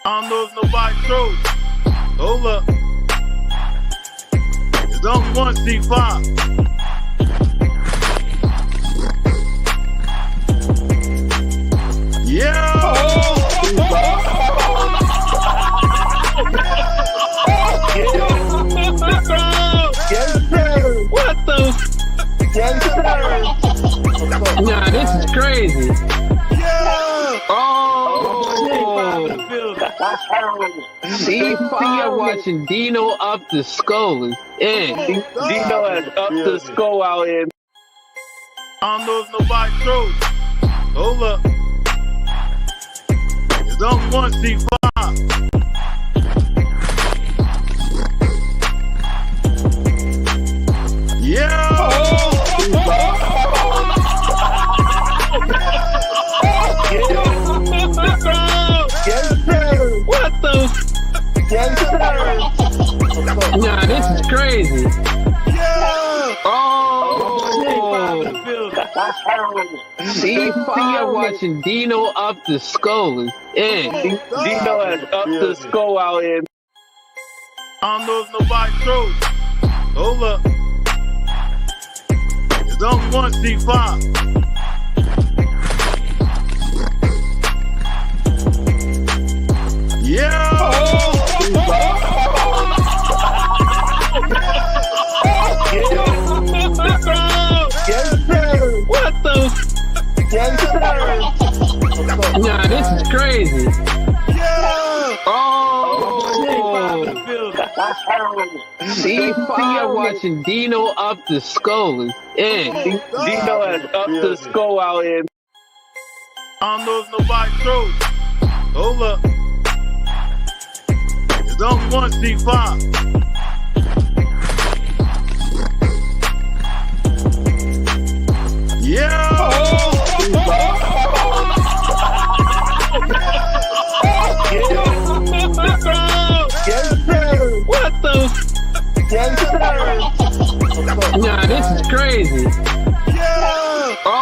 I don't know if nobody told you. Hold up. It's on 1C5. Yeah! Yes, sir. What the? Yes, sir. Nah, this is crazy. Yeah! Oh, C5 watching Dino up the skull. Yeah, Dino has up the skull out here. I don't know if nobody told you. Hold up. It's on 1C5. Yeah! Yes, sir. What the? Yes, sir. Nah, this is crazy. Yeah! Oh, C5 watching Dino up the skull. Yeah, Dino has up the skull out here. I don't know if nobody told you. Hold up. It's on 1C5. Yeah! Yes, sir. What the? Yes, sir. Nah, this is crazy. Yeah! Oh, C5 watching Dino up the skull. Yeah, Dino has up the skull out here. I don't know if nobody told you. Hold up. It's on 1C5. Yeah! Yes, sir. What the? Yes, sir. Nah, this is crazy. Yeah! Oh,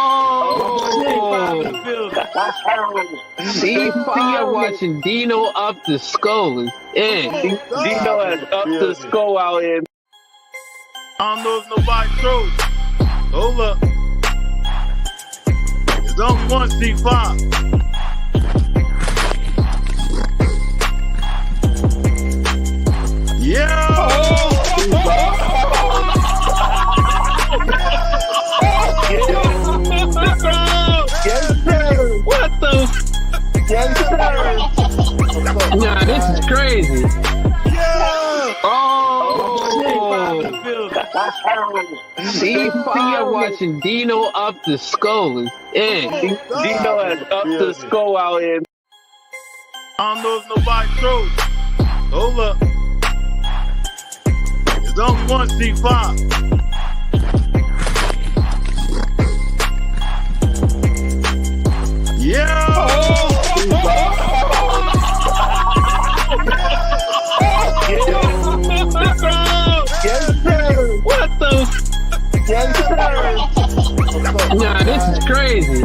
C5 watching Dino up the skull. Yeah, Dino has up the skull out here. I don't know if nobody told you. Hold up. It's on 1C5. Yeah! Yes, sir. What the? Yes, sir. Nah, this is crazy. Yeah! Oh, C5 watching Dino up the skull. Yeah, Dino has up the skull out here. I don't know if nobody told you. Hold up. It's on 1C5. Yeah! Yes, sir. What the? Yes, sir. Nah, this is crazy.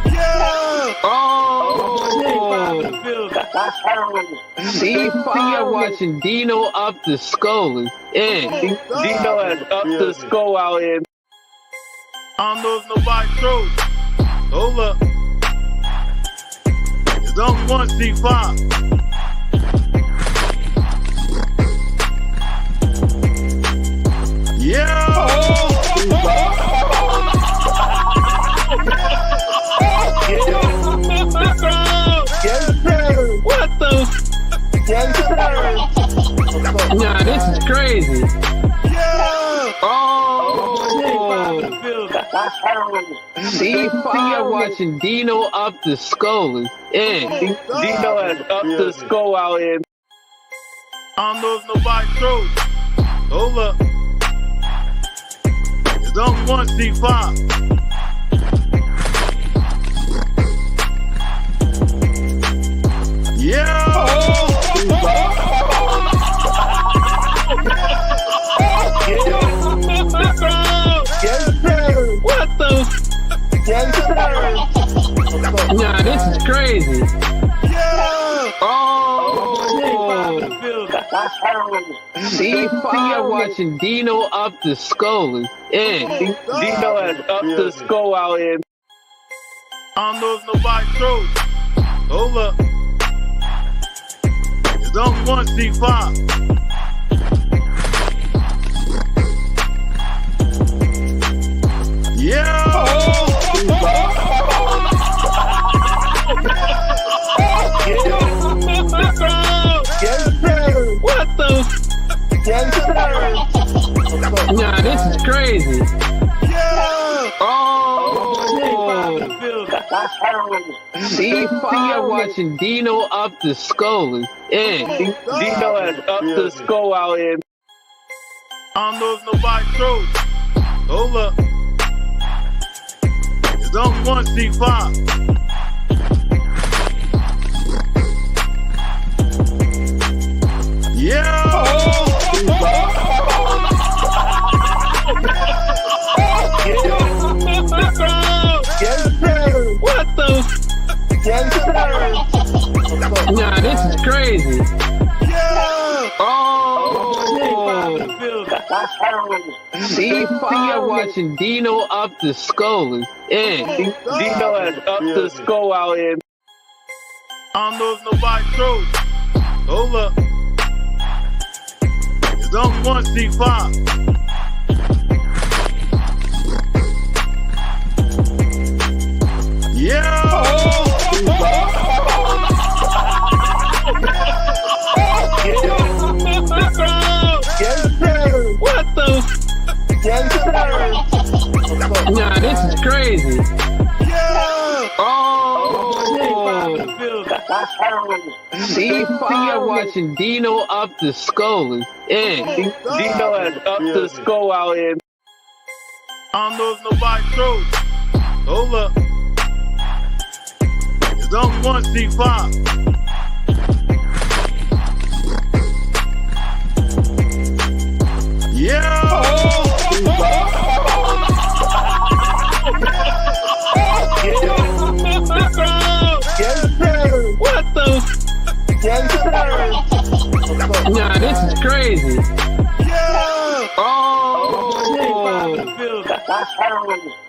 Yeah! Oh, C5 watching Dino up the skull. Yeah, Dino has up the skull out here. I don't know if nobody told you. Hold up. It's on 1C5. Yeah! Yes, sir. What the? Yes, sir. Nah, this is crazy. Yeah! Oh, C5 watching Dino up the skull. Yeah, Dino has up the skull out here. I don't know if nobody told you. Hold up. It's on 1C5. Yeah! Yes, sir. What the? Yes, sir. Nah, this is crazy. Yeah! Oh, C5 watching Dino up the skull is in. Dino has up the skull out here. I don't know if nobody trolls. Hold up. It's only one C5. Yeah! Yes, sir. What the? Yes, sir. Nah, this is crazy. Yeah! Oh! C5 watching Dino up the skull is in. Dino has up the skull out here. I don't know if nobody trolls. Hold up. It's only one C5. Yeah! Yes, sir. What the? Yes, sir. Nah, this is crazy. Yeah! Oh! C5 watching Dino up the skull is in. Dino has up the skull out here. I don't know if nobody trolls. Hold up. It's only one C5. Yeah! Yes, sir. What the? Yes, sir. Nah, this is crazy. Yeah! Oh! C5 watching Dino up the skull is in. Dino has up the skull out here. I don't know if nobody trolls. Hold up. It's only one C5. Yeah! Yes, sir. What the? Yes, sir. Nah, this is crazy. Yeah! Oh!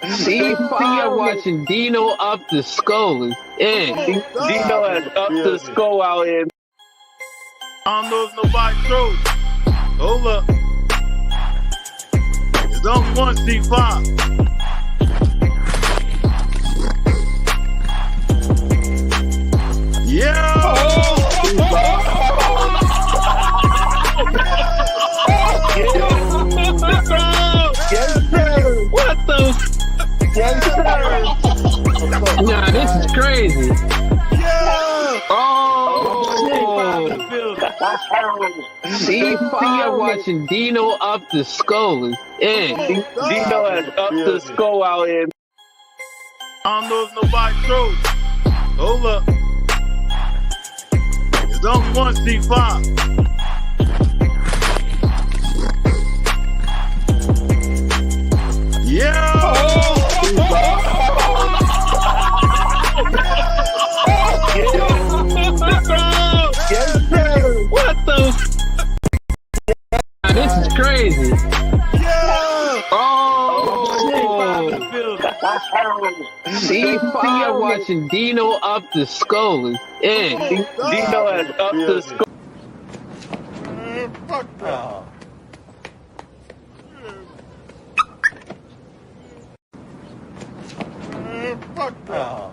C5 watching Dino up the skull is in. Dino has up the skull out here. I don't know if nobody trolls. Hold up. It's only one C5. Yeah! Yes, sir. What the? Yes, sir. Nah, this is crazy. Yeah! Oh! C5 watching Dino up the skull is in. Dino has up the skull out here. I don't know if nobody trolls. Hold up. It's only one C5. Yeah! Yes, sir. What the? Nah, this is crazy. Yeah! Oh! C5 watching Dino up the skull is in. Dino has up the skull. Man, fuck that. Man, fuck that.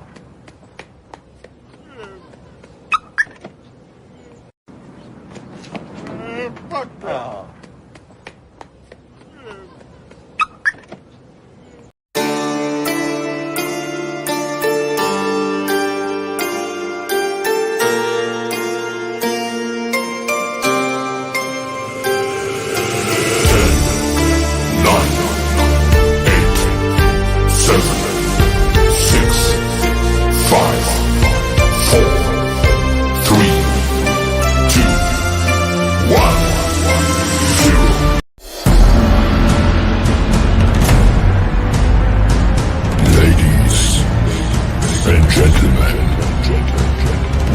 Man, fuck that.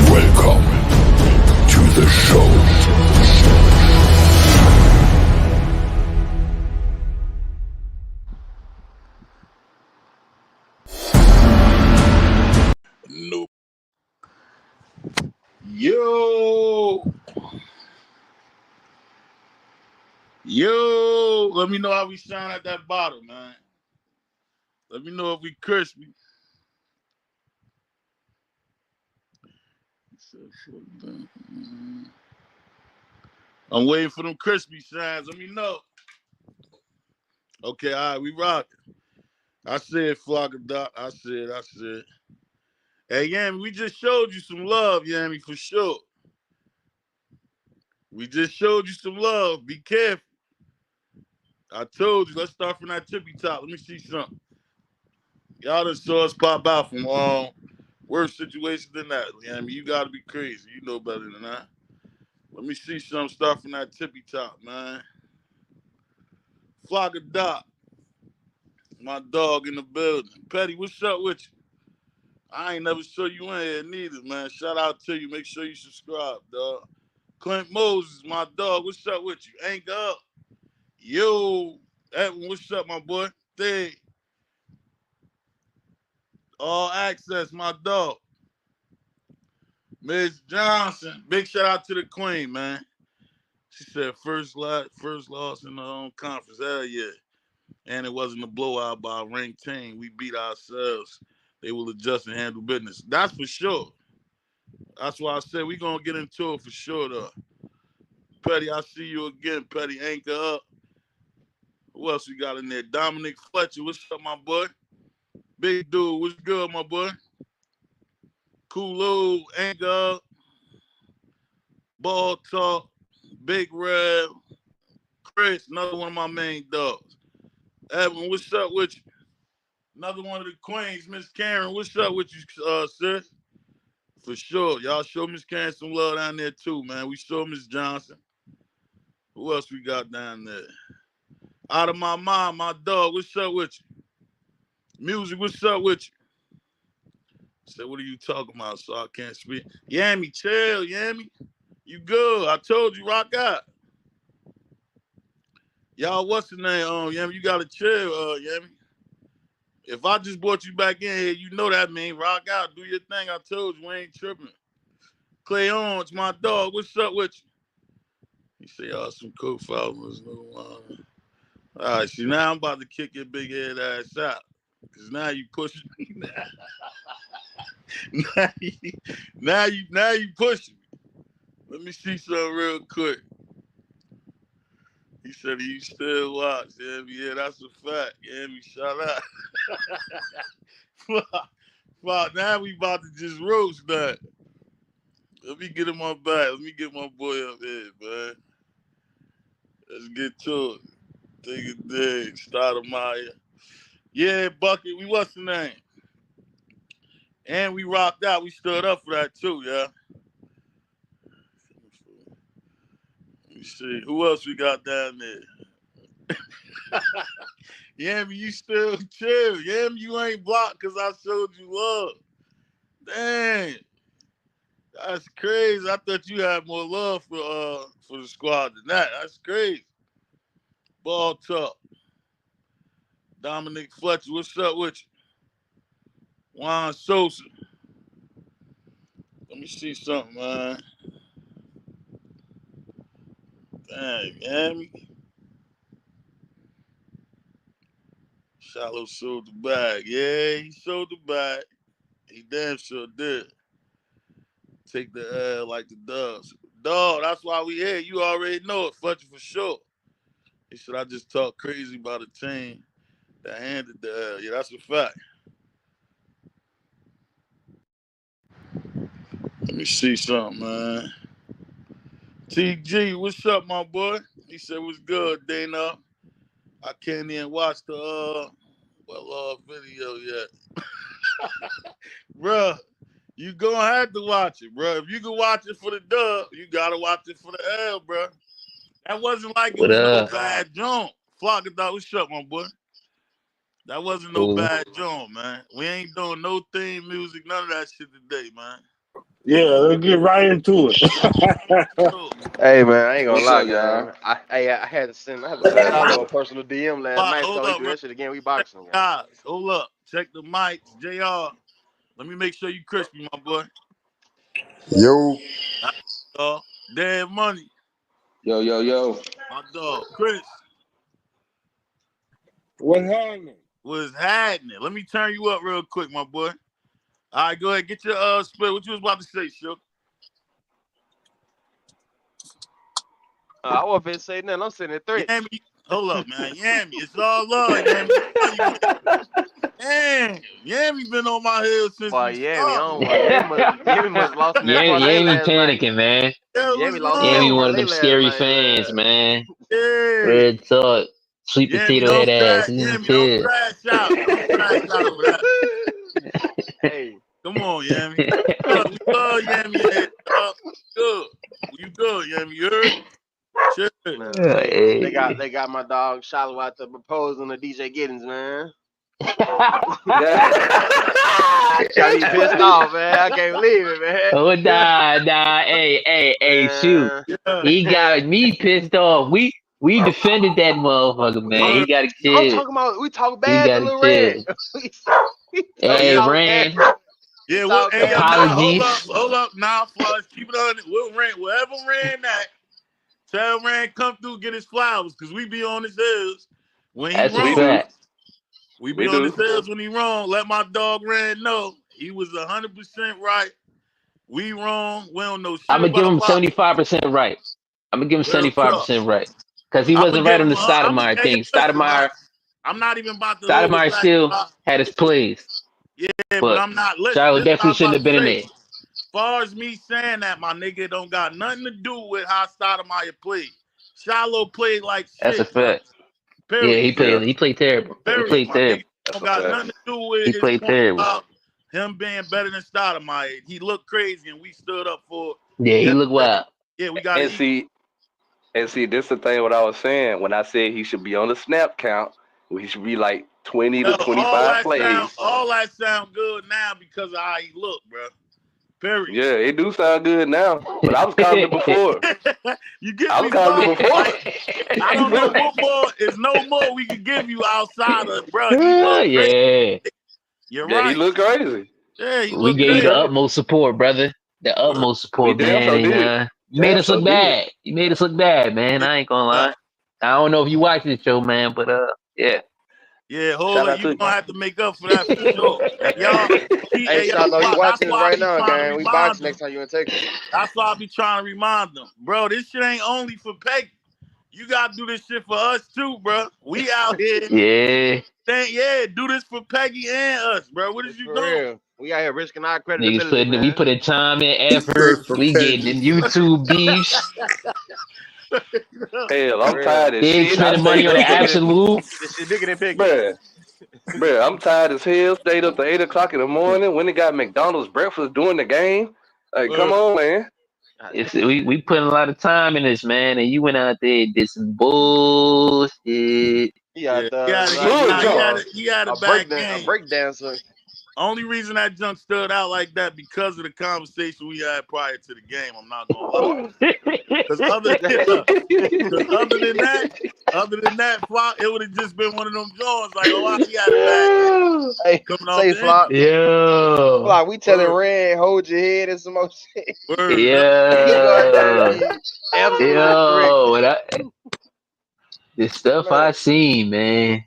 Welcome to the show. Yo, let me know how we shine at that bottom, man. Let me know if we crispy. I'm waiting for them crispy shines. Let me know. Okay, all right, we rocking. I said flock of doc. I said. Hey, Yami, we just showed you some love, Yami, for sure. We just showed you some love. Be careful. I told you, let's start from that tippy top. Let me see something. Y'all done saw us pop out from worse situations than that, Yami. You gotta be crazy. You know better than that. Let me see something start from that tippy top, man. Flock of doc. My dog in the building. Petty, what's up with you? I ain't never saw you in here neither, man. Shout out to you. Make sure you subscribe, dog. Clint Moses, my dog. What's up with you? Anchor up. Yo, Edwin, what's up, my boy? Thing. All access, my dog. Miss Johnson. Big shout out to the queen, man. She said first loss in the conference. Hell yeah. And it wasn't a blowout by a ranked team. We beat ourselves. They will adjust and handle business. That's for sure. That's why I said we gonna get into it for sure, though. Petty, I see you again, Petty. Anchor up. Who else we got in there? Dominic Fletcher, what's up, my boy? Big dude, what's good, my boy? Coolo, Anchor up. Ball Talk, Big Rev, Chris, another one of my main dogs. Evan, what's up with you? Another one of the queens, Miss Karen, what's up with you, sis? For sure. Y'all show Miss Karen some love down there, too, man. We show Miss Johnson. Who else we got down there? Out of my mind, my dog, what's up with you? Music, what's up with you? Say, what are you talking about? So I can't speak. Yami, chill, Yami. You good. I told you, rock out. Y'all, what's the name? Yami, you gotta chill, Yami. If I just brought you back in here, you know that mean rock out, do your thing. I told you, we ain't tripping. Clay Orange, my dog, what's up with you? He say, y'all some co-followers. No, all right, see, now I'm about to kick your big head ass out. Because now you pushing me. now you pushing me. Let me see something real quick. He said he still watch. Yeah, that's a fact. Yeah, me shout out. Fuck, now we about to just roast that. Let me get him on back. Let me get my boy up here, man. Let's get to it. Take a dig. Stoudemire. Yeah, Bucket, we what's the name? And we rocked out. We stood up for that too, yeah. Let me see. Who else we got down there? Yami, you still chill. Yami, you ain't blocked because I showed you love. Dang. That's crazy. I thought you had more love for the squad than that. That's crazy. Ball Talk. Dominic Fletcher, what's up with you? Juan Sosa. Let me see something, man. Dang, Yami. Shallow sold the bag. Yeah, he sold the bag. He damn sure did. Take the L like the doves. Dog, that's why we here. You already know it, Fletcher, for sure. He said, I just talk crazy about a team that handed the L. Yeah, that's a fact. Let me see something, man. TG, what's up, my boy? He said, what's good, Dana? I can't even watch the video yet. Bruh, you gonna have to watch it, bruh. If you can watch it for the dub, you gotta watch it for the L, bruh. That wasn't like it What was no up? bad joint. Flock of dog, what's up, my boy? That wasn't no Cool. bad joint, man. We ain't doing no theme music, none of that shit today, man. Yeah, let's get right into it. Hey man, I ain't gonna What's lie, up, y'all? gang. I had to send Shallow a personal DM last night. Hold So he up, do real that shit again. We boxing, gang. guys. Hold up. Check the mics, JR. Let me make sure you crispy, my boy. Yo, Dead Money. Yo. My dog. Chris. What's happening? Was happening. Let me turn you up real quick, my boy. All right, go ahead. Get your split. What you was about to say, Shook? I wasn't finna say nothing. I'm sitting at 3. Yammy. Hold up, man. Yammy. It's all love, Yammy. Damn. Yammy been on my heels since Boy, we yeah, me started. on one. Yemi must lost in that Yeah, parlay ain't last night. panicking, man. Yeah, Yemi what's lost in that Ain't wrong? one of parlay them last scary night, fans, man. man. Yeah. Red talk, sweet Yammy, potato head don't ass. crash. This is Yammy, don't kid. crash out. Don't crash out over that. Hey, Come on, Yammy. We love Yammy head, dog. Good. You good, Yammy. You heard? Shit. man, Hey. they got my dog Shiloh out there proposing to DJ Giddens, man. Got me pissed off, man. I can't believe it, man. Oh nah. Hey, shoot. Man. Yeah. He got me pissed off. We defended that motherfucker, man. He Word. got to I'm chill. talking about we talk He bad got to to Lil Red. chill. Hey, Yeah. talk bad. Rand. Yeah, Talk hey, bad. nah, Apologies. hold up, nah, Flush, keep it on it. We'll rant, wherever Rand at, tell Rand come through, get his flowers, because we be on his heels when he That's a we wrong. do. fact. We be We on do. his heels when he wrong. Let my dog Rand know he was 100% right. We wrong. We don't know shit I'm gonna give about him boxing. 75% right. I'm gonna give him Real tough. 75% right. Because he I'm gonna wasn't right give on him. the I'm gonna. Stoudemire Hey, thing. listen, Stoudemire, I'm not even about to hold it Stoudemire back. still had his plays, Yeah, but but I'm not. Listen, Charlotte this is what definitely I'm shouldn't about have to been in say. there. Far as me saying that, my nigga, don't got nothing to do with how Stoudemire played. Shiloh played like That's a shit, bro. fact. Yeah, Period. Yeah, he played terrible. He Period, played my nigga. terrible. that's Don't a got fact. nothing to do with He his played point terrible. about him being better than Stoudemire. He looked crazy, and we stood up for Yeah, he looked yesterday. wild. Yeah, we got to And eat. see, this the thing what I was saying when I said he should be on the snap count. He should be like 20 to All 25 plays. that sound good now because of how he look, bro. Period. Yeah, it do sound good now, but I was calling it before. You get I me, was calling Fly? it before. Like, I don't know what more. Is no more we can give you outside of, bro. He look great. Yeah, You're Yeah, he right. looked crazy. Yeah, he we looked He gave you looked the great. crazy. utmost support, brother. The utmost We support, damn man. sure And did. you made Damn us sure look did. bad. You made us look bad, man. I ain't gonna lie. I don't know if you watch this show, man, but yeah. Yeah, hold Shout on. out You to gonna have to make up for that for sure. And y'all, Hey, y'all, Shiloh, he that's watching this why I right be now, trying to gang. We remind boxing them. next time you in Texas. That's why I be trying to remind them, bro. This shit ain't only for Peggy. You gotta do this shit for us too, bro. We out here. Yeah. Do this for Peggy and us, bro. What is you For doing? real. We out here risking our Niggas credibility, we man. put in time and He effort. said for We getting Peggy. in YouTube beefs. Hell, For I'm tired real. as Big shit. I spending stayed money on the up to absolute. This shit bigger than Piggy. bruh, I'm tired as hell. Stayed up to 8 o'clock in the morning. When they got McDonald's breakfast during the game. Like, come on, man. God It's, damn. we put a lot of time in this, man, and you went out there and did some bullshit. He Yeah, out there like Good jump. he had a a bad a game. break dancer. Only reason that junk stood out like that because of the conversation we had prior to the game. I'm not gonna lie. Because other than that, Flock, it would have just been one of them joints like, oh, he had a bad game Hey, coming off say the injury. Flock. Yo, Flock, we telling Word, Red, hold your head and some more shit. word. He going down to yo, be absolutely correct. yo. The stuff I Man, seen, man.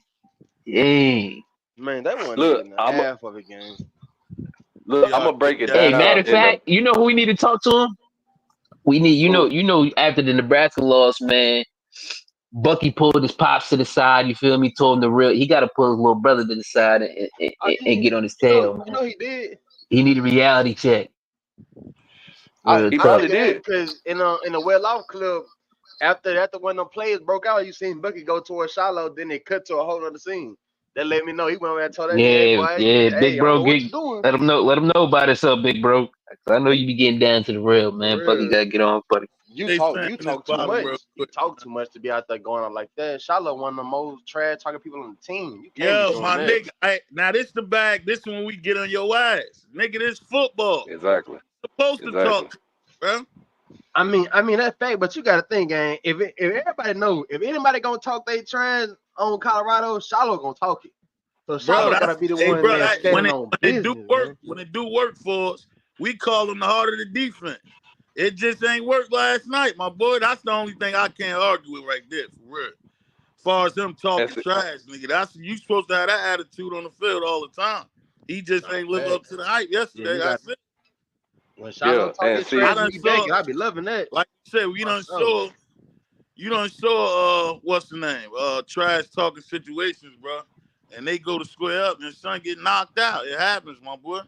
Dang. Man, that wasn't a look, minute and a I'm half of a game. Yeah, gonna break it yeah. Hey, matter down of in the fact, you know who we need to talk to him? We need, who. after the Nebraska loss, man. Bucky pulled his pops to the side. You feel me? Told him the real. He got to pull his little brother to the side Oh and yeah, get on his tail, you man. know he did. He need a reality check. Real He I talk. probably figured that did. because in a well off club, after one of them players broke out, you seen Bucky go towards Shiloh, then it cut to a whole other scene. That let me know he went over there and told that nigga, hey Yeah, boy, yeah, hey, big I don't know bro, what get you doing. let him know about us up, big bro. 'Cause I know you be getting down to the real, For man. Bucky real. gotta get on, buddy. They saying You this talk too bottom real much. You quick. talk too much to be out there going out like that. Shiloh one of the most trash talking people on the team. You can't be Yo, doing my that. nigga. Now this the bag. This when we get on your ass, nigga. This football. Exactly. Supposed to Exactly. talk, bro. I mean that's fact, but you gotta think, gang. If everybody know, if anybody gonna talk they trash on Colorado, Shiloh gonna talk it. So Bro, Shiloh gotta that's be the hey, one bro. that's That, when standing it on when it do business, work, man. when it do work for us, We call them the heart of the defense. It just ain't worked last night, my boy. That's the only thing I can't argue with right there, for real. As far as him talking trash, nigga, that's you supposed to have that attitude on the field all the time. He just ain't live up to the hype yesterday. Yeah, That's it. when Shiloh talk and his see, trash, I done we saw, back. I be loving that. like you said, you done saw what's the name? Trash talking situations, bro. And they go to square up and the son get knocked out. It happens, my boy.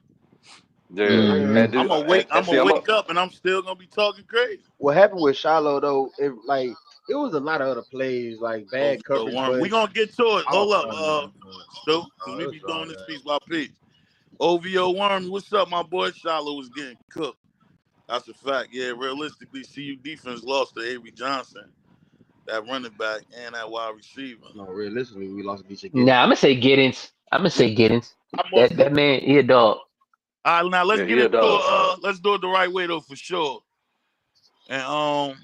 yeah, Mhm. I'm gonna wake up and I'm still gonna be talking crazy. What happened with Shiloh though? It was a lot of other plays like bad OVO coverage, Worm. but We gonna get to it. oh, Hold up, no. Stu, because Oh, we it be was all doing this that. piece by piece. OVO Worm, what's up, my boy? Shiloh was getting cooked. That's a fact. Yeah, realistically, CU defense lost to Avery Johnson, that running back, and that wide receiver. No, realistically, we lost against Nah, Giddens. I'm gonna say Giddens. I'm gonna say Giddens. I'm also That man, he a dog. all right. Now let's Yeah, get he a into dog. let's do it the right way though, for sure. And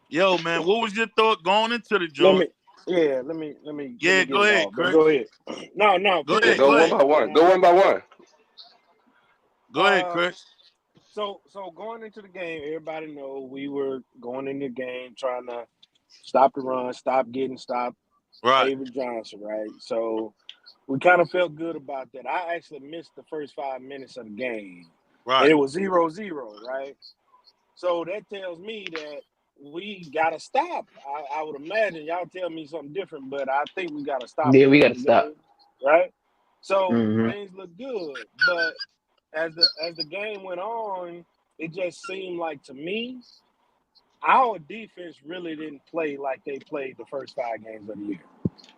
yo, man, what was your thought going into the Let joint? me, yeah, let me Yeah, get go it ahead, off. But Chris. go ahead. No, Go Yeah, ahead, finish. go go one ahead, by one. Go one by one. go ahead, Chris. So going into the game, everybody know we were going in the game trying to stop the run, stop Right, Avery Johnson, right? So we kind of felt good about that. I actually missed the first 5 minutes of the game, and right, it was 0-0, right? So that tells me that we got to stop. I would imagine y'all tell me something different, but I think we got to stop Yeah, we early in gotta the stop. game, right? So Hmm things look good, but as the game went on, it just seemed like to me our defense really didn't play like they played the first 5 games of the year.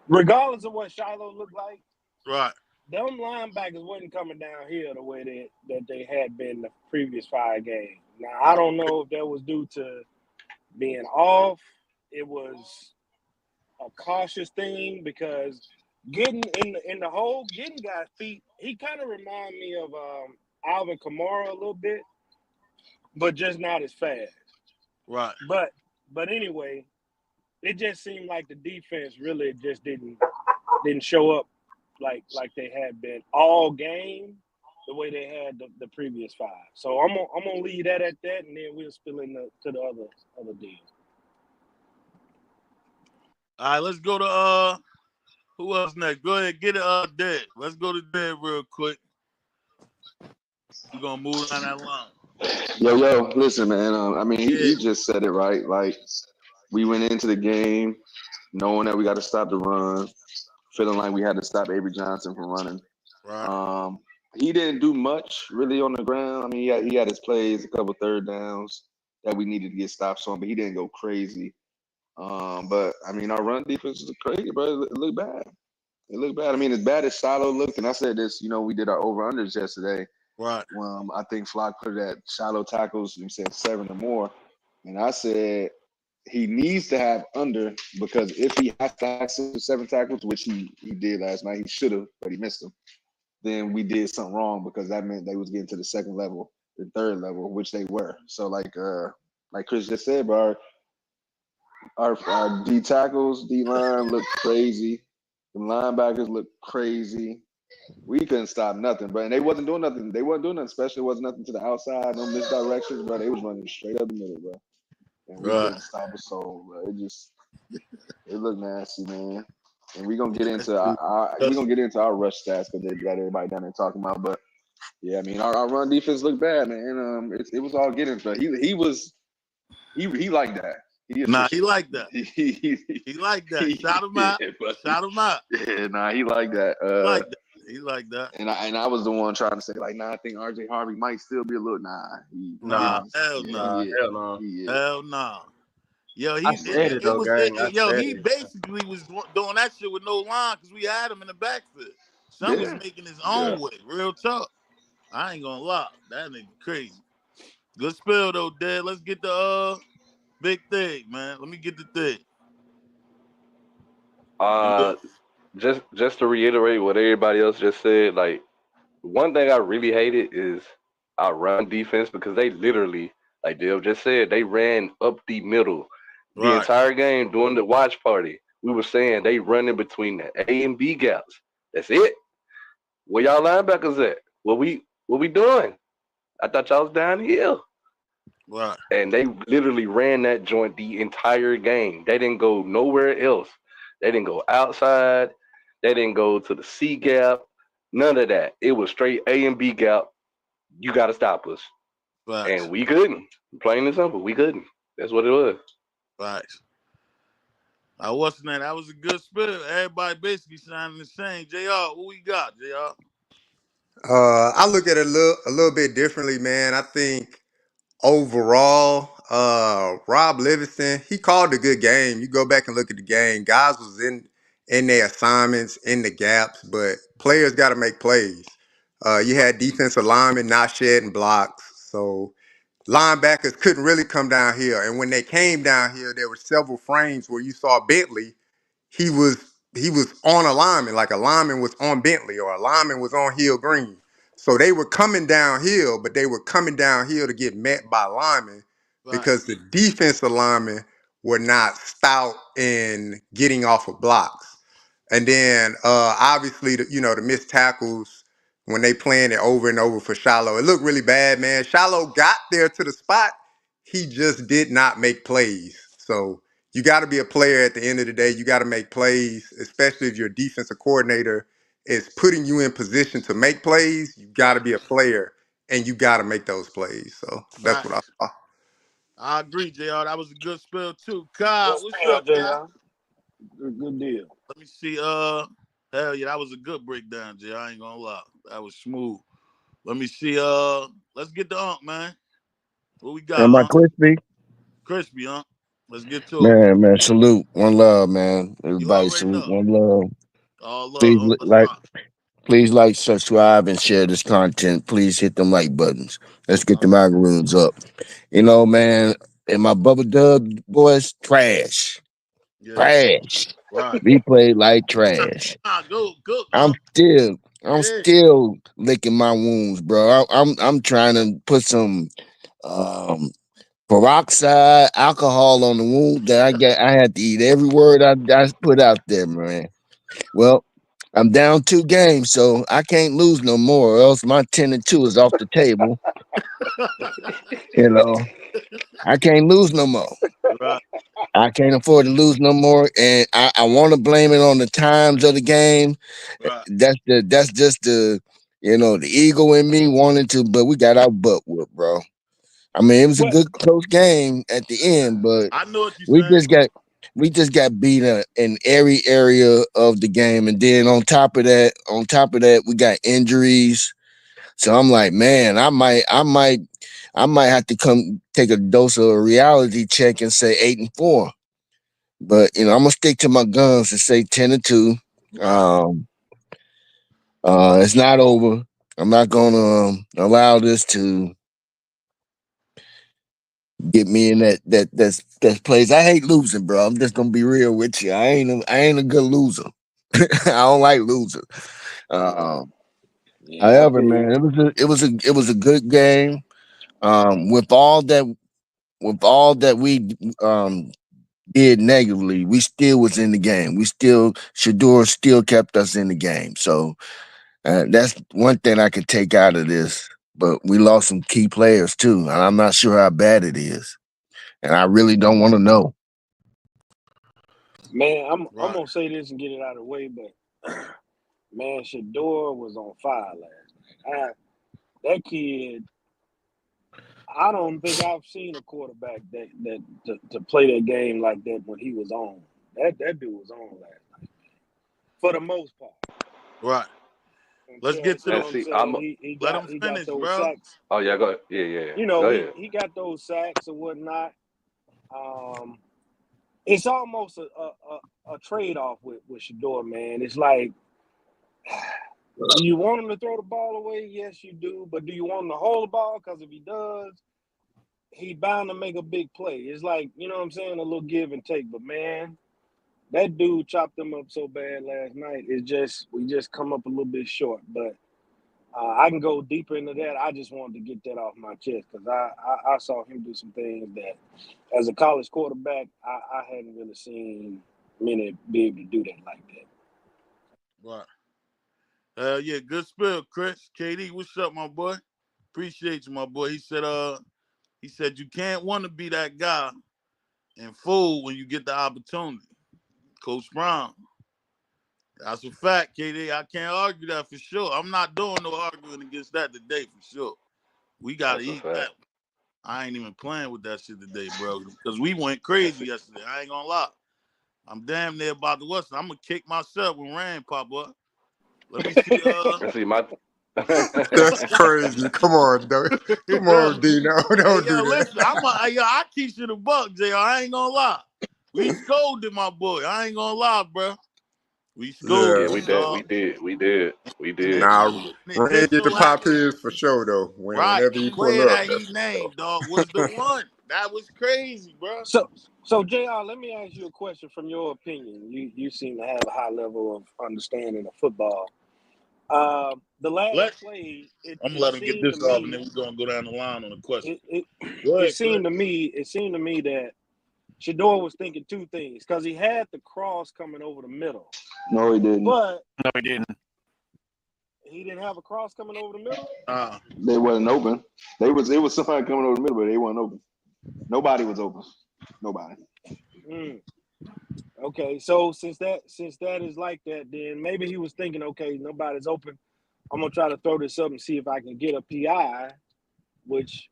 Regardless of what Shiloh looked like, right. them linebackers wasn't coming downhill the way that they had been the previous 5 games. Now I don't know if that was due to being off. It was a cautious thing because getting in the hole, getting guys feet, he kind of remind me of Alvin Kamara a little bit, but just not as fast. Right. But anyway, it just seemed like the defense really just didn't show up like they had been all game the way they had the previous 5. So I'm gonna leave that at that, and then we'll spill into to the other deal. All right, let's go to who else next? Go ahead, get it Dead. Let's go to Dead real quick. We're gonna move down that line. Yo, listen, man. I mean, Yeah, he just said it right. Like, we went into the game knowing that we got to stop the run, feeling like we had to stop Avery Johnson from running. right. He didn't do much really on the ground. I mean, he had his plays, a couple third downs that we needed to get stops on, but he didn't go crazy. But I mean, our run defense is crazy, bro. It looked bad. It looked bad. I mean, as bad as Shiloh looked, and I said this, we did our over-unders yesterday. Right. I think Flock put it at Shiloh tackles, you said 7 or more. And I said he needs to have under because if he has to have 7 tackles, which he did last night, he should have, but he missed them, then we did something wrong because that meant they was getting to the second level, the third level, which they were. So like Chris just said, bro, our D tackles, D line look crazy. The linebackers look crazy. We couldn't stop nothing, bro. And they wasn't doing nothing. They wasn't doing nothing special. It wasn't nothing to the outside, no misdirections, bro. They was running straight up the middle, bro. And we Right. couldn't stop a soul, bro. It looked nasty, man. And we're gonna get into our rush stats because they got everybody down there talking about. But yeah, I mean our run defense looked bad, man. It was all getting, but he liked that. Nah, he like that. He He like that. Shout him out. Shout him out. Yeah, nah, he liked that. He like that. He like that. And I was the one trying to say like, nah, I think RJ Harvey might still be a little Nah, is. hell no. Hell no. He is. Hell no. Yo, I said it though, gang. he basically was doing that shit with no line because we had him in the backfield. Son was making his own way. Real talk. I ain't gonna lie. That nigga crazy. Good spill though, Dad. Let's get the big thing, man. Let me get the thing. Just to reiterate what everybody else just said, like one thing I really hated is our run defense because they literally, like Dale just said, they ran up the middle the Right. entire game during the watch party. We were saying they running between the A and B gaps. That's it. Where y'all linebackers at? What we doing? I thought y'all was down the hill. Right. And they literally ran that joint the entire game. They didn't go nowhere else. They didn't go outside. They didn't go to the C gap. None of that. It was straight A and B gap. You got to stop us. And Facts. we couldn't. Plain and simple. We couldn't. That's what it was. Facts. I wasn't that. That was a good spirit. Everybody basically sounding the same. JR, what we got, JR? I look at it a little bit differently, man. I think overall, Rob Livingston, he called a good game. You go back and look at the game. Guys was in their assignments, in the gaps, but players got to make plays. You had defensive linemen not shedding blocks, so linebackers couldn't really come down here. And when they came down here, there were several frames where you saw Bentley he was he was on a lineman, like a lineman was on Bentley or a lineman was on Hill Green. So they were coming downhill, but they were coming downhill to get met by linemen because Facts. the defensive linemen were not stout in getting off of blocks. And then obviously the missed tackles when they playing it over and over for Shiloh. It looked really bad, man. Shiloh got there to the spot. He just did not make plays. So you got to be a player at the end of the day. You got to make plays, especially if your defensive coordinator is putting you in position to make plays. You got to be a Facts. player and you got to make those plays. So that's what I Facts. thought. I agree, JR. That was a good spell too. Kyle, Good what's up, spell, Kyle? Jr. Good deal. Let me see. Hell yeah, that was a good breakdown, JR. I ain't gonna lie. That was smooth. Let me see. Let's get the Unk, man. What we got, Am I Unk? crispy? Crispy, Unk. Let's get to it. Man, salute. One love, man. You Everybody already salute. know. One love. All love. Please Unk, let's like rock. please like, subscribe, and share this content. Please hit them like buttons. Let's get All the algorithms up. You know, man, and my Bubba Dub boys, trash. right. Yeah. Trash. Right. We played like trash. Go, go, I'm Unk. still I'm Yeah. still licking my wounds, bro. I'm trying to put some um peroxide alcohol on the wound that I had to eat every word I put out there, man. Well, I'm down 2 games, so I can't lose no more, or else my 10-2 is off the table. You know, I can't lose no more. Right. I can't afford to lose no more, and I want to blame it on the times of the game. Right. That's just the ego in me wanting to, but we got our butt whooped, bro. I mean, it was a Well, good close game at the end, but I know what you're we saying. just got we just got beat in every area of the game, and then on top of that, we got injuries. So I'm like, man, I might have to come take a dose of a reality check and say 8-4. But I'm gonna stick to my guns and say 10-2. Right. Um, it's not over. I'm not gonna allow this to get me in that place. I hate losing, bro. I'm just gonna be real with you. I ain't a good loser. I don't like losers. Um, yeah, I however, feel you. man, it was a good game. With all that we did negatively, we still was in the game. Shador still kept us in the game. So that's one thing I could take out of this. But we lost some key players too, and I'm not sure how bad it is, and I really don't want to know. Man, I'm Right. gonna say this and get it out of the way, but man, Shador was on fire last night. That kid, I don't think I've seen a quarterback to play that game like that when he was on. That dude was on last night for the most part. Right. Let's Until get to you know And the. what I'm see, saying, he Let got them he got finish, those bro. sacks. oh yeah, go ahead. Yeah. You know, Go he ahead. he got those sacks or whatnot. Um, it's almost a trade off with Shador, man. It's like, do you want him to throw the ball away? Yes, you do. But do you want him to hold the ball? Because if he does, he bound to make a big play. It's like, you know what I'm saying, a little give and take. But man, that dude chopped them up so bad last night. It's just we just come up a little bit short. But I can go deeper into that. I just wanted to get that off my chest because I saw him do some things that, as a college quarterback, I hadn't really seen many be able to do that like that. Right. Yeah, good spill, Chris. KD, what's up, my boy? Appreciate you, my boy. He said you can't want to be that guy and fool when you get the opportunity. Coach Brown. That's a fact, KD. I can't argue that for sure. I'm not doing no arguing against that today for sure. We gotta That's a eat fact. that. I ain't even playing with that shit today, bro. Because we went crazy yesterday. I ain't gonna lie. I'm damn near about to what's. I'm gonna kick myself when rain pop up. Let me see. And see my That's crazy. Come on, though. Come on, Dino. Hey, Don't do yo, that. listen. I keep you the buck, Jr. I ain't gonna lie. We scolded my boy. I ain't gonna lie, bro. We Yeah. yeah, scolded him, dog. we And did. it, Now, and it Rain just get the so pop happened, his for sure, though. right? Whenever The he pull player up, that he that's for named, dog, was the one. That was crazy, bro. So Jr. Let me ask you a question from your opinion. You seem to have a high level of understanding of football. The last Let play, I'm gonna it let him get seemed to this off, and then me we're gonna go down the line on the question. it, it Go it ahead, Chris. seemed to me that Shador was thinking two things because he had the cross coming over the middle, No, he didn't. but No, he didn't. he didn't have a cross coming over the middle. They wasn't open. It was somebody coming over the middle, but they weren't open. Nobody was open. Nobody. Mm. Okay, so since that is like that, then maybe he was thinking, okay, nobody's open. I'm gonna try to throw this up and see if I can get a PI, which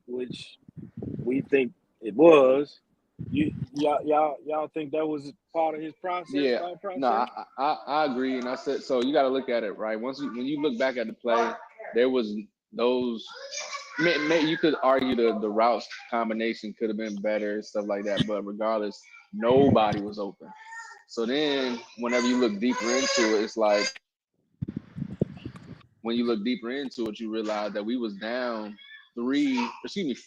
we think it was. Y'all think that was part of his process, Yeah. thought No, process? I agree, and I said so. You got to look at it right. When you look back at the play, there was those. You could argue the routes combination could have been better and stuff like that, but regardless, nobody was open. So then, whenever you look deeper into it, it's like when you look deeper into it, you realize that we was down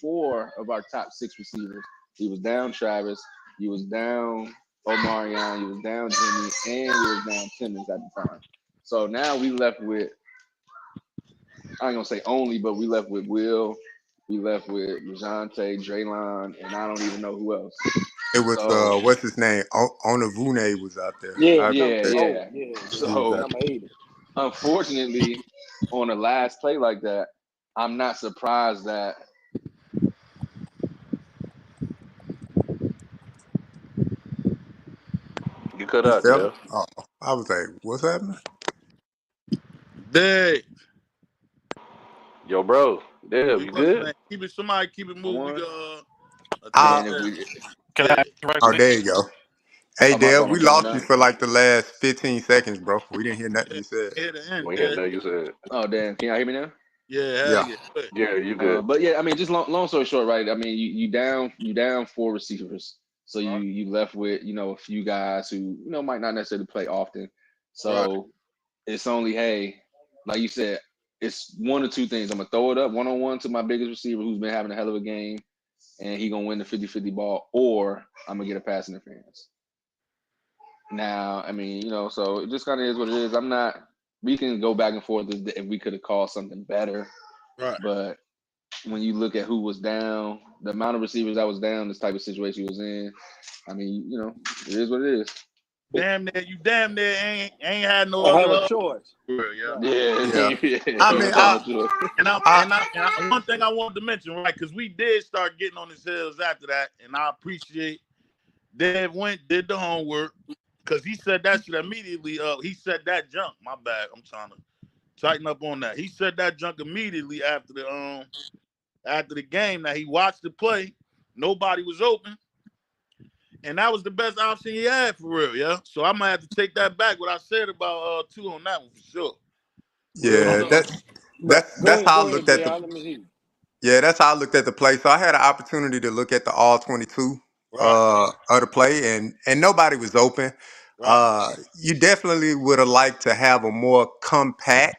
four of our top six receivers. He was down Travis, he was down Omarion, he was down Jimmy, and he was down Timmons at the time. So now we left with, I ain't gonna say only, but we left with Will, we left with Rajante, Draylon, and I don't even know who else. it was So what's his name? Onavune was out there. Yeah, I number yeah, think oh yeah. yeah, he yeah, was So out number 80. unfortunately, on the last play like that, I'm not surprised that You cut there. He out, fell. Dale. Oh, I was like, what's happening? Dave, Yo, bro, Dale, we you what's the good? name? Somebody keep it I moving. We won. got I And think I, then if we, Can I yeah. ask you right oh, quick? there you go. Hey, my Dale, phone, we I'm coming lost you out. for like the last 15 seconds, bro. We didn't hear nothing Yeah, you said. here the end, We had Dave. no you said. Oh damn, can y'all hear me now? Yeah, hell Yeah. yeah. Go ahead. Yeah, you good. But yeah, I mean, just long story short, right? I mean, you down four receivers, so Right, you left with a few guys who might not necessarily play often. right, So it's only hey, like you said, it's one or two things. I'm gonna throw it up 1-on-1 to my biggest receiver who's been having a hell of a game, and he gonna win the 50-50 ball, or I'm gonna get a pass interference. Now, I mean, so it just kind of is what it is. I'm not. We can go back and forth if we could have called something better, right. but when you look at who was down, the amount of receivers that was down, this type of situation he was in, I mean, it is what it is. Damn near ain't had no I other have a choice. yeah. Right. Yeah, Yeah. yeah, I you mean, ain't got no choice. I, One thing I wanted to mention, right? Because we did start getting on his heels after that, and I appreciate Dad did the homework because he said that shit immediately. He said that junk. My bad. I'm trying to tighten up on that. He said that junk immediately after the game. Now he watched the play. Nobody was open. And that was the best option he had for real, yeah. So I might have to take that back. What I said about two on that one for sure. Real yeah, talk. But that's how I go ahead, looked at Jr. the Let me hear you. yeah, that's how I looked at the play. So I had an opportunity to look at the all 22 Right, of the play, and nobody was open. right, You definitely would have liked to have a more compact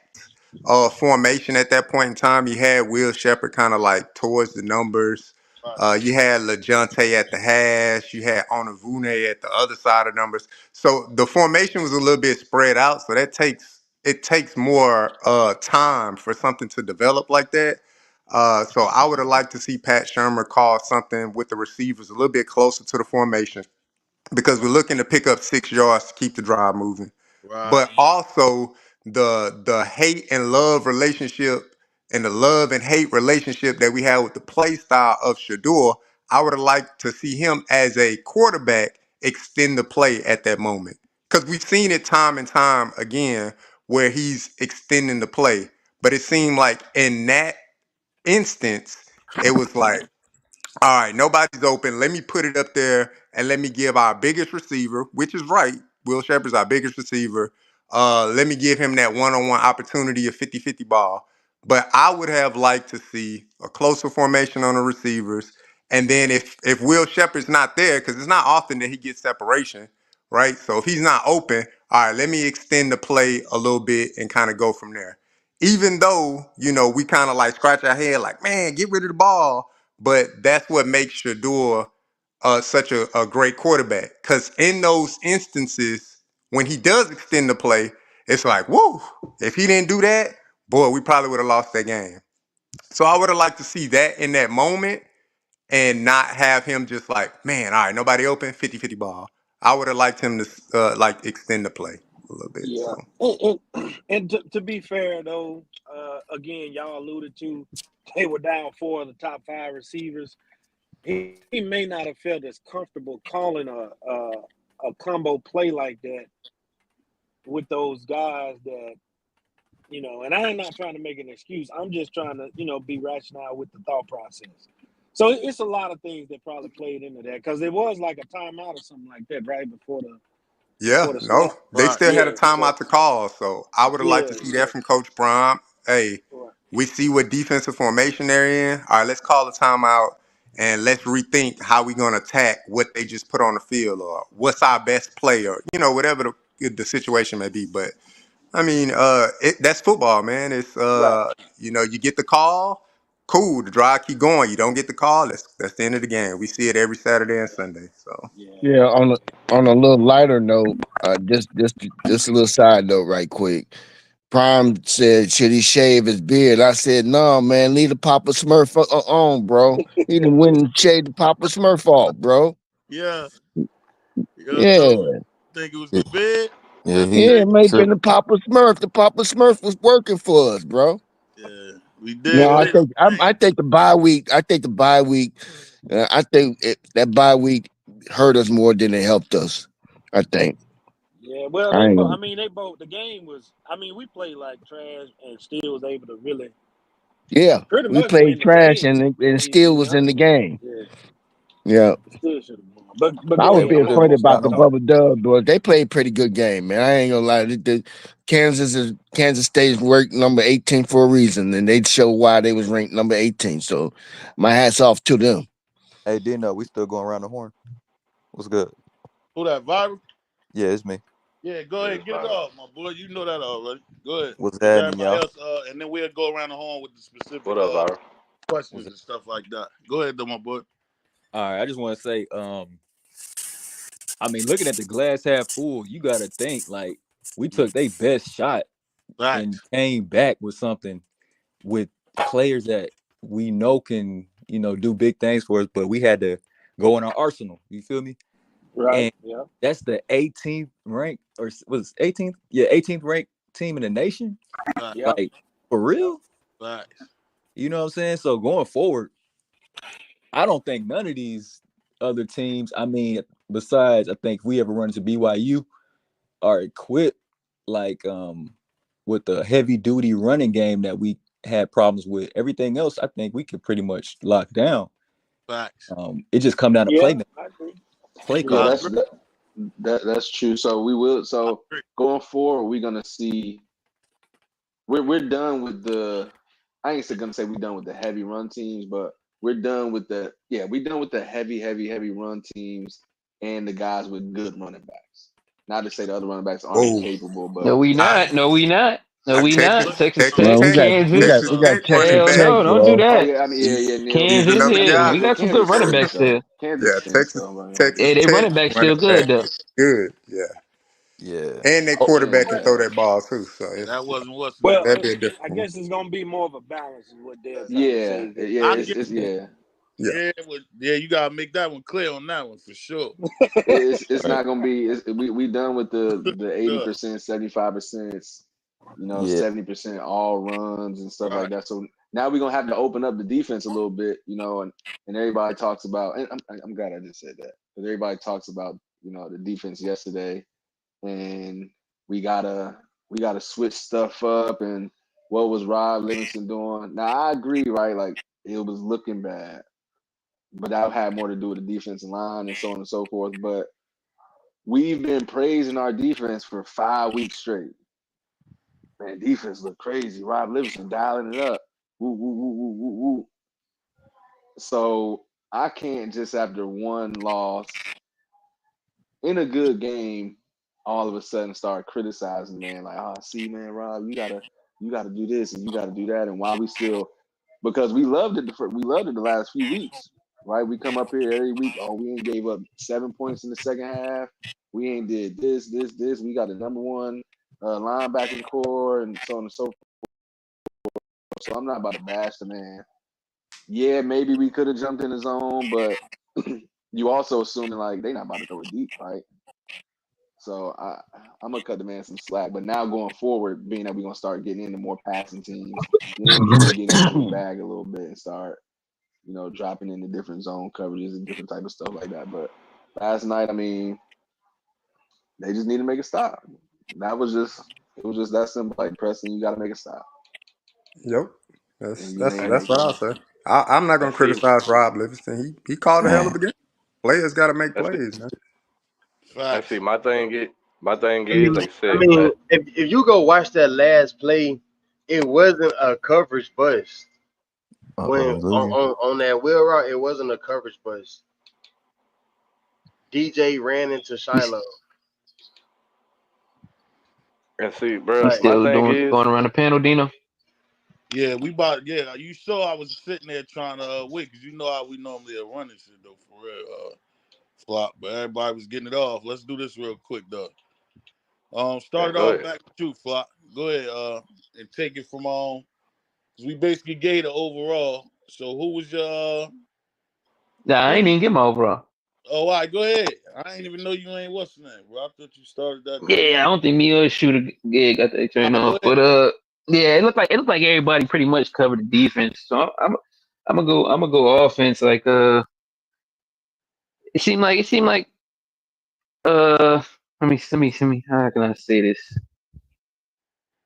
formation at that point in time. You had Will Shepherd kind of like towards the numbers. right, You had LeJounte at the hash. You had Onavune at the other side of numbers. So the formation was a little bit spread out. So it takes more time for something to develop like that. So I would have liked to see Pat Shermer call something with the receivers a little bit closer to the formation because we're looking to pick up 6 yards to keep the drive moving. right, But also the hate and love relationship and the love and hate relationship that we have with the play style of Shador, I would have liked to see him as a quarterback extend the play at that moment. Because we've seen it time and time again where he's extending the play. But it seemed like in that instance, it was like, all right, nobody's open. Let me put it up there and let me give our biggest receiver, which is right. Will Shepard's our biggest receiver. Let me give him that one-on-one opportunity, a 50-50 ball. But I would have liked to see a closer formation on the receivers. And then if Will Shepard's not there, because it's not often that he gets separation, right? So if he's not open, all right, let me extend the play a little bit and kind of go from there. Even though, we kind of like scratch our head like, man, get rid of the ball, but that's what makes Shador such a great quarterback. Because in those instances, when he does extend the play, it's like, whoa, if he didn't do that, boy, we probably would have lost that game. So I would have liked to see that in that moment and not have him just like, man, all right, nobody open, 50-50 ball. I would have liked him to like extend the play a little bit. Yeah, So and to be fair though, again, y'all alluded to they were down 4 of the top 5 receivers. He may not have felt as comfortable calling a combo play like that with those guys that And I'm not trying to make an excuse. I'm just trying to be rational with the thought process. So it's a lot of things that probably played into that because it was like a timeout or something like that right yeah, before the no, snap. they Right. still had a Yeah. timeout So to call. So I would have liked to yeah, see yeah. that from Coach Brom. Hey, Right. we see what defensive formation they're in. All right, let's call a timeout and let's rethink how we're going to attack what they just put on the field or what's our best player, whatever the situation may be. But I mean, that's football, man. It's Right. you get the call, cool. The drive keep going. You don't get the call. That's the end of the game. We see it every Saturday and Sunday. So Yeah. Yeah, on a little lighter note, just a little side note, right quick. Prime said, should he shave his beard? I said, no, man, leave the Papa Smurf on, bro. He done went and shaved the Papa Smurf off, bro. Yeah. Yeah, So think it was the bed Yeah, that he yeah, it shaved may have his been took. the Papa Smurf. The Papa Smurf was working for us, bro. beard? Yeah. We No, did miss the I game. think the bye week. I think the bye week. That bye week hurt us more than it helped us. I think. Yeah. Well, I they ain't both. gonna. I mean, they both. The game was. I mean, we played like trash and still was able to really Yeah, pretty we much played win the trash game. and To still be was in the honest with game. you. Yeah. Yeah. Still should have won. But I go was Yeah, ahead. we being I'm still gonna funny let gonna you about stop the him. talk. Bubba Dub boys. They played pretty good game, man. I ain't gonna lie. Kansas State's ranked number 18 for a reason, and they show why they was ranked number 18. So my hats off to them. Hey, Dino, we still going around the horn. What's good? Who that viral? Yeah, it's me. Yeah, go Yeah, ahead, it's get it viral. off, my boy. You know that already. Go ahead. What's Get happening, everybody y'all? else, and then we'll go around the horn with the specific What up, Viral? What's questions it? and stuff like that. Go ahead, though, my boy. All right, I just want to say, I mean, looking at the glass half full, you got to think like we took their best shot and Facts. came back with something with players that we know can, do big things for us, but we had to go in our arsenal. You feel me? Right. And Yeah. that's the 18th ranked, or was 18th? Yeah, 18th ranked team in the nation. Facts. Yeah. Like for Yeah. real, Facts. you know what I'm saying? So going forward, I don't think none of these other teams. I mean, besides, I think if we ever run into BYU, are equipped like with the heavy duty running game that we had problems with. Everything else, I think we could pretty much lock down. Facts. It just come down to Yeah. I agree. play Yeah, I calling. agree. that's true. So we will. I So agree. going forward, we're gonna see. We're done with the. I ain't gonna say we're done with the heavy run teams, but we're done with we're done with the heavy run teams and the guys with good running backs. Not to say the other running backs aren't whoa, capable, No, but we I, not. No, we not. No, we Texas, not. Look at Texas some Texas Tech, Man, Tech, Kansas. we Texas got Tech Texas running Hell back. Tech, no, don't do bro. oh that. yeah, I mean yeah, Neil. He's Kansas, another yeah, guy. we got some good Kansas running stinks backs though. still. Kansas Yeah, stinks Texas though, man. Yeah, Texas they Tech running back running still back good though. is good. Yeah, Yeah. and their Oh, quarterback can And throw that ball too. So that wasn't what's well, name. that'd be a I different one. guess it's gonna be more of a balance, is what Dale's trying to yeah, say. yeah, I get it's yeah. Yeah. yeah, yeah, you gotta make that one clear on that one for sure. It's Right. not gonna be. We done with the Yeah, 80%, 75%, Yeah. 70% all runs and stuff like right. that. So now we're gonna have to open up the defense a little bit, and everybody talks about, and I'm glad I just said that, because everybody talks about, the defense yesterday, and we gotta switch stuff up, and what was Rob Livingston doing? Now I agree, right? Like it was looking bad, but that had more to do with the defensive line and so on and so forth. But we've been praising our defense for 5 weeks straight. Man, defense look crazy. Rob Livingston dialing it up. Woo, woo, woo, woo, woo, woo. So I can't just after one loss in a good game all of a sudden start criticizing, man. Like, oh, see, man, Rob, you gotta do this and you gotta do that. And while we still, because we loved it the last few weeks, right? We come up here every week. Oh, we ain't gave up 7 points in the second half. We ain't did this. We got the number one linebacking core and so on and so forth. So I'm not about to bash the man. Yeah, maybe we could have jumped in the zone, but you also assuming like they not about to throw it deep, right? So I'm gonna cut the man some slack. But now going forward, being that we're gonna start getting into more passing teams, then he can get into his bag a little bit and start, dropping into different zone coverages and different type of stuff like that. But last night, I mean, they just need to make a stop. It was just that simple. Like Preston, you got to make a stop. Yep. And That's you that's ain't that's making what it. I'll say. I'm not And gonna see, criticize Rob Livingston. He called a hell of a game. Players got to make and see, plays, man. and see, Facts. my thing is, like I I said, mean, if you go watch that last play, it wasn't a coverage bust. When Losing. on that wheel route, it wasn't a coverage bust. DJ ran into Shiloh. You Like, my still thing doing is, going around the panel, Dino? Yeah, you saw I was sitting there trying to wait, because you know how we normally are running shit though, for real. Flop, but everybody was getting it off. Let's do this real quick though. man, Started go off ahead. back with you, Flop. Go ahead, and take it from 'cause we basically gave the overall. So who was your Nah, I who ain't you even get my overall. all right, go ahead. I ain't even know you ain't what's the name, bro. I thought you started that the Yeah, I game. don't think me or Shooter got that All turn right, off. go ahead. But yeah, it looked like everybody pretty much covered the defense. So I'm gonna go offense. Like it seemed like uh let me how can I say this?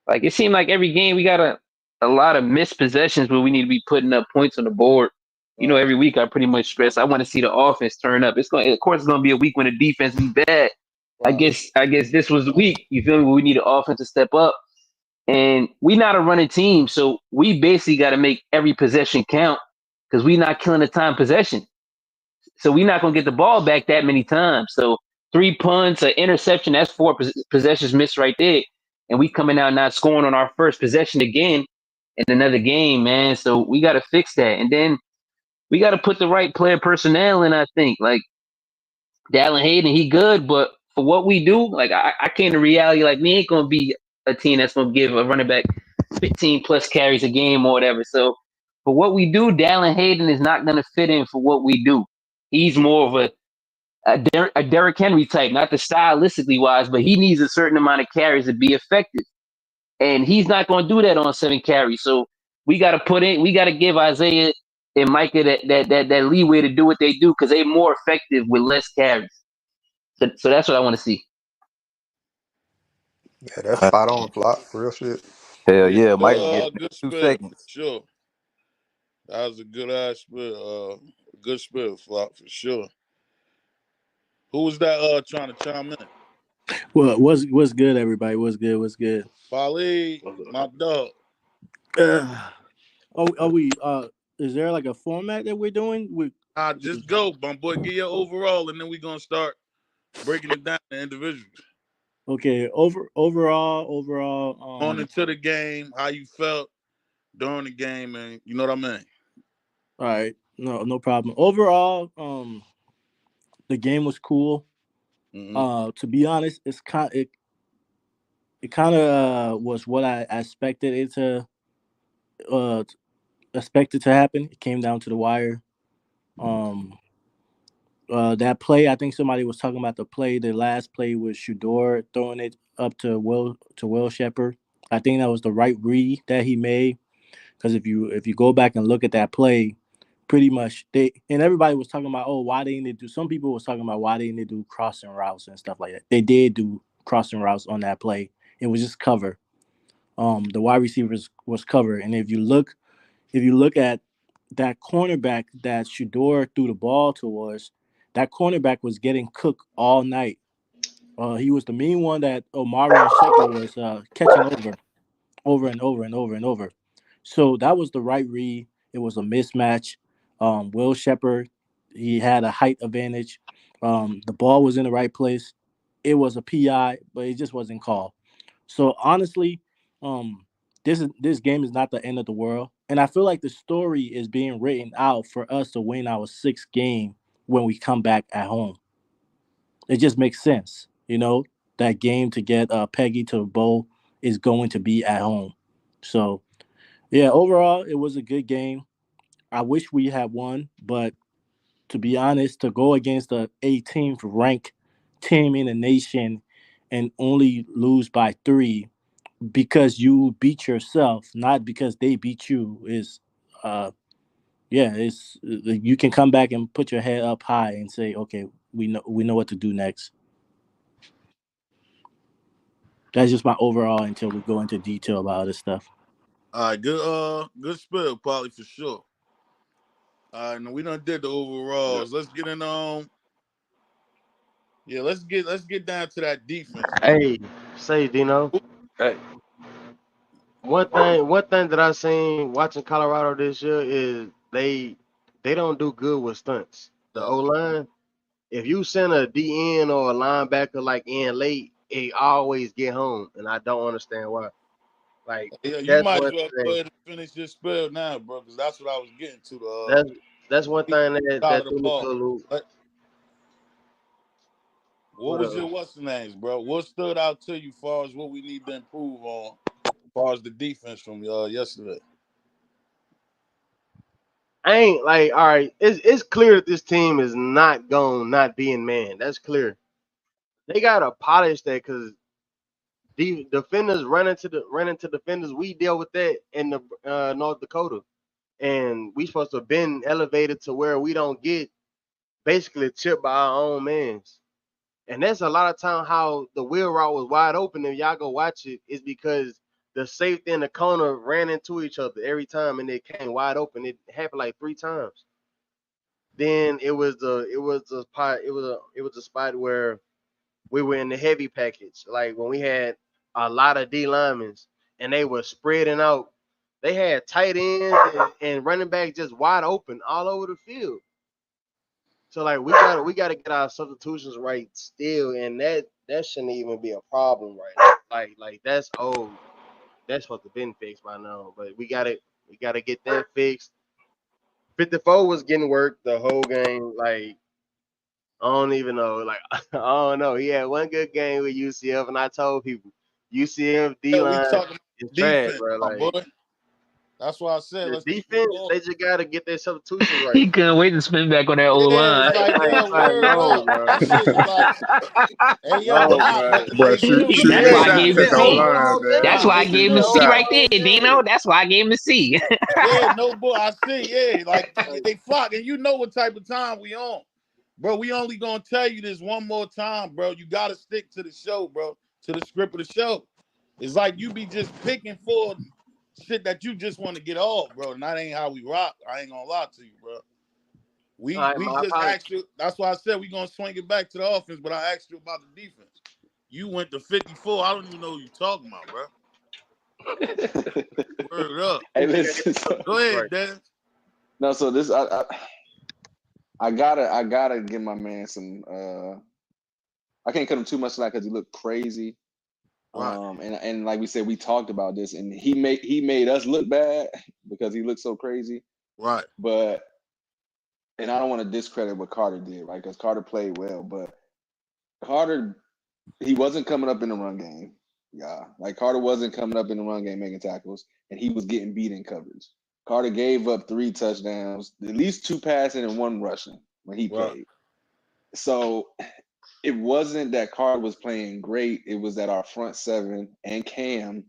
Like it seemed like every game we got a lot of missed possessions where we need to be putting up points on the board. Right, Every week I pretty much stress I want to see the offense turn up. Of course it's gonna be a week when the defense be bad. I right. guess I guess this was the week. You feel me? Where we need the offense to step up. And we not a running team, so we basically got to make every possession count because we not killing the time possession. So we not gonna get the ball back that many times. So 3 punts, an interception, that's four possessions missed right there. And we coming out not scoring on our first possession again in another game, man. So we got to fix that, and then we got to put the right player personnel in. I think like Dallin Hayden, he good, but for what we do, like I came to reality, like we ain't gonna be a team that's gonna give a running back 15 plus carries a game or whatever. So for what we do, Dallin Hayden is not gonna fit in for what we do. He's more of a Derrick Henry type, not the stylistically wise, but he needs a certain amount of carries to be effective, and he's not gonna do that on 7 carries. So we gotta give Isaiah and Micah that leeway to do what they do because they're more effective with less carries. So that's what I want to see. Yeah, that's spot on, flop. Real shit. Hell Yeah, yeah, Mike will get good two spell for seconds. sure. That was a good ass spell. Good spell, Flop, for sure. Who was that trying to chime in? Well, what's good, everybody? What's good? What's good? Fali, my dog. Uh, are we? Is there like a format that we're doing? Just go, my boy. Get your overall, and then we gonna start breaking it down to individuals. Okay. Overall. On into the game, how you felt during the game, and you know what I mean. All right. No problem. Overall, the game was cool. Mm-hmm. To be honest, it kind of was what I uh expected to happen. It came down to the wire. Um, that play, I think somebody was talking about the play. The last play was Shador throwing it up to Will Shepard. I think that was the right read that he made. Because if you go back and look at that play, pretty much everybody was talking about, oh, why they didn't do. Some people was talking about why they didn't do crossing routes and stuff like that. They did do crossing routes on that play. It was just cover. The wide receivers was covered, and if you look at that cornerback that Shador threw the ball towards, that cornerback was getting cooked all night. He was the main one that Omarion Shepherd was catching over and over and over and over. So that was the right read. It was a mismatch. Will Shepherd, he had a height advantage. The ball was in the right place. It was a PI, but it just wasn't called. So honestly, um, this game is not the end of the world, and I feel like the story is being written out for us to win our sixth game when we come back at home. It just makes sense, that game to get Peggy to a bowl is going to be at home. So yeah, overall it was a good game. I wish we had won, but to be honest, to go against the 18th ranked team in the nation and only lose by 3 because you beat yourself, not because they beat you, is uh yeah, it's you can come back and put your head up high and say, okay, we know what to do next. That's just my overall until we go into detail about other stuff. All right, good spill, probably for sure. All right, now we done did the Yeah. overalls. Let's get in yeah, let's get down to that defense, man. Hey, say Dino. Hey, One thing that I seen watching Colorado this year is they don't do good with stunts. The Right. O line, if you send a DN or a linebacker like in late, it always get home, and I don't understand why. Like Yeah, you that's might as one well go thing. ahead and finish your spell now, bro, because that's what I was getting to. That's that's one Defense thing that side of the threw me for ball. a loop. What What was your what's the names, bro? What stood out to you, far as what we need to improve on, as far as the defense from yesterday? I ain't like all right. It's clear that this team is not going not being man. That's clear. They gotta polish that because defenders run into defenders. We deal with that in the North Dakota, and we supposed to have been elevated to where we don't get basically chipped by our own mans. And that's a lot of time how the wheel route was wide open. If y'all go watch it, is because the safety and the corner ran into each other every time, and it came wide open. It happened like 3 times. Then it was a spot where we were in the heavy package, like when we had a lot of D linemen and they were spreading out. They had tight ends and running back just wide open all over the field. So like we gotta get our substitutions right still, and that shouldn't even be a problem right now. Like that's old. That's supposed to been fixed by now, but we gotta get that fixed. 54 was getting work the whole game. Like I don't even know. Like I don't know. He had one good game with UCF, and I told people UCF D Yeah, we line talking is about trash, defense, bro. my Like boy. That's why I said the let's keep it defense, going. they just gotta get their substitutions right. He couldn't wait to spin back on that old Yeah, line. it's like, yo, word No, up. bro. That shit is like, hey, yo, No, bro. hey, Bro, shoot Q, That's your why I hey, shot gave him to a Defense the Q, O C. holding line, all man. That's nah, why game. I Shoot gave him your a Defense C holding shot. right all there, game. Dino. That's why I gave him a C. yeah, no boy, I see, yeah, like Like, they flock, and you know what type of time we on, bro. We only gonna tell you this one more time, bro. You gotta stick to the show, bro, to the script of the show. It's like you be just picking for shit that you just want to get off, bro, and that ain't how we rock. I ain't gonna lie to you, bro. all We right, we my just apologies. asked you. That's why I said we gonna swing it back to the offense, but I asked you about the defense. You went to 54. I don't even know who you talking about, bro. Word up. hey, We gotta get listen. the Go substitutions ahead, right. Dan. No, so this I gotta give my man some. I can't cut him too much slack because he looked crazy. Right, And like we said, we talked about this, and he made us look bad because he looked so crazy. right, But and I don't want to discredit what Carter did, right? Because Carter played well, but Carter he wasn't coming up in the run game. Yeah, like Carter wasn't coming up in the run game making tackles, and he was getting beat in coverage. Carter gave up 3 touchdowns, at least 2 passing and 1 rushing when he right. played. So it wasn't that Carter was playing great. It was that our front seven and Cam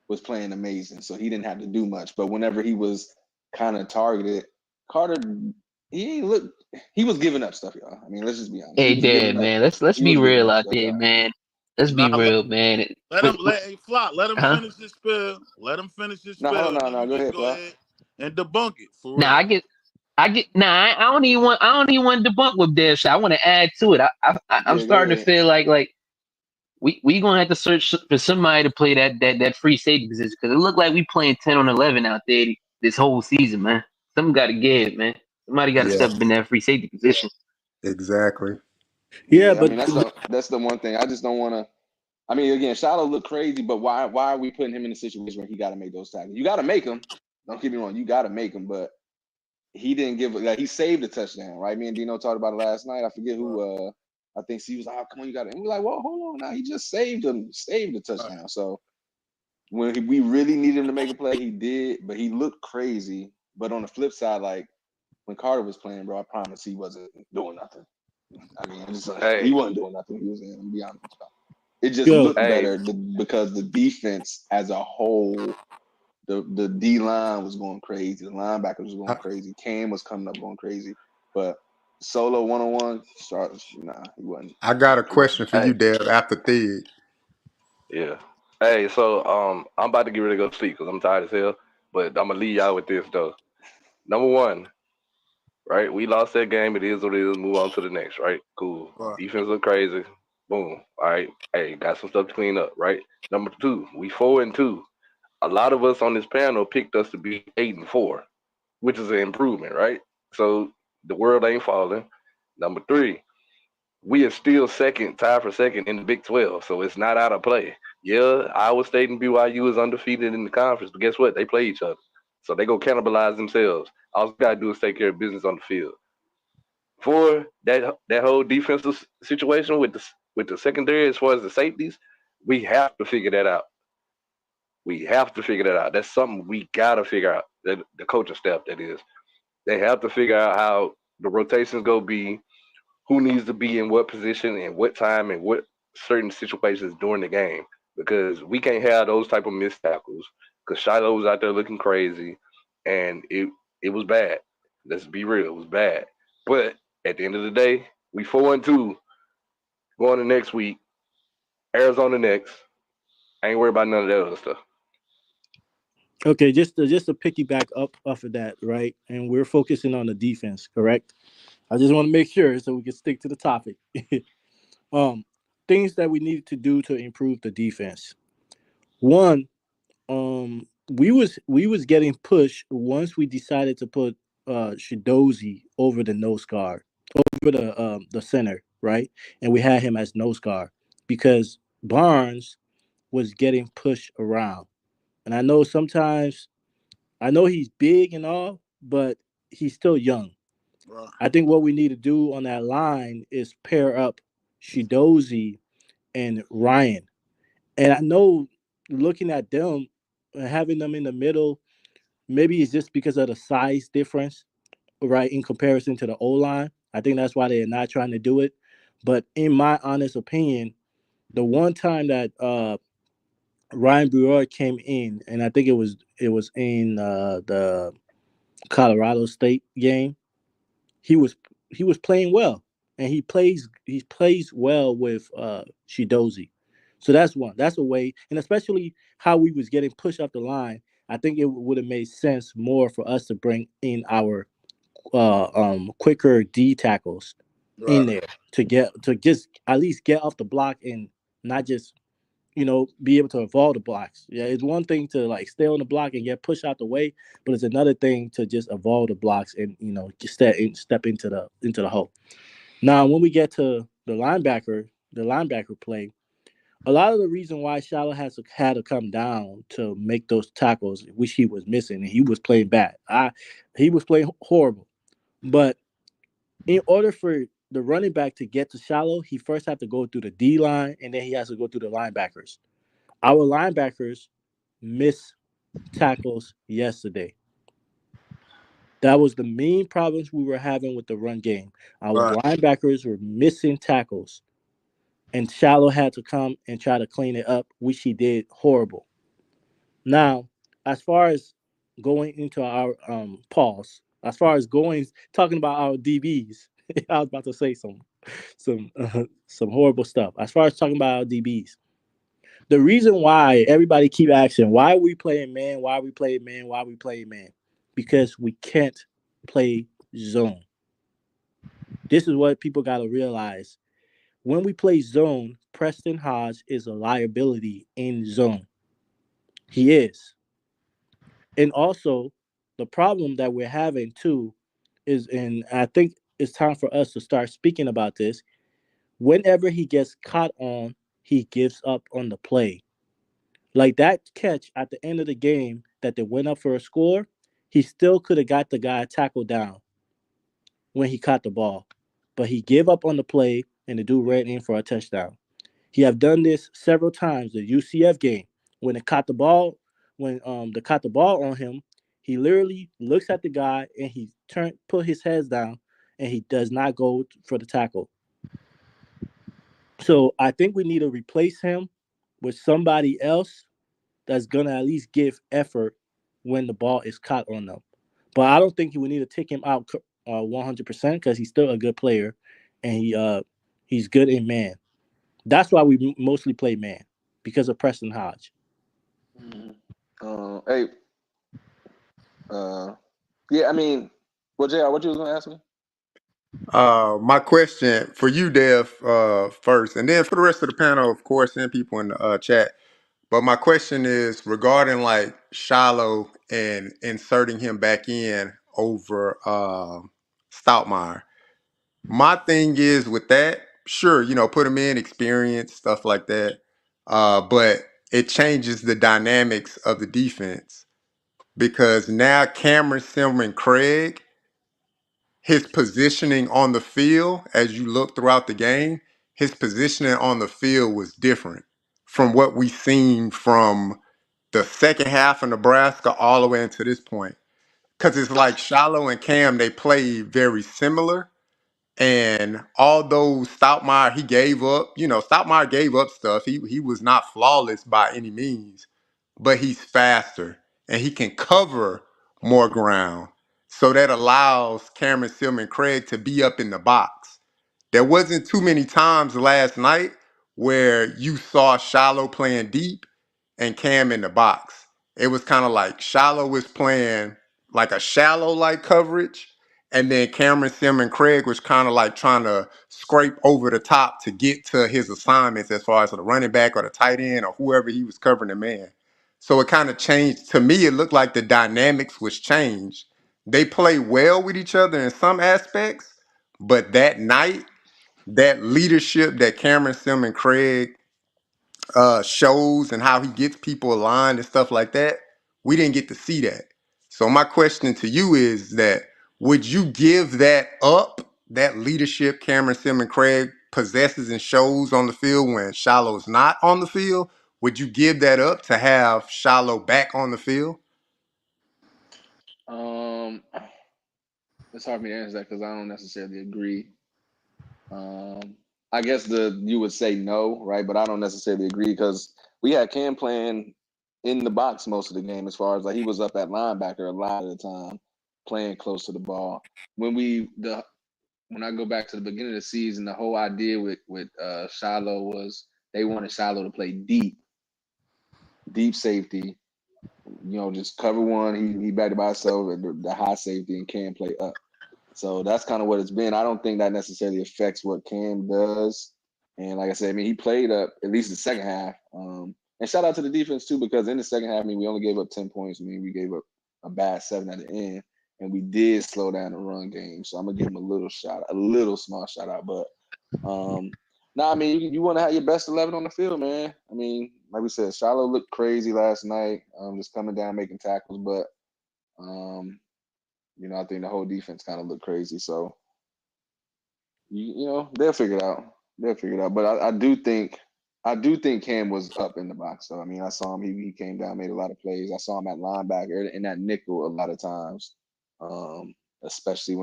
was playing amazing, so he didn't have to do much. But whenever he was kind of targeted, Carter, he ain't look. He was giving up stuff, y'all. I mean, let's just be honest. He Hey, was giving Dad, up. man. Let's He be was giving real up out stuff, there, y'all. man. Let's be Now real, man. hey Flock, let him Huh? finish his spill. Let him finish his No, hold spill, on, and no, then no. you Go just ahead, go Flaw. ahead and debunk it for Now real. nah. I don't even want to debunk with Dev shot. I want to add to it. I'm Yeah, go starting to ahead. feel like we gonna have to search for somebody to play that free safety position because it looked like we playing 10 on 11 out there this whole season, man. Something got to give, man. Somebody got to Yeah, step up in that free safety position. exactly. Yeah, Yeah, I but mean that's the one thing. I just don't want to. I mean, again, Shiloh looked crazy, but why are we putting him in a situation where he got to make those tackles? You got to make them. Don't get me wrong, you got to make them, but he didn't give. Like, he saved a touchdown, right? Me and Dino talked about it last night. I forget Right, who. I think he was like, "Oh, come on, you got it." And we're like, "Well, hold on, now he just saved the right. touchdown." So when we really needed him to make a play, he did, but he looked crazy. But on the flip side, like when Carter was playing, bro, I promise he wasn't doing nothing. I mean, he Hey, wasn't doing nothing. He was in. I'm be honest with you. It just yo, looked hey, better because the defense as a whole, the D line was going crazy. The linebackers was going I, crazy. Cam was coming up going crazy. But solo 1-on-1, nah, he wasn't. I got a He wasn't. question for hey, you, Dev. After Thig, yeah. Hey, so I'm about to get ready to go to sleep because I'm tired as hell. But I'm gonna leave y'all with this though. Number one, right? We lost that game. It is what it is. Move on to the next, right? Cool. Right. Defense look crazy. Boom. All right. Hey, got some stuff to clean up, right? Number two, we 4-2. A lot of us on this panel picked us to be 8-4, which is an improvement, right? So the world ain't falling. Number three, we are still second, tied for second in the Big 12, so it's not out of play. Yeah, Iowa State and BYU is undefeated in the conference, but guess what? They play each other, so they go cannibalize themselves. All we gotta do is take care of business on the field. For that whole defensive situation with the secondary as far as the safeties, we have to figure that out. We have to figure that out. That's something we gotta figure out. The coaching staff, that is, they have to figure out how the rotations go be, who needs to be in what position and what time and what certain situations during the game, because we can't have those type of missed tackles. Because Shiloh was out there looking crazy, and it was bad. Let's be real, it was bad. But at the end of the day, we 4-2 going to next week. Arizona next. I ain't worried about none of that other stuff. okay, just to piggyback up off of that, right? And we're focusing on the defense, correct? I just want to make sure so we can stick to the topic. um, things that we needed to do to improve the defense. One, we was getting pushed once we decided to put Shidozi over the nose guard, over the center, right? And we had him as nose guard because Barnes was getting pushed around. And I know he's big and all, but he's still young. Right. I think what we need to do on that line is pair up Shidozi and Ryan. And I know looking at them, having them in the middle, maybe it's just because of the size difference, right, in comparison to the O line. I think that's why they're not trying to do it. But in my honest opinion, the one time that Ryan Brewer came in, and I think it was in the Colorado State game, he was he was playing well, and he plays well with Shidozi. So that's one. That's a way, and especially how we was getting pushed up the line. I think it would have made sense more for us to bring in our quicker D tackles in Right. there to just at least get off the block and not just be able to avoid the blocks. Yeah, it's one thing to like stay on the block and get pushed out the way, but it's another thing to just avoid the blocks and just step into the hole. Now, when we get to the linebacker play, a lot of the reason why Shallow had to come down to make those tackles, which he was missing, and he was playing bad. He was playing horrible. But in order for the running back to get to Shallow, he first had to go through the D line, and then he has to go through the linebackers. Our linebackers missed tackles yesterday. That was the main problems we were having with the run game. Our Right. linebackers were missing tackles, and Shallow had to come and try to clean it up, which he did horrible. Now, as far as going into our pause, as far as going talking about our DBs, I was about to say some horrible stuff. As far as talking about our DBs, the reason why everybody keep asking why we playing man, why we play man, why we play man, because we can't play zone. This is what people got to realize. When we play zone, Preston Hodge is a liability in zone. He is. And also, the problem that we're having too is, and I think it's time for us to start speaking about this. Whenever he gets caught on, he gives up on the play. Like that catch at the end of the game that they went up for a score, he still could have got the guy tackled down when he caught the ball. But he gave up on the play and the dude ran in for a touchdown. He have done this several times. The UCF game, when they caught the ball, when they caught the ball on him, he literally looks at the guy and he put his head down, and he does not go for the tackle. So I think we need to replace him with somebody else that's gonna at least give effort when the ball is caught on them. But I don't think we need to take him out 100% because he's still a good player, and he's good in man. That's why we mostly play man because of Preston Hodge. Mhm. Hey, uh, yeah, I mean, well, JR, what you was gonna ask me? My question for you, Dev, first, and then for the rest of the panel, of course, and people in the chat. But my question is regarding like Shiloh and inserting him back in over Stoutmeyer. My thing is with that, sure, put him in, experience, stuff like that. But it changes the dynamics of the defense because now Cameron Silverman Craig, his positioning on the field as you look throughout the game, his positioning on the field was different from what we seen from the second half of Nebraska all the way into this point. Because it's like Shiloh and Cam, they play very similar. And although Stoutmeyer, he gave up, Stoutmeyer gave up stuff. He was not flawless by any means, but he's faster and he can cover more ground. So that allows Cameron Silman Craig to be up in the box. There wasn't too many times last night where you saw Shiloh playing deep and Cam in the box. It was kind of like Shiloh was playing like a shallow like coverage, and then Cameron Sim Craig was kind of like trying to scrape over the top to get to his assignments as far as the running back or the tight end or whoever he was covering the man. So it kind of changed. To me, it looked like the dynamics was changed. They play well with each other in some aspects, but that night, that leadership that Cameron Sim Craig shows and how he gets people aligned and stuff like that, we didn't get to see that. So my question to you is that would you give that up, that leadership Cameron Simon Craig possesses and shows on the field when Shiloh's not on the field? Would you give that up to have Shiloh back on the field? Um, it's hard for me to answer that because I don't necessarily agree. Um, I guess you would say no, right? But I don't necessarily agree because we had Cam playing in the box most of the game. As far as like he was up at linebacker a lot of the time, playing close to the ball. When I go back to the beginning of the season, the whole idea with Shiloh was they wanted Shiloh to play deep safety. Just cover one. He backed by himself, the high safety, and Cam play up. So that's kind of what it's been. I don't think that necessarily affects what Cam does. And like I said, I mean, he played up at least the second half. And shout out to the defense too, because in the second half, I mean, we only gave up 10 points. I mean, we gave up a bad 7 at the end, and we did slow down the run game. So I'm gonna give him a little small shout out. But I mean, you want to have your best 11 on the field, man. I mean, like we said, Shiloh looked crazy last night, just coming down making tackles, but I think the whole defense kind of looked crazy. So, they'll figure it out. They'll figure it out. But I do think Cam was up in the box. So I mean, I saw him. He came down, made a lot of plays. I saw him at linebacker in that nickel a lot of times, um, especially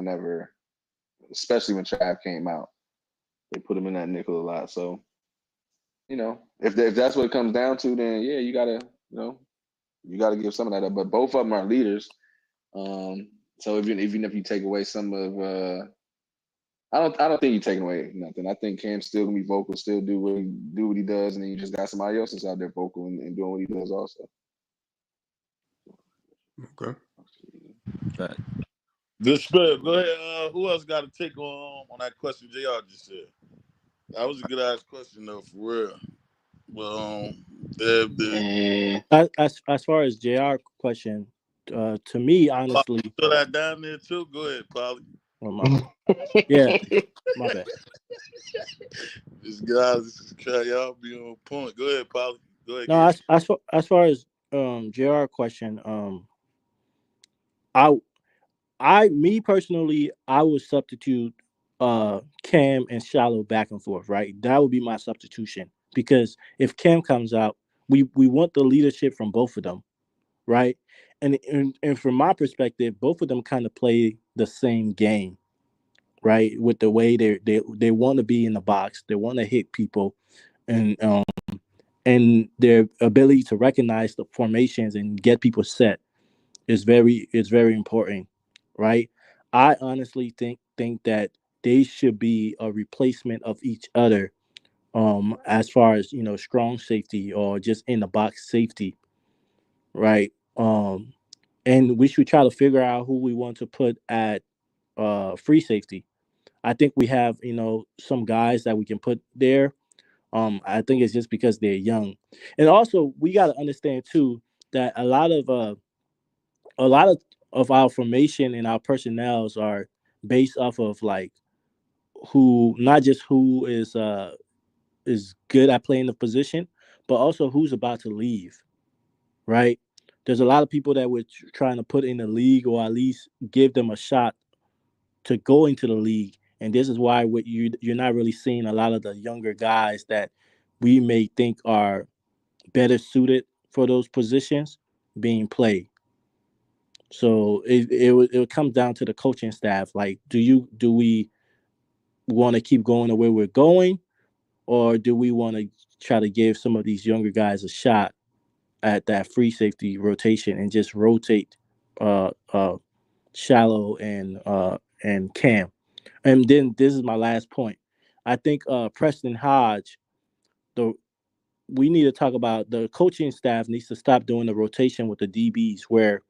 especially when Trav came out. They put him in that nickel a lot. So if that's what it comes down to, then yeah, you gotta You got to give some of that up. But both of them are leaders. So even if you take away some of, I don't think you're taking away nothing. I think Cam's still gonna be vocal, still do what he does, and then you just got somebody else that's out there vocal and doing what he does also. Okay. Fact. Good spell. Go ahead. Who else got a take on that question JR just said? That was a good ass question though, for real. Well, the Man, As far as Jr. question, to me, honestly, throw that down there too. Go ahead, Polly. oh, yeah, my bad. This guy, this is try y'all be on point. Go ahead, Polly. Go ahead, No, Gary. as far as Jr. question, I me personally, I would substitute Cam and Shallow back and forth, right? That would be my substitution because if Cam comes out, we want the leadership from both of them, right? And from my perspective, both of them kind of play the same game, right? With the way they want to be in the box, they want to hit people, and their ability to recognize the formations and get people set is very important, right? I honestly think that they should be a replacement of each other, as far as strong safety or just in the box safety, right? And we should try to figure out who we want to put at free safety. I think we have some guys that we can put there. I think it's just because they're young, and also we got to understand too that a lot of our formation and our personnels are based off of like who, not just who is good at playing the position, but also who's about to leave, right? There's a lot of people that we're trying to put in the league or at least give them a shot to go into the league. And this is why what you're not really seeing a lot of the younger guys that we may think are better suited for those positions being played. So it comes down to the coaching staff. Like, do we want to keep going the way we're going, or do we want to try to give some of these younger guys a shot at that free safety rotation and just rotate uh, uh, Shallow and Cam? And then this is my last point. I think Preston Hodge, the we need to talk about the coaching staff needs to stop doing the rotation with the DBs where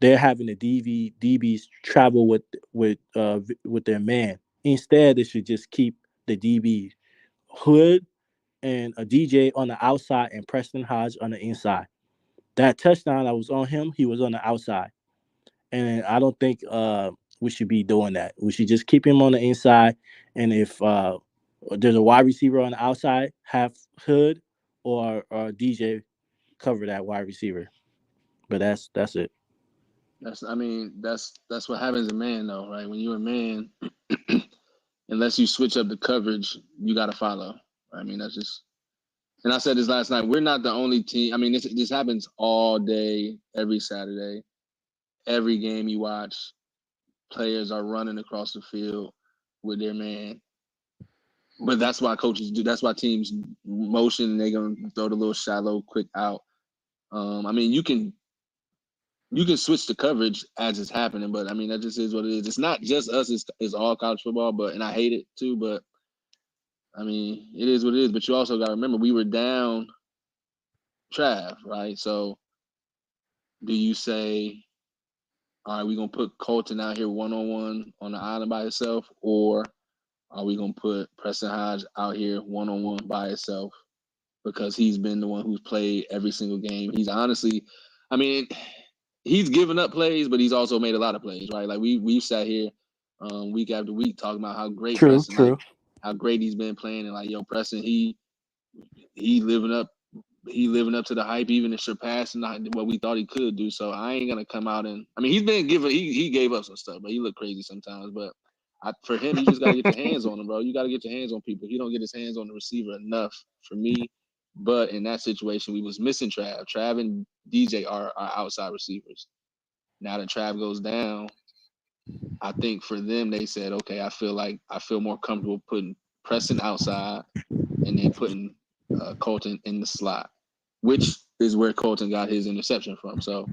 they're having the DBs travel with their man. Instead, they should just keep the DB Hood and a DJ on the outside and Preston Hodge on the inside. That touchdown that was on him, he was on the outside, and I don't think we should be doing that. We should just keep him on the inside, and if there's a wide receiver on the outside, have Hood or DJ cover that wide receiver. But that's it. That's what happens in man though, right? When you're a man, unless you switch up the coverage, you got to follow. I mean, that's just. And I said this last night. We're not the only team. I mean, this happens all day, every Saturday, every game you watch. Players are running across the field with their man. But that's why coaches do. That's why teams motion and they're gonna throw the little shallow, quick out. I mean, you can switch the coverage as it's happening, but I mean that just is what it is. It's not just us; it's all college football. But and I hate it too. But I mean, it is what it is. But you also got to remember we were down Trav, right? So do you say, all right, we're gonna put Colton out here 1-on-1 on the island by himself, or are we gonna put Preston Hodge out here 1-on-1 by himself? Because he's been the one who's played every single game. He's honestly, I mean, he's given up plays, but he's also made a lot of plays, right? Like we've sat here week after week talking about how great True, Preston, like true. how great he's been playing, and like Preston, he living up to the hype, even and surpassing what we thought he could do. So I ain't gonna come out and I mean he's been given he gave up some stuff, but he looked crazy sometimes. But for him, you just gotta get your hands on him, bro. You gotta get your hands on people. He don't get his hands on the receiver enough for me. But in that situation, we was missing Trav. Trav and DJ are outside receivers. Now that Trav goes down, I think for them they said, okay, I feel more comfortable putting Preston outside and then putting Colton in the slot, which is where Colton got his interception from. So,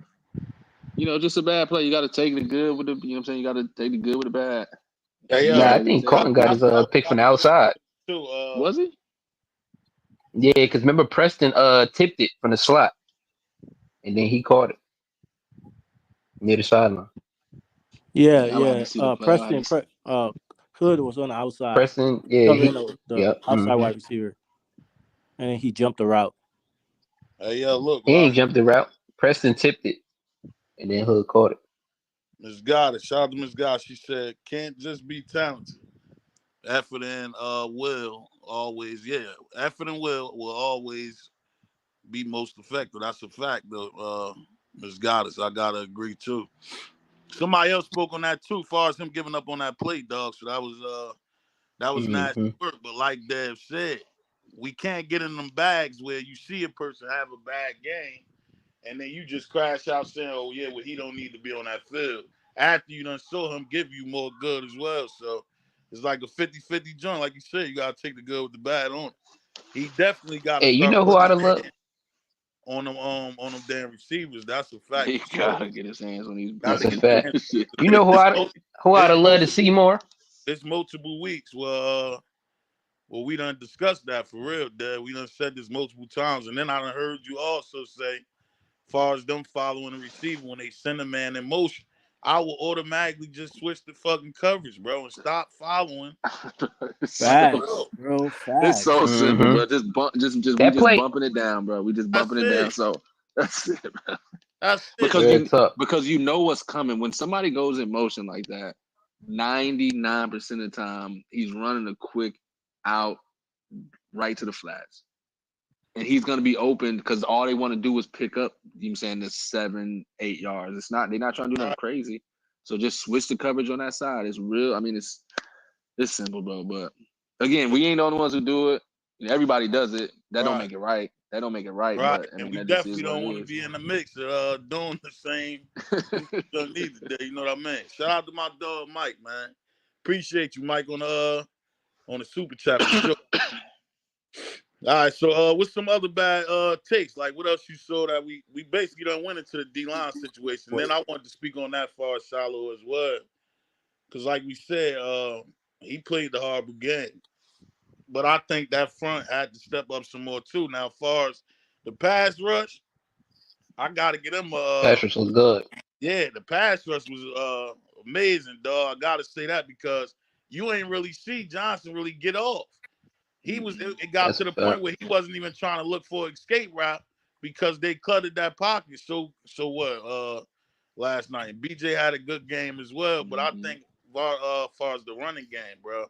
just a bad play. You got to take the good with the, what I'm saying? You got to take the good with the bad. Hey, You Nah, got I to think take. Colton got his pick from the outside. too. Was he? Yeah, because remember Preston tipped it from the slot, and then he caught it near the sideline. Yeah, Yeah, I would have to see the play. I would have to. Hood was on the outside, Preston, yeah, covering the yep. outside wide receiver, and then he jumped the route. Hey, look, He ain't man. jumped the route. Preston tipped it, and then Hood caught it. Miss Goddard, shout out to Miss Goddard. She said, can't just be talented. Effort and will always, effort and will always be most effective. That's a fact, though, Miss Goddess. I gotta agree too. Somebody else spoke on that too, as far as him giving up on that play, dog. So that was nasty Mm-hmm. work. But like Dev said, we can't get in them bags where you see a person have a bad game and then you just crash out saying, "Oh yeah, well he don't need to be on that field." After you done saw him give you more good as well, so it's like a 50-50 joint. Like you said, you gotta take the good with the bad on it. He definitely gotta Hey, you start know who putting ought his to look? hand on them damn receivers. That's a fact He for sure. gotta get his hands on these Got That's to a get boys. his fact. hands. Shit. You know It's, who ought it's to love to see multiple. more? It's multiple weeks. Well, we done discussed that for real, Dad. We done said this multiple times, and then I done heard you also say, far as them following the receiver when they send a man in motion, I will automatically just switch the fucking coverage, bro, and stop following. it's Like, so Facts, bro. it's Facts. so simple, Mm-hmm. bro. Just bump, just we That just play, bumping it down, bro. We just that's bumping it down. it. So that's it, bro. That's it. Because real you tough. because you know what's coming when somebody goes in motion like that. 99% of the time, he's running a quick out right to the flats. And he's gonna be open because all they want to do is pick up, saying, the 7-8 yards. They're not trying to do nothing Right. crazy. So just switch the coverage on that side. It's real. I mean, it's simple, bro. But again, we ain't the only ones who do it. Everybody does it. That don't Right. make it right. That don't make it right. Right. But I And mean, we that just definitely is what don't it want to is. be in the mix doing the same done either day. You know what I mean? Shout out to my dog Mike, man. Appreciate you, Mike, on the super chat for sure. All right, so what's some other bad takes? Like what else you saw that we basically done went into the D line situation. Then I wanted to speak on that far as Shiloh as well. Cause like we said, he played the horrible game. But I think that front had to step up some more too. Now, as far as the pass rush, I gotta get him Patriots look good. yeah, the pass rush was amazing, dog. I gotta say that because you ain't really see Johnson really get off. It got That's to a the point fact. where he wasn't even trying to look for an escape route because they cluttered that pocket. So what? Last night, BJ had a good game as well, but I Mhm. think far as the running game, bro.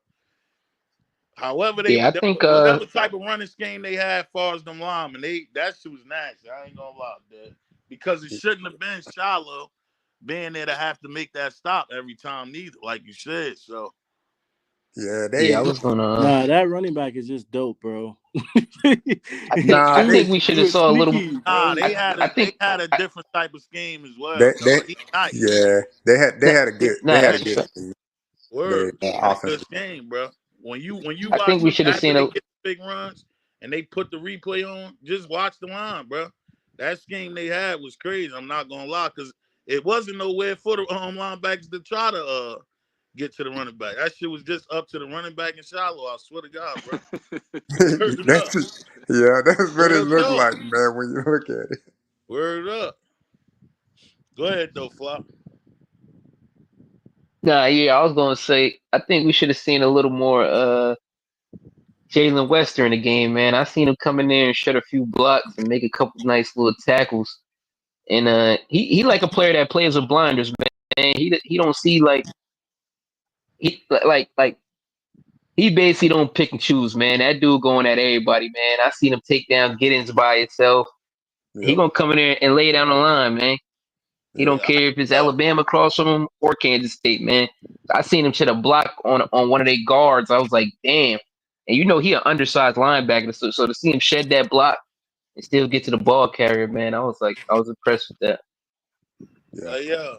However, Yeah, I think whatever type of running scheme they had, far as them linemen, that shit was nasty. I ain't gonna lie, dude. Because it shouldn't have been Shiloh being there to have to make that stop every time, neither, like you said. So Yeah, yeah, I they was gonna Nah, that running back is just dope, bro. nah I they think Dude, we should have dude, saw a little. sneaky, nah, bro. I they think had a different type of scheme as well, they dog. He nice. yeah they nah, had a that's a good fact. they Word. He had a good offensive. game, bro. When you I watch think we them should have after seen they a. get the big runs and they put the replay on, just watch the line, bro. That scheme they had was crazy. I'm not gonna lie, because it wasn't nowhere for the linebackers to try to get to the running back. That shit was just up to the running back and Shiloh. I swear to God, bro. Word up. That's what it Real looked talk. like, man, when you look at it. Word up. Go ahead though, Flop. Nah, yeah, I was gonna say. I think we should have seen a little more Jalen Wester in the game, man. I seen him come in there and shut a few blocks and make a couple nice little tackles. And he like a player that plays with blinders, man. He don't see he like he basically don't pick and choose, man. That dude going at everybody, man. I seen him take down Giddens by itself. He Yep. gonna come in there and lay down the line, man. He don't Yeah. care if it's Up. Alabama across from him or Kansas State, man. I seen him hit a block on one of their guards. I was like, damn. And you know he an undersized linebacker, so to see him shed that block and still get to the ball carrier, man, I was impressed with that. Yeah. Yeah.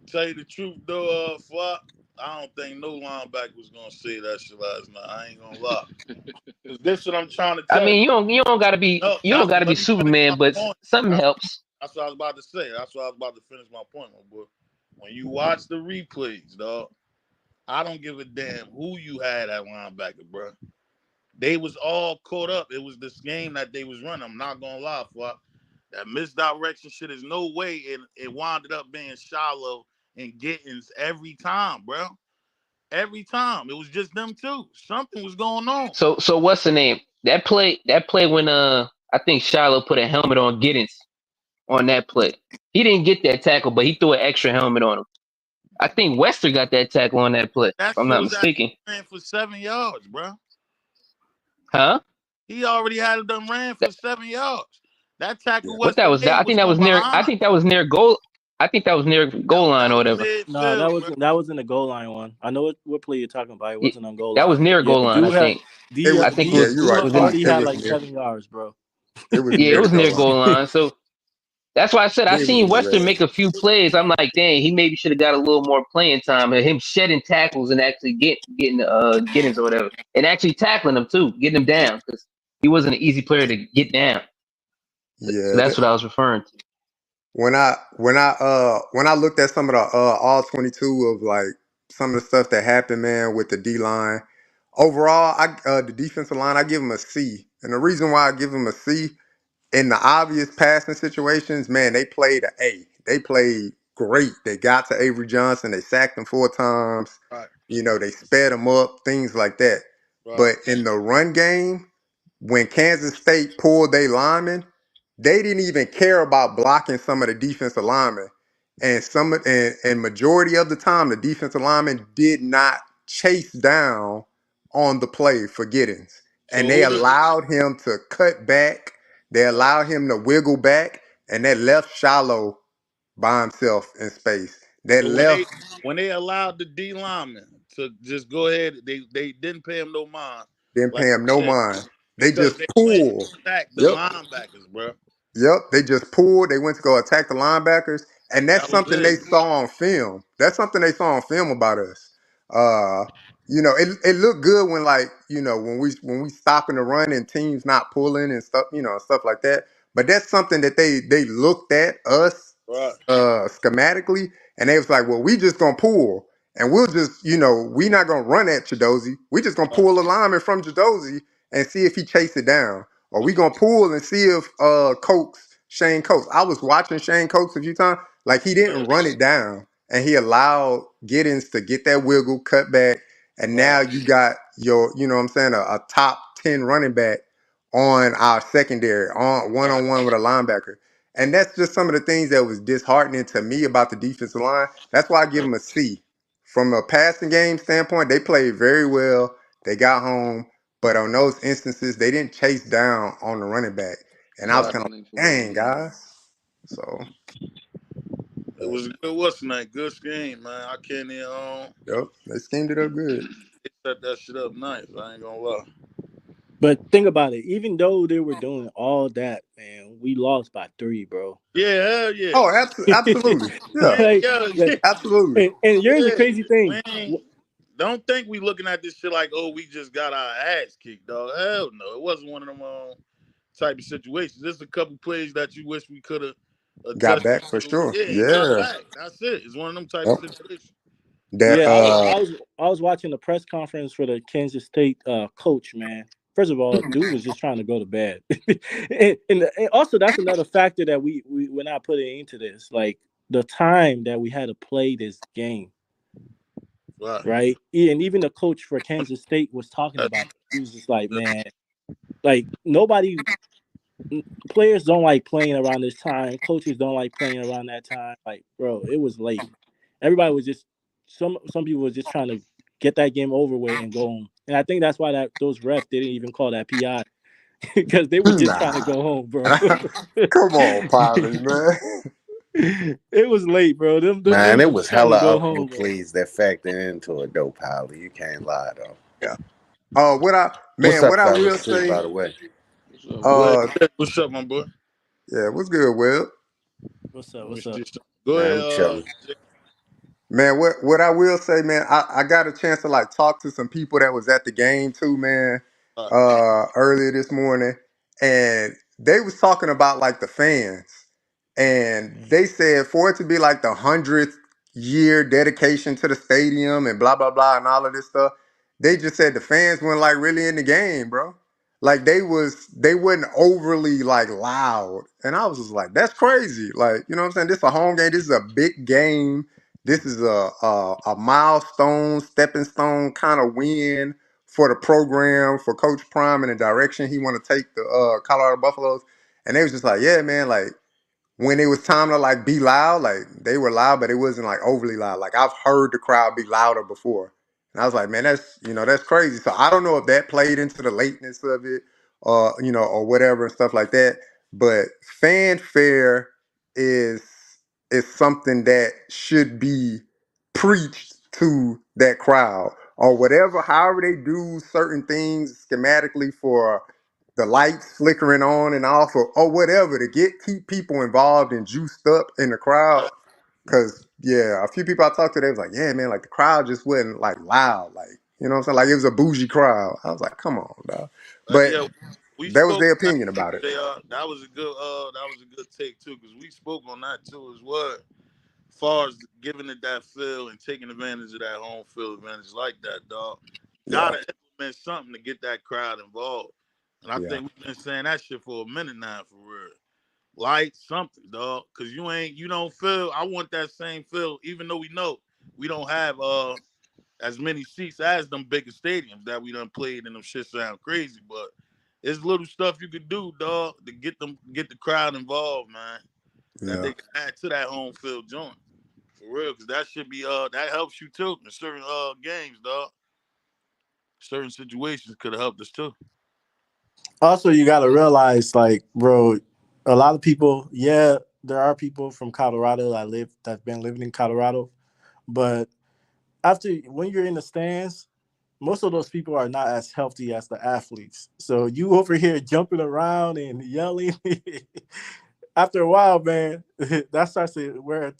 Tell you the truth though, Flop. I don't think no linebacker was gonna say that shit last night. I ain't gonna lie. Cause this what I'm trying to I tell you. mean, you don't gotta be No, you don't gotta be let me finish my Superman, but point. something helps. That's what I was about to say. That's what I was about to finish my point, my boy. When you watch the replays, dog, I don't give a damn who you had at linebacker, bro. They was all caught up. It was this game that they was running. I'm not gonna lie, fuck. That misdirection shit is no way it wound up being Shiloh and Gittins every time, bro. Every time. It was just them two. Something was going on. So what's the name? That play when I think Shiloh put a helmet on Giddens on that play. He didn't get that tackle, but he threw an extra helmet on him. I think Wester got that tackle on that play, if That I'm shit not was actually mistaken. ran for 7 yards, bro. Huh? He already had it done ran for That, 7 yards. That tackle what that Wester was that made I was think that from was near I behind. think that was near goal. I think that was near goal line That or was whatever. No, midfield, bro. that wasn't a goal line one. I know what play you're talking about. It Yeah, wasn't on goal that was line. near Yeah, goal line, I dude had think. It D was, I think yeah, you're right, it was in already Pac. It had was like near. 7 yards, bro. It was yeah, it near the was goal near line. goal line. So that's why I said I It was seen in the Wester red. make a few plays. I'm like, dang, he maybe should have got a little more playing time. And him shedding tackles and actually getting Giddens or whatever, and actually tackling him too, getting him down because he wasn't an easy player to get down. So Yeah, that's what I was referring to. when I looked at some of the all 22 of like some of the stuff that happened, man, with the D line. Overall, the defensive line, I give them a C. And the reason why I give them a C, in the obvious passing situations, man, they played an A. They played great. They got to Avery Johnson. They sacked him 4 times. Right, They sped him up, things like that. right. But in the run game, when Kansas State pulled their linemen, they didn't even care about blocking some of the defensive linemen. And majority of the time, the defensive linemen did not chase down on the play for Giddens. So And they who the allowed him to cut back, they right. allowed him to wiggle back, and that left Shallow by himself in space. That So left when they allowed the D lineman to just go ahead, they didn't pay him no mind, didn't like pay him no you said, mind. They because just they went pulled. to attack the Yep. linebackers, bro. Yep, they just pulled. They went to go attack the linebackers, and that's That was something they it. saw on film. That's something they saw on film about us. Uh, it looked good when when we stopping the run and teams not pulling and stuff, stuff like that. But that's something that they looked at us Right, schematically, and they was like, well, we just gonna pull, and we'll just we not gonna run at Chidozie. We just gonna right, pull a lineman from Chidozie and see if he chase it down. Or we gonna pull and see if Shane Coates. I was watching Shane Coates a few times. Like he yeah, didn't run it down, and he allowed Giddens to get that wiggle, cut back, and right, now you got your, what I'm saying, a top 10 running back on our secondary, right, on one with a linebacker. And that's just some of the things that was disheartening to me about the defensive line. That's why I give right, them a C. From a passing game standpoint, they played very well. They got home. But on those instances, they didn't chase down on the running back. And I was right. kind of Tackling for like, dang, real. guys. So, It but, was good. What's the name? Good scheme, man. I can't even. yep, they schemed it up good. They set that shit up nice. I ain't gonna lie. But think about it. Even though they were doing all that, man, we lost by 3, bro. Yeah, hell yeah. Oh, absolutely. We Yeah, ain't, like, yeah, like, yeah, absolutely. and here's the yeah. crazy thing. We ain't, don't think we looking at this shit like, oh, we just got our ass kicked, dog. Hell no. It wasn't one of them type of situations. There's a couple plays that you wish we could have Got adjusted back for to. sure. Yeah, and got Yeah. back. That's it. It's one of them type of Yep. situations. That, Yeah, I was watching the press conference for the Kansas State coach, man. First of all, dude was just trying to go to bed, and also that's another factor that we're not putting into this, like the time that we had to play this game, Right. right? And even the coach for Kansas State was talking That's, about it. He was just like, man, like nobody, players don't like playing around this time. Coaches don't like playing around that time. Like, bro, it was late. Everybody was just some people were just trying to get that game over with and go home. And I think that's why that those refs didn't even call that PI because they were just trying to nah. go home, bro. Come on, Polly, man. It was late, bro. Them Man, dudes it was was trying to hella go other home, bro. plays that factored into a dope Holly. You can't lie though. Yeah. What's up, What I will fellas? Too, say, by the way. What's up, Will? well, uh, what's up, my boy? yeah, what's good, Will? What's up? Let me What's up? see something. Go Man, ahead, I'm chilling. Jay. Man, what I will say, man, I got a chance to like talk to some people that was at the game too, man, Uh, earlier this morning, and they was talking about like the fans, and they said for it to be like the 100th year dedication to the stadium and blah blah blah and all of this stuff, they just said the fans weren't like really in the game, bro. Like they wasn't overly like loud, and I was just like, that's crazy. Like, you know what I'm saying? This is a home game. This is a big game. This is a milestone, stepping stone kind of win for the program, for Coach Prime and the direction he want to take the Colorado Buffaloes. And they was just like, yeah, man, like when it was time to like be loud, like they were loud, but it wasn't like overly loud. Like I've heard the crowd be louder before. And I was like, man, that's crazy. So I don't know if that played into the lateness of it or whatever and stuff like that. But fanfare is is something that should be preached to that crowd or whatever, however they do certain things schematically for the lights flickering on and off or whatever to keep people involved and juiced up in the crowd. Cause yeah, a few people I talked to, they was like, yeah, man, like the crowd just wasn't like loud, like you know what I'm saying, like it was a bougie crowd. I was like, come on, dog. But yeah, we that was spoke their on that. opinion about it. They that was a good take too because we spoke on that too as well. Far as giving it that feel and taking advantage of that home field advantage like that, dog. Yeah, Gotta implement something to get that crowd involved. And I yeah, think we've been saying that shit for a minute now, for real. Light something, dog. Cause you don't feel. I want that same feel, even though we know we don't have as many seats as them bigger stadiums that we done played and them shit sound crazy, but it's little stuff you could do, dog, to get the crowd involved, man. That yeah. they can add to that home field joint. For real, because that should be that helps you too in certain games, dog. Certain situations could have helped us too. Also, you got to realize, like, bro, a lot of people, yeah, there are people from Colorado that's been living in Colorado, but after when you're in the stands, most of those people are not as healthy as the athletes. So you over here jumping around and yelling. After a while, man, that starts to wear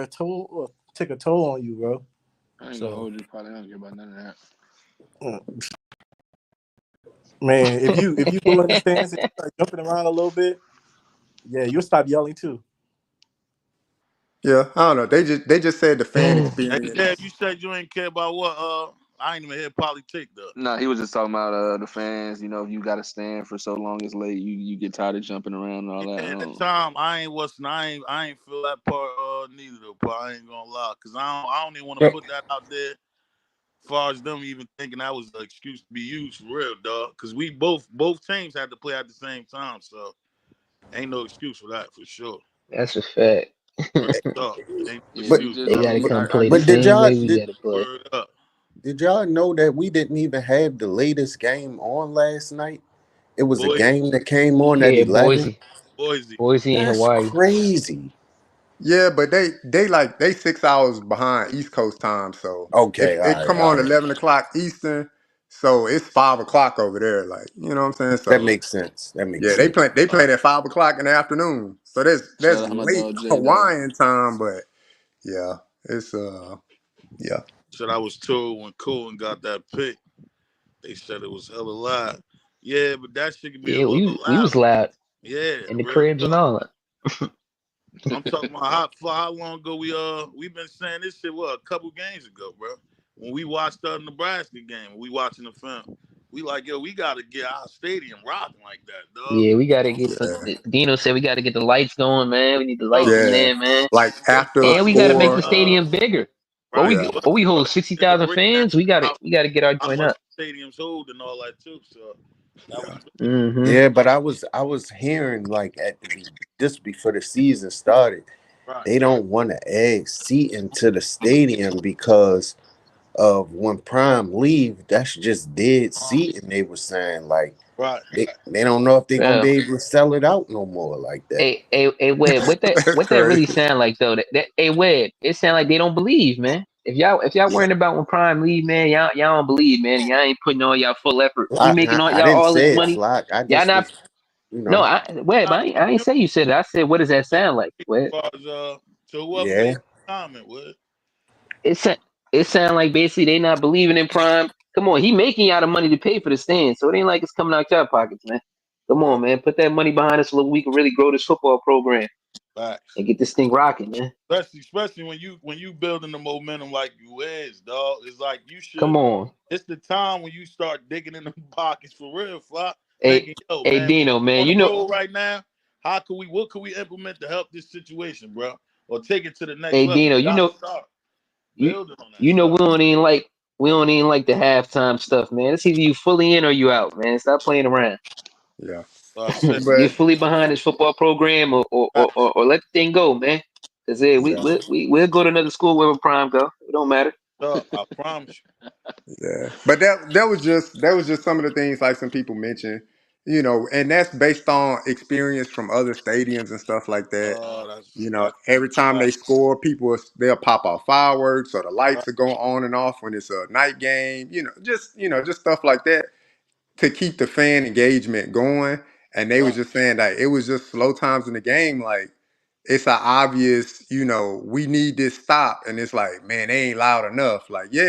a toll or take a toll on you, bro. I ain't gonna So, hold you. Probably don't care about none of that. mm, man, if you go in the stands and you start jumping around a little bit, yeah, you'll stop yelling too. Yeah, I don't know. They just said the fan Hey, Kev, experience. you said you ain't care about what I ain't even hear Polly take though. No, he was just talking about the fans. You know, if you got to stand for so long, it's late. You get tired of jumping around and all that. I Yeah, that don't. time I ain't feel that part neither though, Paul. I ain't gonna lie, cause I don't even want to Yep. put that out there. As far as them even thinking that was an excuse to be used for real, dog. Cause we both teams had to play at the same time, so ain't no excuse for that for sure. That's a fact. Real talk, ain't no Yeah, But you excuse, They just dog. gotta but come I play the but get did same y'all way we did gotta play. Word up, did y'all know that we didn't even have the latest game on last night? It was a boy, game that came on at Yeah, 11. Boise. Boise and That's Hawaii. crazy. Yeah, but they 6 hours behind East Coast time, so Okay, all it right, come all on right. 11 o'clock Eastern, so it's 5 o'clock over there. Like you know what I'm saying? That So makes sense. That makes yeah, sense. they playing at 5 o'clock in the afternoon. So shout that's out to my late dog J Dub. Hawaiian time, but yeah, it's yeah. Said I was told when Cohen got that pick, they said it was hella loud. Yeah, but that shit could be a Yeah, little we was louder. loud Yeah, in the real cribs and talk. all that. I'm talking about how long ago we been saying this shit. What, a couple games ago, bro? When we watched the Nebraska game, we watching the film. We like, yo, we gotta get our stadium rocking like that, dog. Yeah, we gotta get some. Yeah. Dino said we gotta get the lights going, man. We need the lights Dog, in Yeah. there, man. Like after And we gotta make the four. stadium bigger. right? Yeah. We But hold did the 60,000 breakdown fans. We gotta how, we gotta get our how joint much up. the stadiums hold and all that too. So that was Mm-hmm. Yeah, but I was hearing like just before the season started, right, they don't want to add seating to the stadium because of when Prime leave. That's just dead seating. They were saying like right. they don't know if they're gonna be Well, able to sell it out no more like that. hey, Webb, That's what that really crazy. sound like though? That hey, Webb, it sound like they don't believe, man. If y'all Yeah. worrying about when Prime leave, man, y'all don't believe, man. Y'all ain't putting all y'all full effort. We making all I y'all didn't all this say it, money. Flock. I Y'all just not. was, No, Webb, I ain't say you said it. I said, what does that sound like, As Webb? far as to whoever yeah. made comment, Wood. It sa- it sound like basically they not believing in Prime. Come on, he making y'all the money to pay for the stand, so it ain't like it's coming out your pockets, man. Come Right. on, man, put that money behind us so we can really grow this football program Facts. and get this thing rocking, man. Especially when you building the momentum like you is, dog. It's like you Come should. on, It's the time when you start digging in the pockets for real, Flop. hey, Thinking, yo, hey, man, we Dino, man, on the you know, road right now. What could we implement to help this situation, bro, or take it to the next hey, level? Dino, You gotta start you building on that you know stuff. we don't even like the halftime stuff, man. It's either you fully in or you out, man. Stop playing around. Yeah. Say, Get But fully behind this football program, facts. or let the thing go, man. Cause yeah, we'll go to another school wherever Prime go. It don't matter. Up, I promise you. yeah. But that was just some of the things like some people mentioned, and that's based on experience from other stadiums and stuff like that. Oh, You know, that's every time they fact. score, they'll pop off fireworks or the Right, lights will go on and off when it's a night game. Just stuff like that to keep the fan engagement going. And they was right, just saying that it was just slow times in the game. Like it's an obvious, we need this stop, and it's like, man, they ain't loud enough. Like, yeah,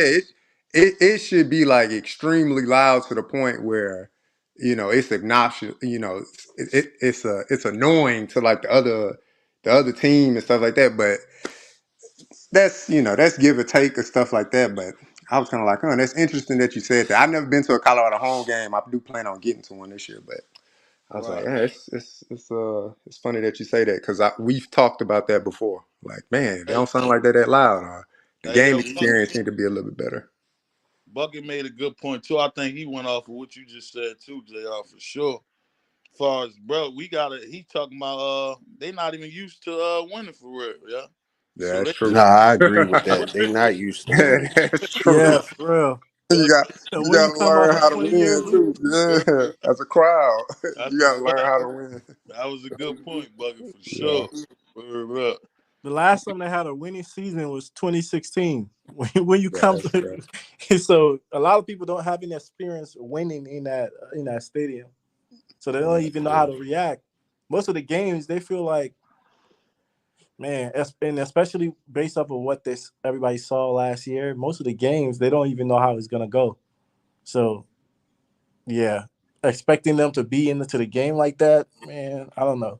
it should be like extremely loud to the point where, it's obnoxious. It's annoying to like the other team and stuff like that. But that's give or take and stuff like that. But I was kind of like, oh, that's interesting that you said that. I've never been to a Colorado home game. I do plan on getting to one this year, but I was like, right. yeah, it's funny that you say that because we've talked about that before. Like, man, they Hey, don't sound like they're that loud. The hey, game yo, experience need to be a little bit better. Bucket made a good point too. I think he went off of what you just said too, Jr. For sure. As far as bro, we gotta. He talking about they not even used to winning for real, yeah. Yeah, So that's they true. No, I agree with that. They not used to winning. That's true. Yeah, for real. You got So you when got you to come off learn a how to 20-year win losing too. Word. Yeah, as a crowd, you That's a got to learn fact. how to win. That was a good point, Bucket, for Yeah, sure. Word up. the last time they had a winning season was 2016. When you yeah, come, that's true. so a lot of people don't have any experience winning in that stadium, so they don't Yeah, even know how true. to react. Most of the games, they feel like, man, and especially based off of what this everybody saw last year. Most of the games, they don't even know how it's gonna go. So yeah, expecting them to be into the game like that, man, I don't know.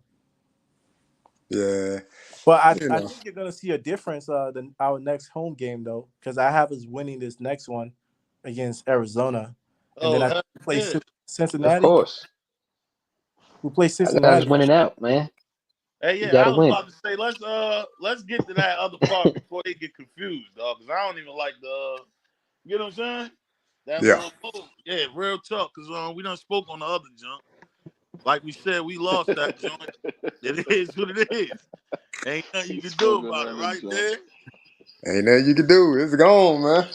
Yeah, But I, you I know. think you're gonna see a difference than our next home game though, because I have us winning this next one against Arizona, and then Oh I hell play yeah. Of Cincinnati. course, We play I got us Cincinnati. winning out, man. Hey You yeah, got I to was win. about to say let's get to that other part before they get confused, dog. Cause I don't even like you know what I'm saying? That Yeah, yeah, real talk. Cause we done spoke on the other junk. Like we said, we lost that joint. It is what it is. Ain't nothing you can do Spoken about it, on the right jump. there. ain't nothing you can do. It's gone, man.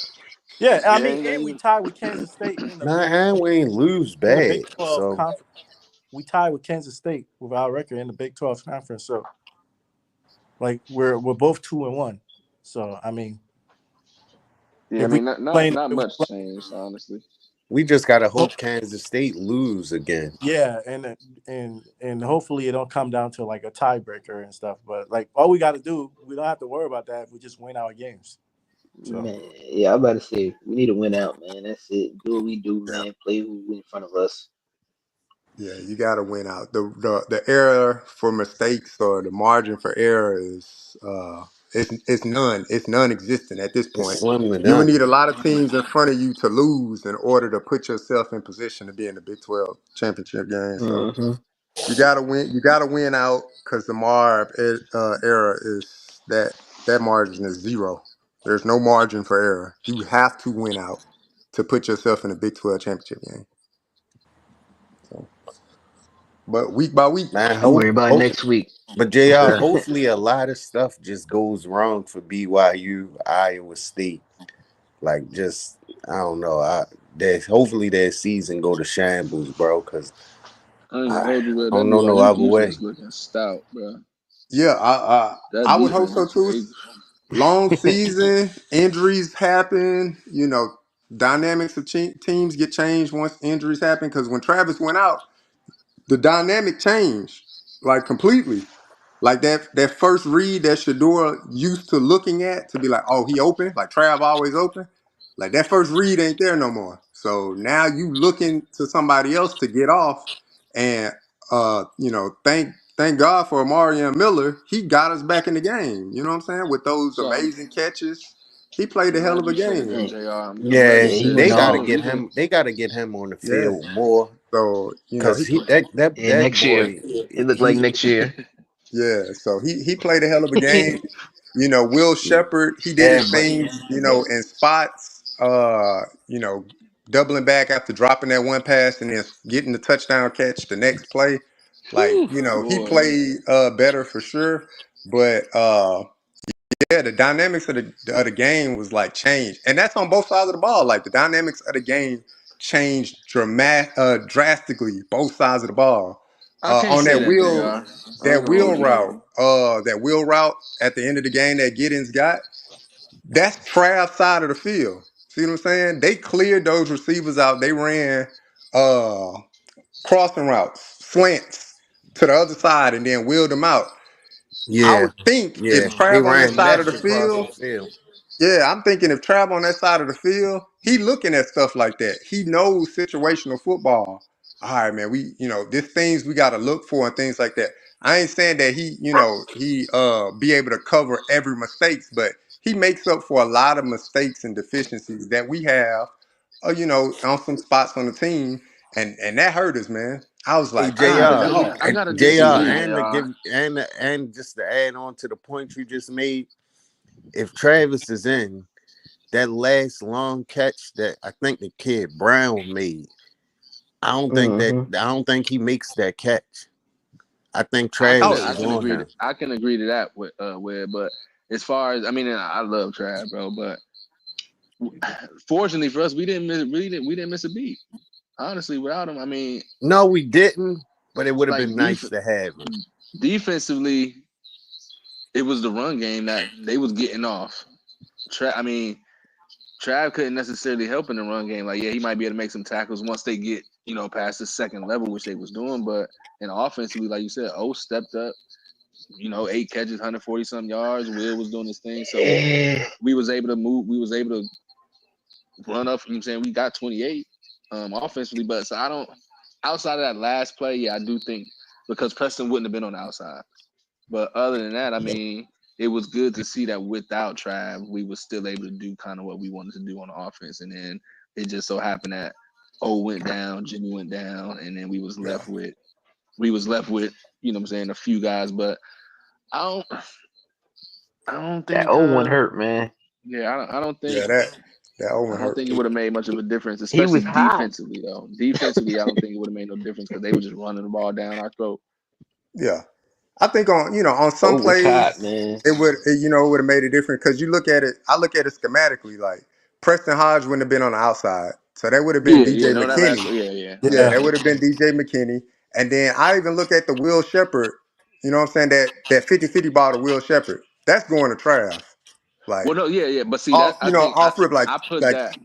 Yeah, I Yeah, mean, ain't and we nothing. tied with Kansas State in the Nah, and we ain't lose Big bad. 12 So conference. We tied with Kansas State with our record in the Big 12 conference. So like we're both 2-1. So I mean, Yeah, I if we mean, not playing, not if we much changed, honestly. we just gotta play, hope Kansas State lose again. yeah, and hopefully it don't come down to like a tiebreaker and stuff. But like all we got to do, we don't have to worry about that if we just win our games. So Man, yeah, I'm about to say we need to win out, man. That's it. Do what we do, Yeah, man. Play who in front of us. yeah, you got to win out. The error for mistakes or the margin for error is it's none. It's non-existent at this It's point. slim to You would none. need a lot of teams in front of you to lose in order to put yourself in position to be in the Big 12 championship game. So Hmm. you got to win. You got to win out because the error is that margin is zero. There's no margin for error. You have to win out to put yourself in the Big 12 championship game. So, but week by week, Man, You worry about hope next week. but JR, yeah, hopefully a lot of stuff just goes wrong for BYU, Iowa State. Like just I don't know. That hopefully their season go to shambles, bro. Cause I ain't gonna I hold you with that don't know no BYU other way. defense looking stout, bro. yeah, That I would hope defense so is too. crazy. Long season, injuries happen. Dynamics of teams get changed once injuries happen. Because when Travis went out, the dynamic changed like completely. Like that first read that Shador used to looking at to be like, oh, he open, like Trav always open. Like that first read ain't there no more. So now you looking to somebody else to get off, and thank God for Amarian Miller. He got us back in the game. You know what I'm saying? With those So amazing catches, he played I'm a hell glad of a you said that, game. Yeah, Jr. I'm glad Yeah, you yeah, he said that went they because got to off. get even him. They got to get him on the Yeah. field more So because he he that And that next year, boy it looked like he next year. Yeah, so he played a hell of a game. Will Shepard, he did his yeah, but things, in spots, doubling back after dropping that one pass and then getting the touchdown catch the next play. Like, Whew. he boy. played better for sure. But yeah, the dynamics of the game was like changed. And that's on both sides of the ball. Like the dynamics of the game changed drastically, both sides of the ball. I can't On say that that, wheel Jr. I ain't that gonna wheel hold you. route, that wheel route at the end of the game that Giddens got, that's Trav's side of the field. See what I'm saying? They cleared those receivers out. They ran uh crossing routes, slants to the other side and then wheeled them out. I yeah, would think if yeah, he Trav on that ran side of the left across field, the field. yeah, I'm thinking if Trav on that side of the field, he looking at stuff like that. He knows situational football. All right, man, there's things we got to look for and things like that. I ain't saying that he be able to cover every mistakes, but he makes up for a lot of mistakes and deficiencies that we have, on some spots on the team, and that hurt us, man. I was Hey like, I ah, gotta Jr. dis- dog. I gotta Jr. disagree, and to Jr. give and just to add on to the point you just made, if Travis is in that last long catch that I think the kid Brown made, Hmm. I don't think he makes that catch. I think I can Oh Travis I is can on agree to him. I can agree to that with but as far as I mean, and I love Trav, bro, but fortunately for us, we didn't miss a beat. Honestly, without him, I mean, No, we didn't, but it would have like been nice to have him. defensively, it was the run game that they was getting off. I mean, Trav couldn't necessarily help in the run game. Like, yeah, he might be able to make some tackles once they get, past the second level, which they was doing. But in offensively, like you said, O stepped up, 8 catches, 140 some yards. Will was doing his thing. So Yeah. we was able to move. We was able to run up. You know what I'm saying? We got 28 offensively. But so I don't, outside of that last play, yeah, I do think because Preston wouldn't have been on the outside. But other than that, I mean, it was good to see that without Trav, we was still able to do kind of what we wanted to do on the offense. And then it just so happened that O went down, Jimmy went down, and then Yeah, we was left with, what I'm saying, a few guys. But I don't I don't That think old one hurt, man. yeah, I don't yeah, think that Owen I don't hurt think it too. would have made much of a difference, He especially was hot. defensively though. Defensively, I don't think it would have made no difference because they were just running the ball down our throat. Yeah. I think on some Oh, was hot, plays man. it would have made a difference because you look at it. I look at it schematically. Like Preston Hodge wouldn't have been on the outside, so that would have been Yeah, yeah, DJ no, that last McKinney. one, yeah. Yeah, Yeah. that would have been DJ McKinney. And then I even look at the Will Shepherd. You know what I'm saying? That 50-50 ball to Will Shepherd. That's going to Trav. Like Well, no, yeah. But see that off, I think off rip. Like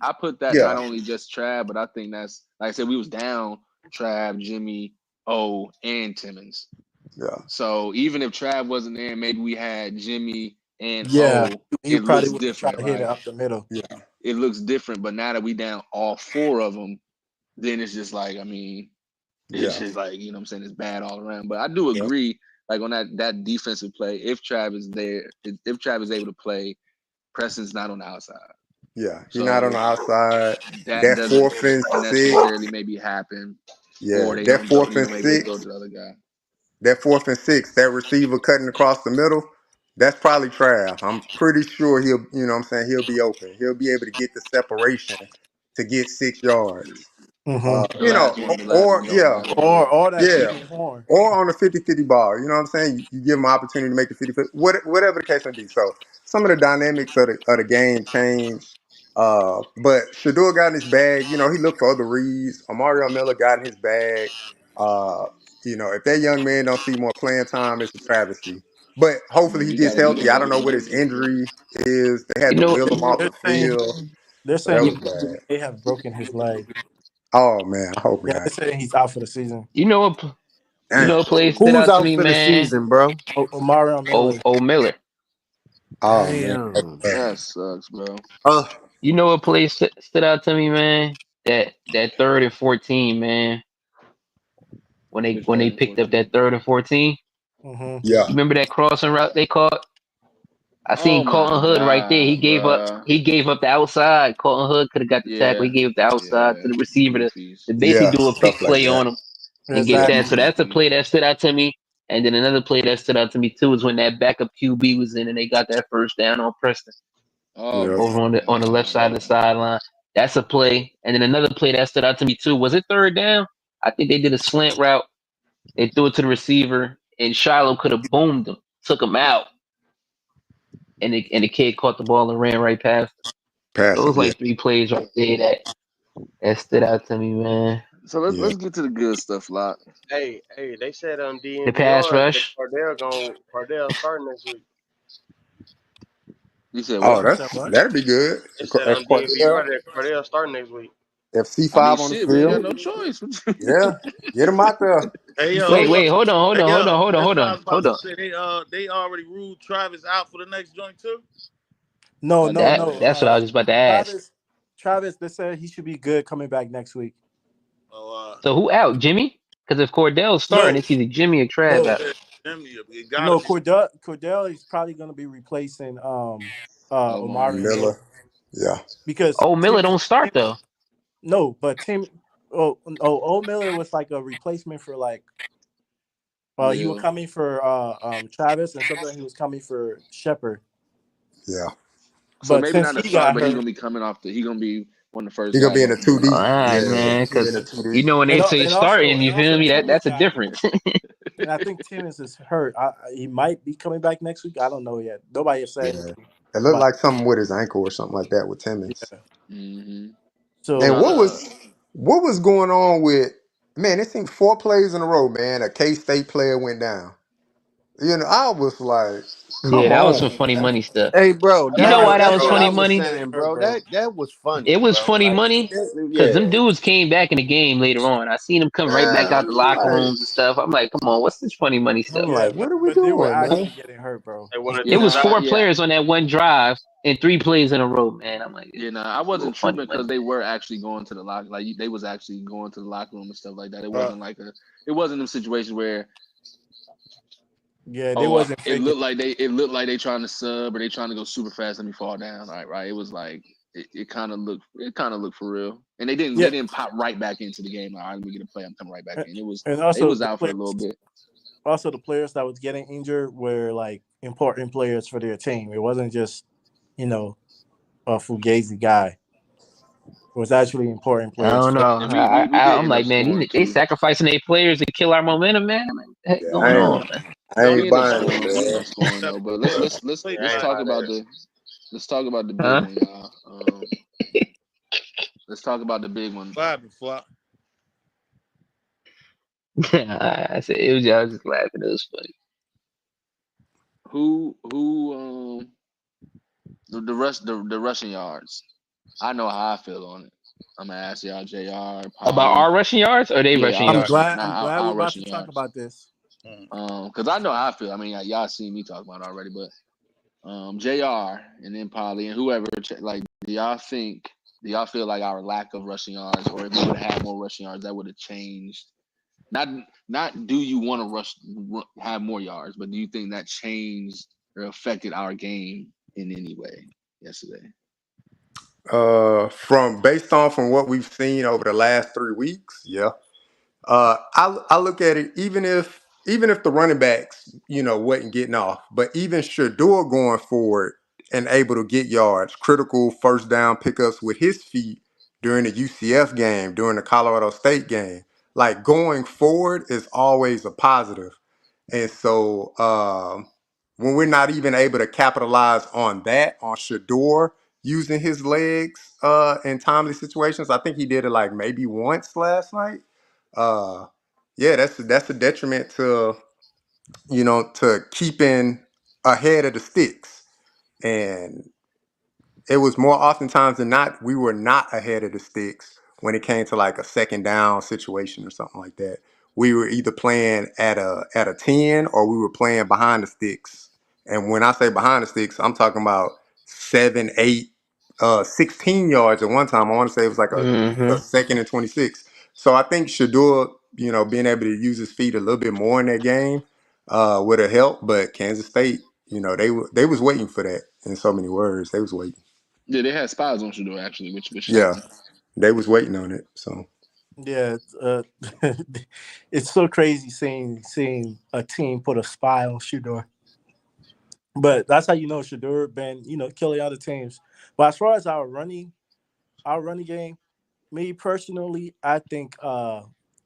I put that not yeah, only just Trav, but I think that's like I said, we was down Trav, Jimmy, O, and Timmons. yeah, So even if Trav wasn't there, maybe we had Jimmy and Yeah. O. He It probably looks would have tried different, to hit it right? up the middle. yeah, It looks different. But now that we down all four of them, then it's just like I mean, it's yeah, just like what I'm saying, it's bad all around. But I do Yep. agree, like on that defensive play, if Trav is there, if Trav is able to play, Preston's not on the outside. yeah. He not on the So outside. that That doesn't 4th and 6. necessarily maybe happen, or Yeah, they that don't go. fourth and Maybe they six. go to the other guy. That 4th and 6, that receiver cutting across the middle, that's probably Trav. I'm pretty sure he'll be open. He'll be able to get the separation to get 6 yards. Hmm. The last Or one going yeah, down the middle. Or that yeah. TJ Horn. Or on the 50-50 ball. You know what I'm saying? You give him an opportunity to make the 50-50, whatever the case may be. So some of the dynamics of the game change. But Shador got in his bag. He looked for other reads. Mario Miller got in his bag. Uh, if that young man don't see more playing time, it's a travesty. But hopefully he We gets got to get healthy. I him. don't know what his injury is. They had You to know, wheel him off They're the saying field. they're So that saying was he bad. may have broken his leg. Oh man, I hope Yeah, not. they're saying he's out for the season. you know what? You Damn. know, a play stood Who's out to out me, for the man. season, bro? Omari Miller. Oh, Miller. Oh man. Damn. That sucks, bro. Uh, You know, a play stood out to me, man. That 3rd and 14, man. When they Which when third they and picked up 14? that 3rd and 14. Mm-hmm. yeah. You remember that crossing route they caught? I Oh seen my Colton Hood right there. He god, gave up. bro. He gave up the outside. Colton Hood could have got the tackle. He Yeah, gave up the outside yeah. to the receiver Goofies. to basically Yeah. do a Stuff pick like play that. on him and get Yeah, that. Exactly. So that's a goofies. play that stood out to me. And then another play that stood out to me too is when that backup QB was in and they got that first down on Preston Oh Yeah. over my on the left side of the god. sideline. That's a play. And then another play that stood out to me too. Was it 3rd down? I think they did a slant route. They threw it to the receiver, and Shiloh could have boomed him, took him out, and the kid caught the ball and ran right past him. Pass him. Those Yeah. like 3 plays right there that stood out to me, man. So Yeah. let's get to the good stuff, lot. Hey, they said on The pass DNVR that rush. Cardell starting next week. You said Oh, what? You said what? that'd be good. They said If on DNVR Cordell, that Cardell starting next week. if I mean, C5 on the shit, we ain't got field, no choice. yeah, get him out there. Hey You yo, said Wait, look. hold on, hold Hey on, hold on, yo, hold on, that's hold what I on, was about hold to on. say. They already ruled Travis out for the next joint too. No, I no, didn't That know no. that. that's what I was just about to ask. Travis, Travis, they said he should be good coming back next week. Oh, So who out? Jimmy? Because if Cordell's starting, No, it's either Jimmy or Trav no, out. yeah, Jimmy, it gotta no. be. Cordell is probably going to be replacing Omari. Omari Miller Miller. Yeah. because Oh, Miller don't start though. No, but Old Miller was like a replacement for like he was Hill. coming for Travis and sometimes he was coming for Shepard. Yeah. So But maybe since not a he start, got but he hurt, gonna be coming off the. He gonna be one of the first He gonna guys be in off a the two bench. All deep. right, Yeah. man. He gonna be in Because a two you deep. know when they say starting, you feel me? Timmons That's a got difference. and I think Timmons is hurt. He might be coming back next week. I don't know yet. Nobody has said Yeah. anything It looked about like something with his ankle or something like that with Timmons. yeah. Mm-hmm. And So Now the what was going on with man? It seemed 4 plays in a row, man. A K State player went down. You know, I was like, Yeah, come that was on, some funny man. money stuff. Hey, bro, You that know that's why hurt. that that's was what Bro, funny I was money? that saying, hurt, bro. bro. That was It funny, was bro. funny Like, money because them yeah, dudes came back in the game later on. I seen them come right back yeah. out the locker Like, rooms and stuff. I'm like, come on, what's this funny money stuff? I'm Yeah, like, what are we but they were doing, man? actually getting hurt, bro. They wanted It to was stop. four players on that one drive and 3 plays in a row, man. I'm like, Yeah, nah, I it's a little wasn't funny tripping money. because they were actually going to the lock. Like they was actually going to the locker room and stuff like that. It Uh, wasn't like a. It wasn't a situation where Yeah, they wasn't faking. it looked like they trying to sub or they trying to go super fast. Let me fall down. All right, right. It was like it kind of looked for real. And Yeah, they didn't pop right back into the game. Like, all right, let me get a play. I'm coming right back in. and They also was out for a little bit. the players that was getting injured were like important players for their team. It wasn't just you know a fugazi guy. It was actually important I players. don't know. And we did I'm end up like, man, scoring they too. sacrificing their players to kill our momentum, man. I'm like, what the heck Yeah, going on, man? I No, we ain't end up buying it, scoring. We end man. up scoring that though. But boy, play Yeah, I let's ain't talk buying about that. the big Huh? one, y'all. Let's talk about the big one. Bobby flop. I said it was. I was just laughing. It was funny. Who the rushing yards. I know how I feel on it. I'm gonna ask y'all, Jr. About our Polly. rushing yards or they Yeah, rushing our I'm yards? rushing, glad. I'm not glad we're our about to rushing talk yards. about this. Mm. Because I know how I feel. I mean, y'all seen me talk about it already, but Jr. and then Polly and whoever, like, do y'all feel like our lack of rushing yards, or if we would have had more rushing yards, that would have changed? Not not do you want to have more yards, but do you think that changed or affected our game in any way yesterday? From based on from what we've seen over the last 3 weeks, yeah. I look at it even if the running backs, wasn't getting off, but even Shador going forward and able to get yards, critical first down pickups with his feet during the UCF game, during the Colorado State game, like going forward is always a positive. And so when we're not even able to capitalize on that, on Shador using his legs in timely situations, I think he did it like maybe once last night. Uh, yeah, that's a detriment to keeping ahead of the sticks. And it was more oftentimes than not, we were not ahead of the sticks when it came to like a second down situation or something like that. we were either playing at a 10 or we were playing behind the sticks. And when I say behind the sticks, I'm talking about 7, 8, 16 yards at one time. I want to say it was like a Mm-hmm. second and 26. So I think Shador, being able to use his feet a little bit more in that game would have helped. But Kansas State, they was waiting for that. In so many words, they was waiting. Yeah, they had spies on Shador actually, which helped Yeah, them. they was waiting on it. So Yeah, it's so crazy seeing a team put a spy on Shador. But that's how you know Shador been killing other teams. But as far as our running game, me personally, I think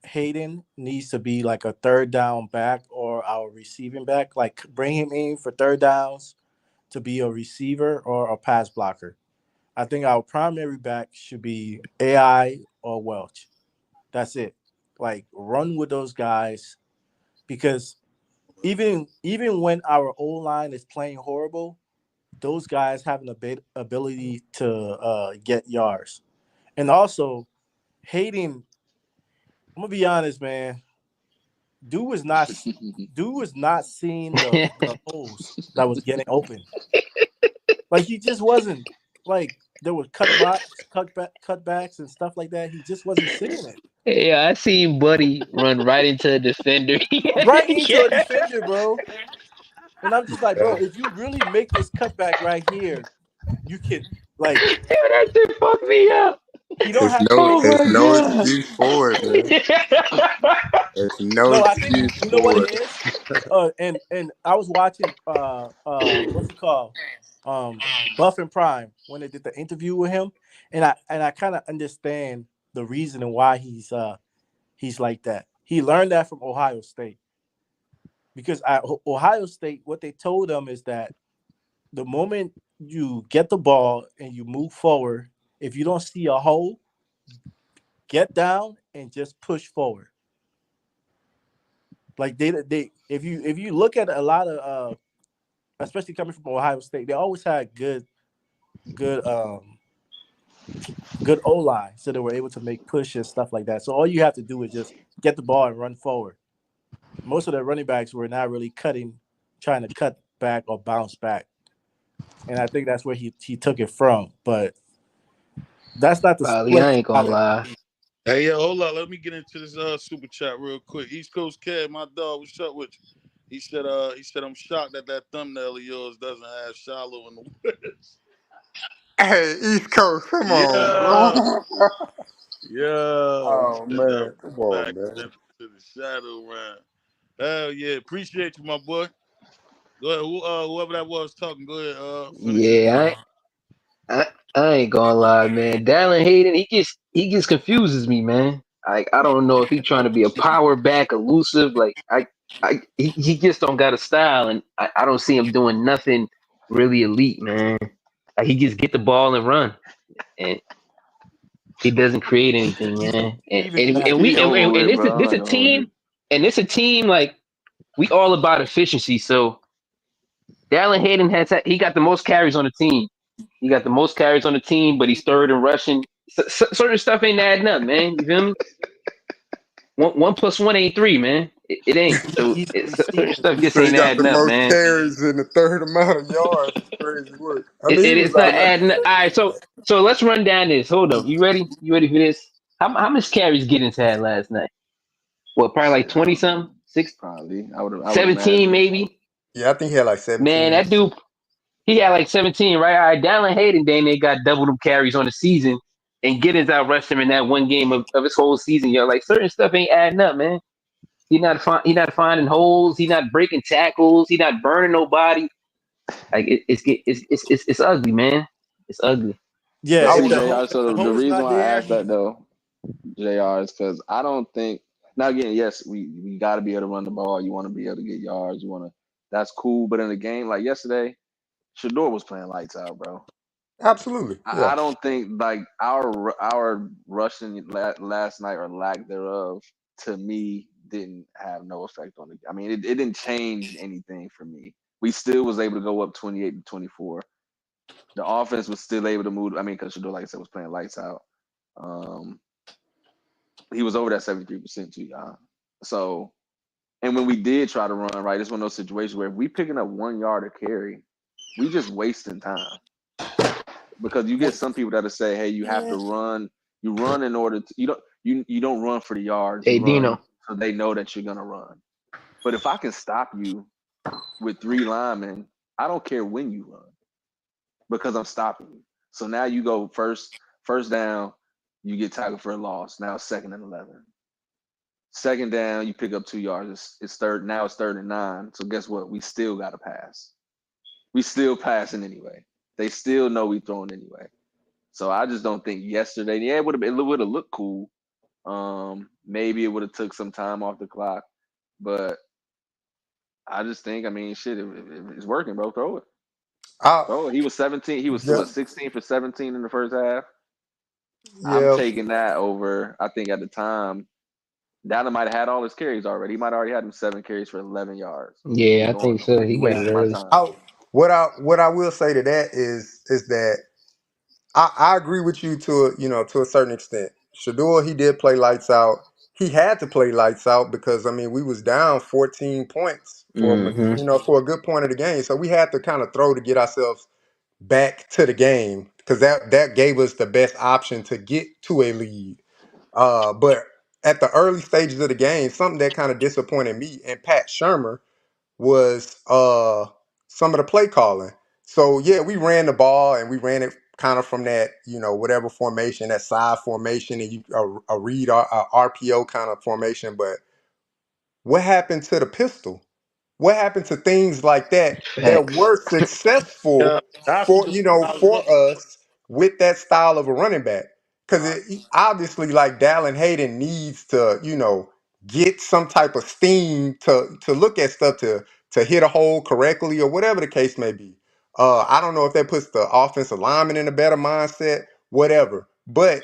Hayden needs to be like a third down back or our receiving back. Like bring him in for third downs to be a receiver or a pass blocker. I think our primary back should be AI or Welch. That's it. Like run with those guys because even when our O line is playing horrible, those guys have an ability to get yards. And also, Hayden, I'm gonna be honest, man. Dude was not dude was not seeing the holes that was getting open. Like he just wasn't like there were cutbacks and stuff like that. He just wasn't seeing it. Yeah, I seen Buddy run right into a defender. Right into a Yeah. defender, bro. And I'm just like, bro, yeah. if you really make this cutback right here, you can like Yo, that shit fucked me up. he don't It's have to no make Oh it's my no god. excuse for it, man. There's no no, I think excuse you know what for it it. is. And I was watching what's it called? Buff and Prime when they did the interview with him, and I kind of understand the reason and why he's like that. He learned that from Ohio State because at Ohio State, what they told him is that the moment you get the ball and you move forward, if you don't see a hole, get down and just push forward. Like they if you look at a lot of especially coming from Ohio State, they always had good good O line, so they were able to make pushes stuff like that. So all you have to do is just get the ball and run forward. Most of the running backs were not really trying to cut back or bounce back, and I think that's where he took it from. But that's not the Probably, playing I ain't style gonna that lie. we need. Hey, yeah, hold on. Let me get into this super chat real quick. East Coast Cat, my dog, what's up with you? He said I'm shocked that thumbnail of yours doesn't have Shiloh in the West. Hey, East Coast, come on, bro. Yeah, yeah. He Oh said that man, come back on, man. to the shadow round. Hell yeah, appreciate you, my boy. Go ahead, whoever that was talking. Go ahead, finish your Yeah, thing. I ain't gonna lie, man. Dallin Hayden, he gets confuses me, man. I don't know if he trying to be a power back, elusive. Like he just don't got a style, and I don't see him doing nothing really elite, man. Like he just get the ball and run, and he doesn't create anything, man. And Even and, that. and He we over and with, this is bro. I'm this not a gonna hold team, you. and this a team like we all about efficiency. So Dallin Hayden he got the most carries on the team. He got the most carries on the team, but he's third in rushing. Certain stuff ain't adding up, man. You feel me? One plus one ain't three, man. It ain't. So He's certain receiving. stuff You just say you ain't got the adding up, most man. carries and the third amount of yards. It's crazy work. I mean, he was It's not out adding up. All right, so let's run down this. Hold up. You ready? You ready for this? How much carries Giddens had last night? What, probably like Shit, I 20 don't know. something? Six, Probably. I would 17 imagine. maybe? Yeah, I think he had like Man, 17. that dude, he had like 17, right? All right, Dallin Hayden, they got double them carries on the season, and Giddens out rushed him in that one game of his whole season. Yo, like certain stuff ain't adding up, man. He not finding holes. He not breaking tackles. He not burning nobody. Like it's ugly, man. It's ugly. Yeah, But I if see, would. Jr. if the So the hole's reason not why I there, asked that though, Jr. is because I don't think. Now again, yes, we got to be able to run the ball. You want to be able to get yards. You want to. That's cool. But in a game like yesterday, Shador was playing lights out, bro. Absolutely, yeah. I don't think like our rushing last night or lack thereof to me didn't have no effect on it. I mean, it didn't change anything for me. We still was able to go up 28-24. The offense was still able to move. I mean, because Shador, like I said, was playing lights out. Um, he was over that 73% too, y'all. So, and when we did try to run, right, it's one of those situations where if we picking up 1 yard of carry, we just wasting time because you get some people that'll say, "Hey, you have to run. You run in order to you don't run for the yards. You Hey, run Dino. so they know that you're gonna run." But if I can stop you with 3 linemen, I don't care when you run because I'm stopping you. So now you go first down, you get tackled for a loss. Now it's 2nd and 11. Second down, you pick up 2 yards. It's third. Now it's 3rd and 9. So guess what? We still got to pass. We still passing anyway. They still know we throwing anyway. So I just don't think yesterday. Yeah, it would have looked cool. Maybe it would have took some time off the clock, but I just think, I mean, shit, it's working, bro. Throw it. I, Throw it. He was 17. He was yeah, what, 16 for 17 in the first half. I'm yeah. taking that over. I think at the time, Dallas might have had all his carries already. He might already had him 7 carries for 11 yards. You Yeah, I going think so. nowhere. He You got it wasting my early. time. What I will say to that is that I agree with you to a certain extent. Shador, he did play lights out. He had to play lights out because I mean we was down 14 points Hmm. for a good point of the game. So we had to kind of throw to get ourselves back to the game because that gave us the best option to get to a lead. But at the early stages of the game, something that kind of disappointed me and Pat Shermer was some of the play calling. So yeah, we ran the ball and we ran it kind of from that whatever formation, that side formation, and you a read RPO kind of formation. But what happened to the pistol? What happened to things like that Facts. were Yeah, successful that's for what I was for saying. us with that style of a running back? Because it obviously, like Dallin Hayden needs to get some type of steam to look at stuff to hit a hole correctly or whatever the case may be. I don't know if that puts the offensive lineman in a better mindset, whatever. But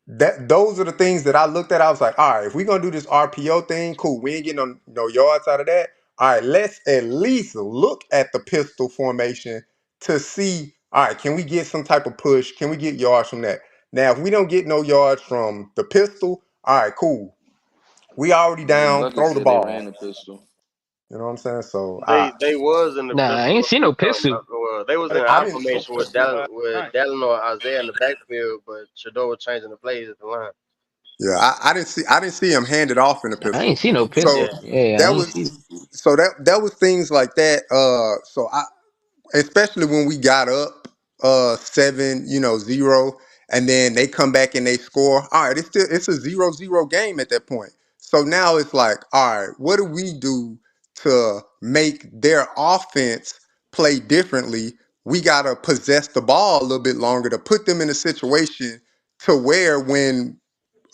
those are the things that I looked at. I was like, all right, if we're gonna do this RPO thing, cool. We ain't getting no yards out of that. All right, let's at least look at the pistol formation to see, all right, can we get some type of push? Can we get yards from that? Now, if we don't get no yards from the pistol, all right, cool. We already down, Bucket throw the said they ball. ran the pistol. You know what I'm saying? So They was in the Nah, I ain't pistol. seen no pistol. Well, they was in I I didn't formation with Dallin or Isaiah in the backfield, but Shador was changing the plays at the line. yeah, I didn't see him hand it off in the I ain't pistol. seen no So pistol. Yeah, Yeah, I that ain't was see it. that was things like that. So I especially when we got up 7-0, and then they come back and they score. All right, it's a 0-0 game at that point. So now it's like, all right, what do we do to make their offense play differently? We gotta possess the ball a little bit longer to put them in a situation to where when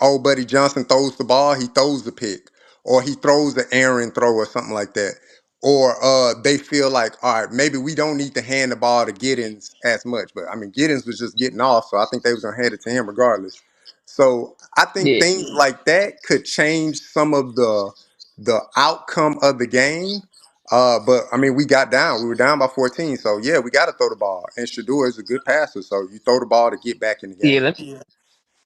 old buddy Johnson throws the ball, he throws the pick, or he throws the errant throw or something like that. Or they feel like, all right, maybe we don't need to hand the ball to Giddens as much. But I mean, Giddens was just getting off, so I think they was gonna hand it to him regardless. So I think Yeah, things like that could change some of the outcome of the game. But I mean, we got down. We were down by 14. So yeah, we got to throw the ball. And Shador is a good passer, so you throw the ball to get back in the yeah. game.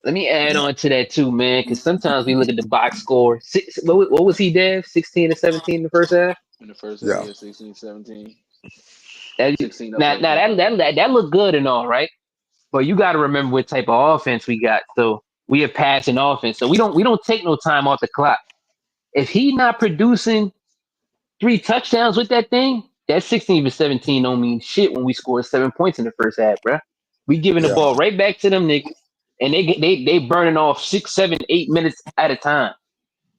Let me add on to that too, man. Because sometimes we look at the box score. What was he, Dev? 16 to 17 in the first half. In the first half, Yeah. yeah, 16, 17. That, 16 up now, like now that. that looked good and all, right? But you got to remember what type of offense we got. So we have passing offense. So we don't take no time off the clock. If he not producing 3 touchdowns with that thing, that 16 to 17 don't mean shit when we score 7 points in the first half, bruh. We giving the Yeah. ball right back to them niggas, and they burning off 6, 7, 8 minutes at a time.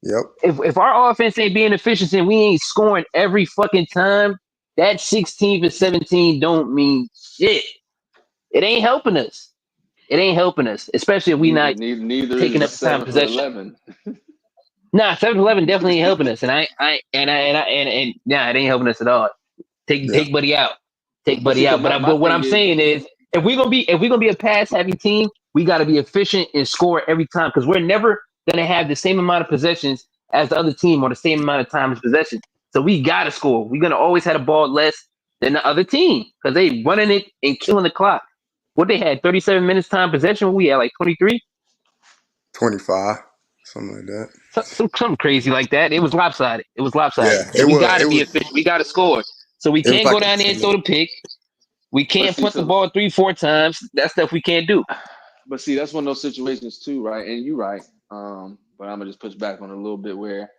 Yep. If our offense ain't being efficient and we ain't scoring every fucking time, that 16 to 17 don't mean shit. It ain't helping us. It ain't helping us, especially if we not Neither is taking the up the time 7 for possession. 11. Nah, 7-11 definitely ain't helping us, and nah, it ain't helping us at all. Yeah. Take Buddy out. Take But see, Buddy because out. my But what thing I'm is, saying is, if we're gonna be a pass heavy team, we got to be efficient and score every time because we're never gonna have the same amount of possessions as the other team or the same amount of times possession. So we gotta score. We're gonna always have the ball less than the other team because they running it and killing the clock. What they had 37 minutes time possession. We had like 23. 25. something like that. Something crazy like that. It was lopsided. It was lopsided. Yeah, So we got to be efficient. We got to score. So we it was can't like go down there and throw the pick. We But can't see, punt the ball 3-4 times. That stuff we can't do. but see, that's one of those situations too, right? And you're right. But I'm gonna just push back on it a little bit where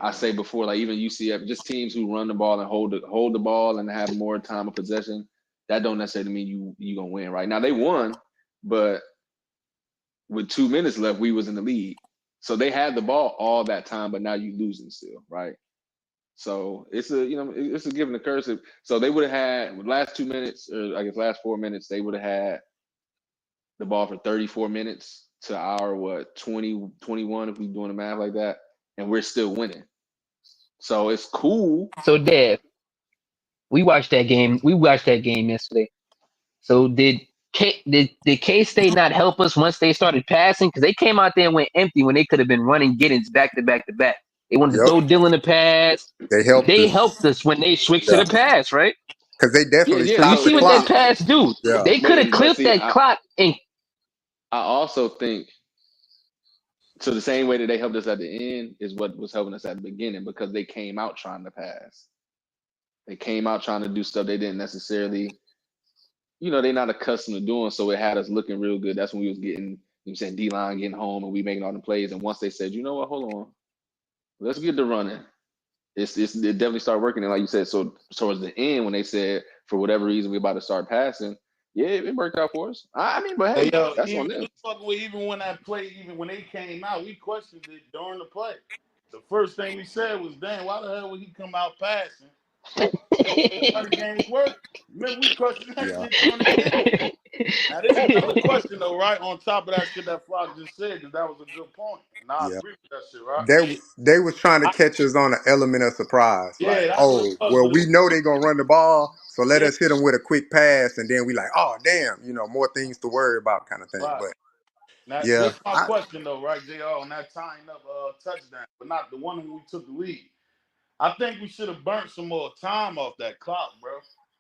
I say before, like even UCF, just teams who run the ball and hold the ball and have more time of possession. That don't necessarily mean you gonna win, right? Now they won, but with 2 minutes left, we was in the lead. So they had the ball all that time, but now you losing still, right? So it's a give and a curse. So they would have had with last 2 minutes, or I guess last 4 minutes, they would have had the ball for 34 minutes to our 20, 21 if we doing the math like that, and we're still winning. So it's cool. So Dev, we watched that game. We watched that game yesterday. So did K State not help us once they started passing? Because they came out there and went empty when they could have been running Giddens back to back to back. They wanted to Yep, throw Dylan a pass. they helped They us. helped us when they switched to Yeah, the pass, right? because they Yeah, definitely yeah. So you stopped So the see what they that clock. did. pass do? Yeah, They could have But clipped see, that clock and I also think so the same way that they helped us at the end is what was helping us at the beginning because they came out trying to pass. They came out trying to do stuff they didn't necessarily, they're not accustomed to doing. So it had us looking real good. That's when we was getting, saying D-line getting home and we making all the plays. And once they said, you know what, hold on, let's get to running. It definitely started working. And like you said, so towards the end when they said for whatever reason we about to start passing, yeah, it worked out for us. I mean, but Hey, hey, yo, that's on even them. we fucking with even when that play, even when they came out, we questioned it during the play. The first thing we said was, "Damn, why the hell would he come out passing?" None of the games work. Remember, we questioned that yeah, shit during the game. Now, this is another question though, right? On top of that shit that Flock just said, because that was a good point, and I yeah. agree with that shit, right? They was trying to I, catch us on an element of surprise. Like, yeah, that's what it oh, was. well, But it we was, know they gonna run the ball, so let yeah, us hit them with a quick pass, and then we like, oh, damn, more things to worry about, kind of thing. right. But Now, yeah, this is my question though, right, Jr. On that tying up touchdown, but not the one when we took the lead. I think we should have burnt some more time off that clock, bro.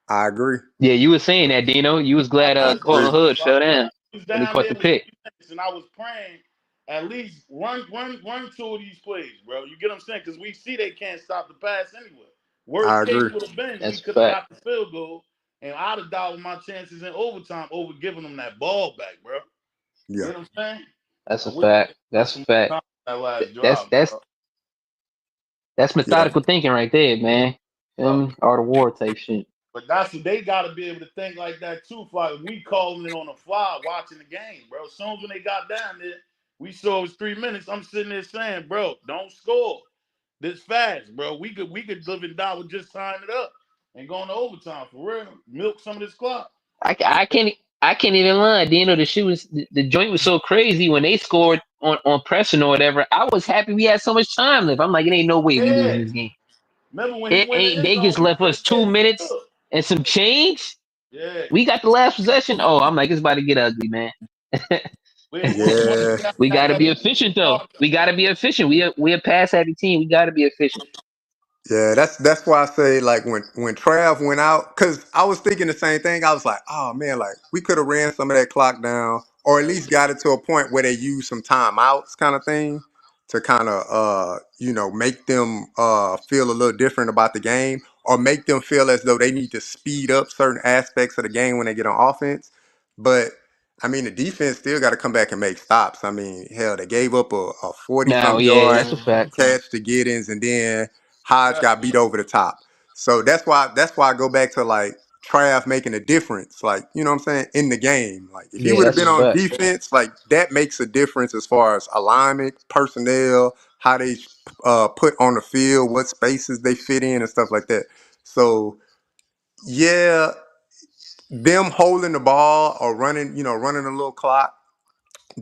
I agree. yeah, you were saying that, Dino. You was I glad I was, agree. Colton Hood bro. fell down We was when he down caught there the with pick. 3 minutes, and I was praying at least run two of these plays, bro. You get what I'm saying? Because we see they can't stop the pass anyway. I Worst case agree. would have been we That's a could have fact. got the field goal, and I'd have doubted my chances in overtime over giving them that ball back, bro. You Yeah, get what I'm saying? That's I a wish fact. we got That's a some fact. more time on that last That's drive, that's bro. that's yeah, methodical thinking right there, man. Uh, Art of war type shit. But that's what they got to be able to think like that too. Like we calling it on the fly, watching the game, bro. As soon as when they got down there, we saw it was 3 minutes. I'm sitting there saying, bro, don't score this fast, bro. We could live and die with just tying it up and going to overtime for real. Milk some of this clock. I can't I can't even lie. Dino, the shit was the joint was so crazy when they scored on pressing or whatever. I was happy we had so much time left. I'm like, it ain't no way we Yeah. losing this game. Remember when he It went in ain't. his They zone, just we left could have us said 2 minutes it. and some change. Yeah. We got the last possession. Oh, I'm like, it's about to get ugly, man. Once yeah, we got We got that, to that be efficient though. start, We got to be efficient. We a pass heavy team. We got to be efficient. yeah. That's why I say like when Trav went out, because I was thinking the same thing. I was like, oh man, like we could have ran some of that clock down, or at least got it to a point where they use some timeouts, kind of thing, to kind of make them feel a little different about the game, or make them feel as though they need to speed up certain aspects of the game when they get on offense. But I mean, the defense still got to come back and make stops. I mean, hell, they gave up a 40 Now, some yeah, yard that's a fact. catch to Giddens, and then Hodge yeah, got beat over the top. So that's why I go back to like Trav making a difference, like you know what I'm saying, in the game. Like if he Yeah, would have that's a been on fact. defense, like that makes a difference as far as alignment, personnel, how they put on the field, what spaces they fit in, and stuff like that. So yeah, them holding the ball or running a little clock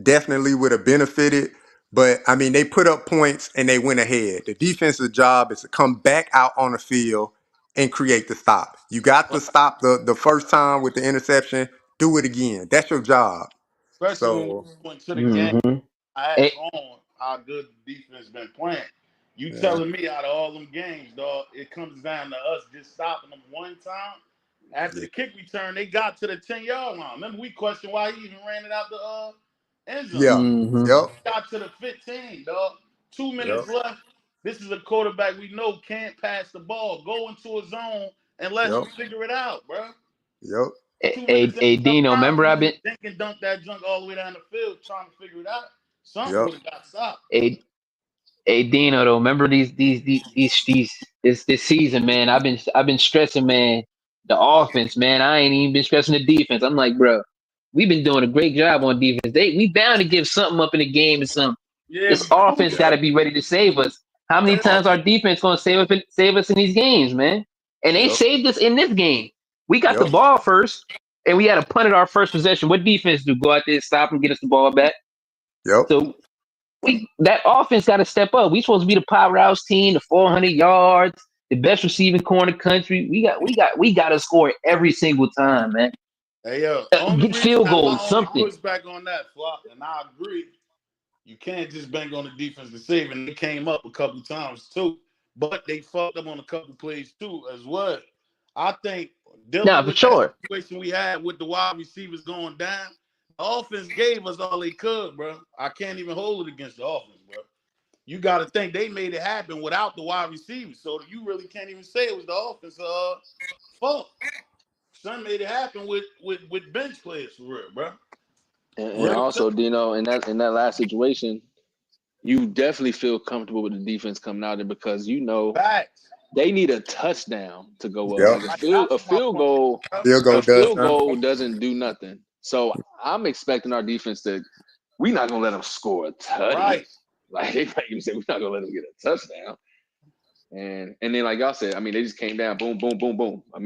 definitely would have benefited. But I mean, they put up points and they went ahead. The defensive job is to come back out on the field and create the stop. You got right. to stop the first time with the interception. Do it again. That's your job. Especially when So we went to the game. Hmm. I Hey, asked on how good the defense been playing. You yeah, telling me out of all them games, dog, it comes down to us just stopping them one time. After yeah, the kick return, they got to the 10-yard line. Remember, we questioned why he even ran it out the End zone. Yeah. Mm-hmm. Yep. Got to the 15, dog. 2 minutes Yep. left. This is a quarterback we know can't pass the ball. Go into a zone and let him Yep. figure it out, bro. Yep. 2 minutes ain't enough Dino, time remember for I've you to been dink and dunk that junk all the way down the field trying to figure it out. Something Yep. would have got stopped. a Hey Dino, though, remember this season, man. I've been stressing, man, the offense, man. I ain't even been stressing the defense. I'm like, bro, we've been doing a great job on defense. We bound to give something up in the game or something. Yeah, This we do. offense got Yep. to be ready to save us. How many Yeah. times our defense gonna save us in these games, man? And they Yep. saved us in this game. We got the Yep. ball first, and we had to punt it our first possession. What defense do? Go out there, stop, and get us the ball back. Yep. So that offense got to step up. We supposed to be the powerhouse team, the 400 yards, the best receiving core in the country. We got to score every single time, man. Hey, yo, only Get reason field that's my goals, only something. pushback on that, Flop, and I agree. You can't just bank on the defense to save, and they came up a couple times too, but they fucked up on a couple plays too as well. I think Nah, dealing for with that sure. situation we had with the wide receivers going down, the offense gave us all they could, bro. I can't even hold it against the offense, bro. You got to think they made it happen without the wide receivers, so you really can't even say it was the offense fault. Son made it happen with bench players for real, bro. And Real Yep. talk. also, Dino, in that last situation, you definitely feel comfortable with the defense coming out there because you know Facts. they need a touchdown to go up. Yep. Like a Right, field that's a my field point, goal, bro. Field goal a does field nothing. goal doesn't do nothing. So I'm expecting our defense to. We're not gonna let them score a tutty. Right. Like they might even say, we're not gonna let them get a touchdown. And then like y'all said, I mean, they just came down, boom, boom, boom, boom, a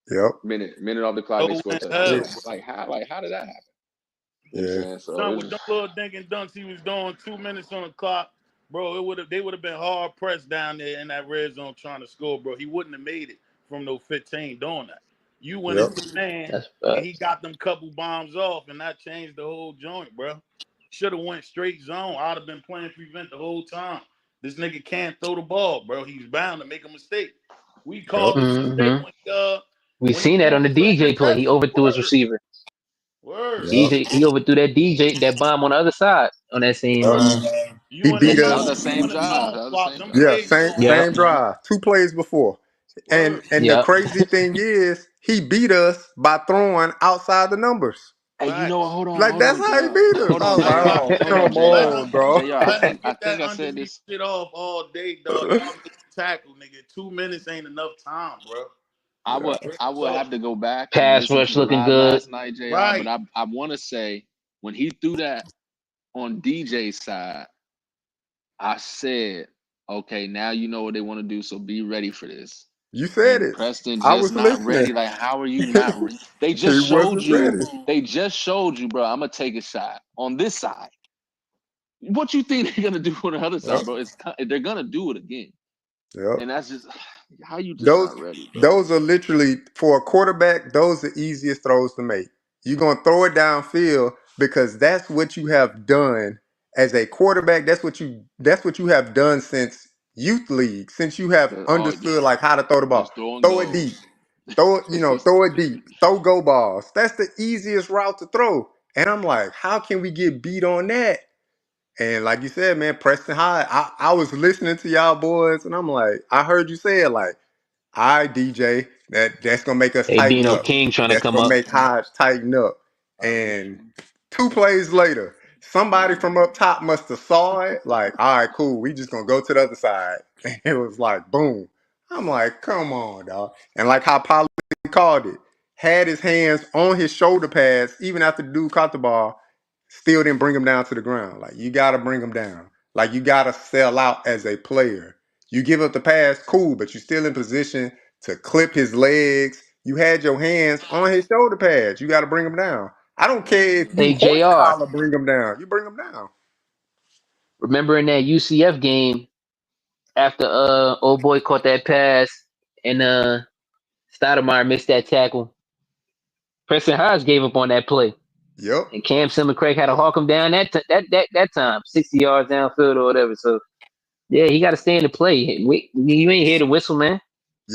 Yep. minute off the clock, they No scored win a touchdown. Yeah. hell. Like how did that happen? You know what I'm Yeah. saying? So Son, it with was. them little dinking dunks he was doing, 2 minutes on the clock, bro, they would have been hard pressed down there in that red zone trying to score, bro. He wouldn't have made it from those 15 doing that. You went Yep. into man That's and he got them couple bombs off, and that changed the whole joint, bro. Should have went straight zone. I'd have been playing prevent the whole time. This nigga can't throw the ball, bro. He's bound to make a mistake. We Yep. called his mistake mm-hmm. We when he seen that on going the for the DJ play. He interception. overthrew his Word, receiver. word. Yep. He overthrew that bomb on the other side on that same. Yep. He You in the beat That us. was zone, that you same in the drive. zone, That was the flop. same Them drive. Yeah. plays Same don't Yep. same happen, man. drive. 2 plays before. And Word. the Yep. crazy thing is, he beat us by throwing outside the numbers. Hey, you know what? Facts. Like that's how he beat us. Hold I on, was like, Hey, Jr. yo, oh, Hold on, come Jr. on, bro. Jr. I let him think I get think that I said underneath this. shit off all day, dog. Y'all missed the tackle, nigga. 2 minutes ain't enough time, bro. I would Yeah. Real I would talk. have to go back and Pass listen to rush the looking live good. last night, Jr. But Right. I want to say when he threw that on DJ's side, I said, okay, now you know what they want to do, so be ready for this. You said And it. Preston I just was not listening. ready. Like, how are you not? They just He showed wasn't you. ready. They just showed you, bro. I'm gonna take a shot on this side. What you think they're gonna do on the other Yep. side, bro? They're gonna do it again, Yep. and that's just how you just Those not ready, bro. those are literally for a quarterback, those are the easiest throws to make. You're gonna throw it downfield because that's what you have done as a quarterback. That's what you have done since youth league, since you have Oh, understood like how to throw the ball. just throw and Throw it go. deep. Throw it, throw it deep. Throw go balls. That's the easiest route to throw. And I'm like, how can we get beat on that? And like you said, man, Preston High, I was listening to y'all boys and I'm like, I heard you say it like, all right, DJ, that's gonna make us Hey, tighten Dino up. King trying to That's come gonna up. make Hodge tighten up. And 2 plays later, somebody from up top must have saw it. Like, all right, cool. We just gonna go to the other side. And it was like, boom. I'm like, come on, dog. And like how Polly called it, had his hands on his shoulder pads even after the dude caught the ball, still didn't bring him down to the ground. Like, you gotta bring him down. Like, you gotta sell out as a player. You give up the pass, cool, but you're still in position to clip his legs. You had your hands on his shoulder pads. You got to bring him down. I don't care if you Hey, horse Jr. collar bring him down. You bring him down. Remember in that UCF game after old boy caught that pass and Stoudemire missed that tackle. Preston Hodge gave up on that play, Yep. and Cam Simmons Craig had to hawk him down that time, 60 yards downfield or whatever. So yeah, he got to stay in the play. You ain't here to whistle, man.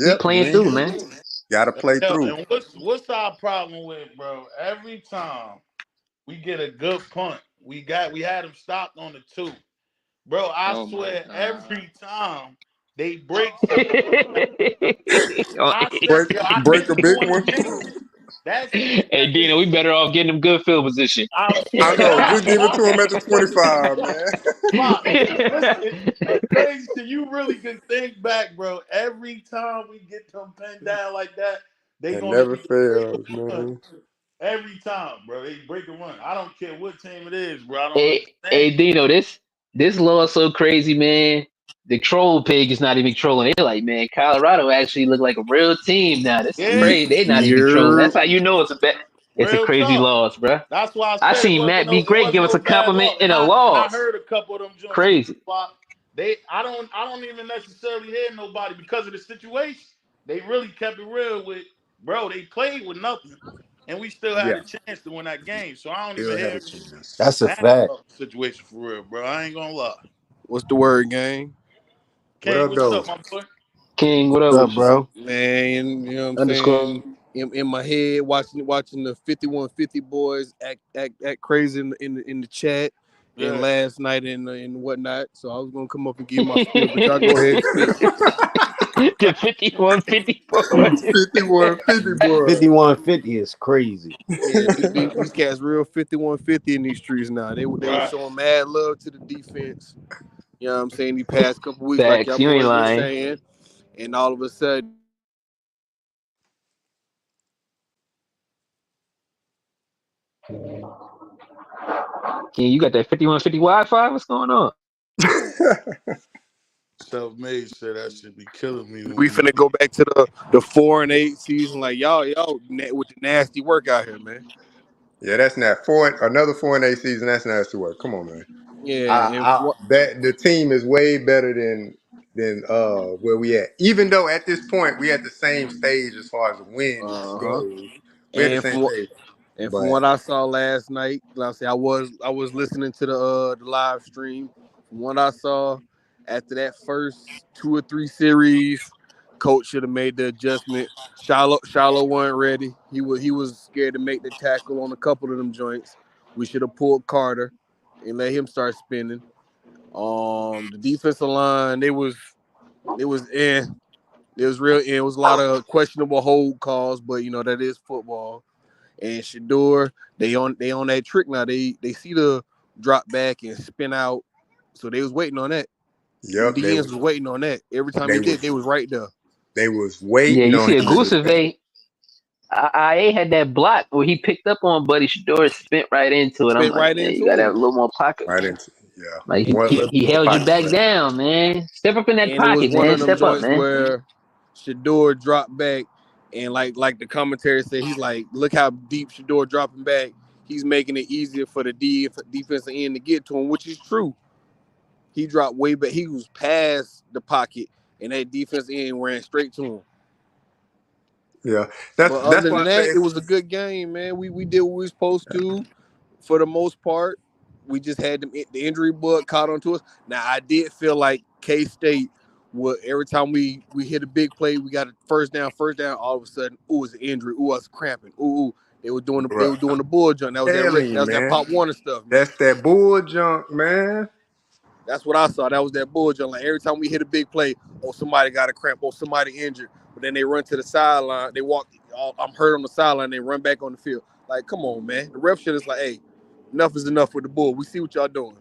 Keep Yep. You playing through, man. ain't got to play Yo, through. and what's our problem with, bro? Every time we get a good punt, We had them stopped on the 2. Bro, I Oh my swear god. every time they break something. I said, Break yo, I break can't a even big want to one. jinx it. That shit Hey, kept Dino, it. we better off getting them good field position. I I swear to know. Just God, give it to him Pop. at the 25, man. Pop. Listen, it's crazy. So you really can think back, bro. Every time we get them pinned down like that, they It gonna never either break fails, a run. man. Every time, bro. They break a run. I don't care what team it is, bro. I don't Hey, understand. Dino, this law is so crazy, man. The troll page is not even trolling. They're like, man, Colorado actually look like a real team now. This is Yeah, crazy. They're not even trolling. Yeah. That's how you know it's a real crazy talk. loss, bro. That's why I I said seen Matt B. it Great give wasn't us no a bad compliment loss. in a And I loss. heard a couple of them joints too. Crazy. Pop. I don't even necessarily hear nobody because of the situation. They really kept it real with bro, they played with nothing. And we still had Yeah, a chance to win that game. So I don't even still had a hear chance. That's a that fact. situation for real, bro. I ain't gonna lie. What's the word, gang? What King, up, what's though? up, my boy? King, what up What's up, with you? bro? Man, you know what I'm Underscore. saying? In my head, watching the 5150 boys act crazy in the chat and Yeah. last night and whatnot. So I was gonna come up and give my spiel, but y'all go ahead and speak. The 51-54. 5150, boy. 5150 is crazy. Yeah, these cats real 5150 in these streets now. They were Right. showing mad love to the defense. You know what I'm saying? These past couple weeks, like Facts. y'all You ain't boys been lying. saying, and all of a sudden. King, you got that 51-50 Wi-Fi? What's going on? Self-made said that should be killing me We when finna go back to the 4-8 season. Like y'all with the nasty work out here, man. Yeah, that's not four. Another 4-8 season. That's nasty work. Come on, man. Yeah, and I that the team is way better than where we at. Even though at this point we at the same stage as far as wins uh-huh. goes, we at the And same from stage. and from But what I saw last night, like I say I was listening to the live stream. From what I saw, after that first 2 or 3 series, coach should have made the adjustment. Shallow wasn't ready. He was scared to make the tackle on a couple of them joints. We should have pulled Carter and let him start spinning. The defensive line, it was it was real. It was a lot of questionable hold calls, but that is football. And Shador, they on that trick now. They see the drop back and spin out, so they was waiting on that. Them yep, DNs was waiting on that. Every time they he did, was they was right there. they was Yeah, waiting you on see a him to do that. Gusave. IA had that block where he picked up on Buddy Shador, spent right into it. I'm Spin like, right man, you into gotta have him. a little more pocket. Right into yeah. Like And, One and, little he more held you pocket back play. down, man. Step up in that and it was pocket, one man. of them Step up, joints man. where Shador dropped back, and like the commentary said, he's like, look how deep Shador dropping back. He's making it easier for the defensive end to get to him, which is true. He dropped way back. He was past the pocket, and that defense end ran straight to him. Yeah, But that's other why than I say that, it it's, was a good game, man. We did what we were supposed to for the most part. We just had the injury bug caught onto us. Now I did feel like K State would every time we hit a big play, we got a first down. All of a sudden, ooh, it's an injury. Ooh, I was cramping. Ooh, they bruh. were doing the bull jump. That was Telling you, that man. Pop Warner stuff, man. That's that bull junk, man. That's what I saw. That was that bull jump. Like every time we hit a big play, oh somebody got a cramp, oh somebody injured. But then they run to the sideline. They walk. I'm hurt on the sideline. They run back on the field. Like, come on, man. The ref shit is like, hey, enough is enough with the bull. We see what y'all doing.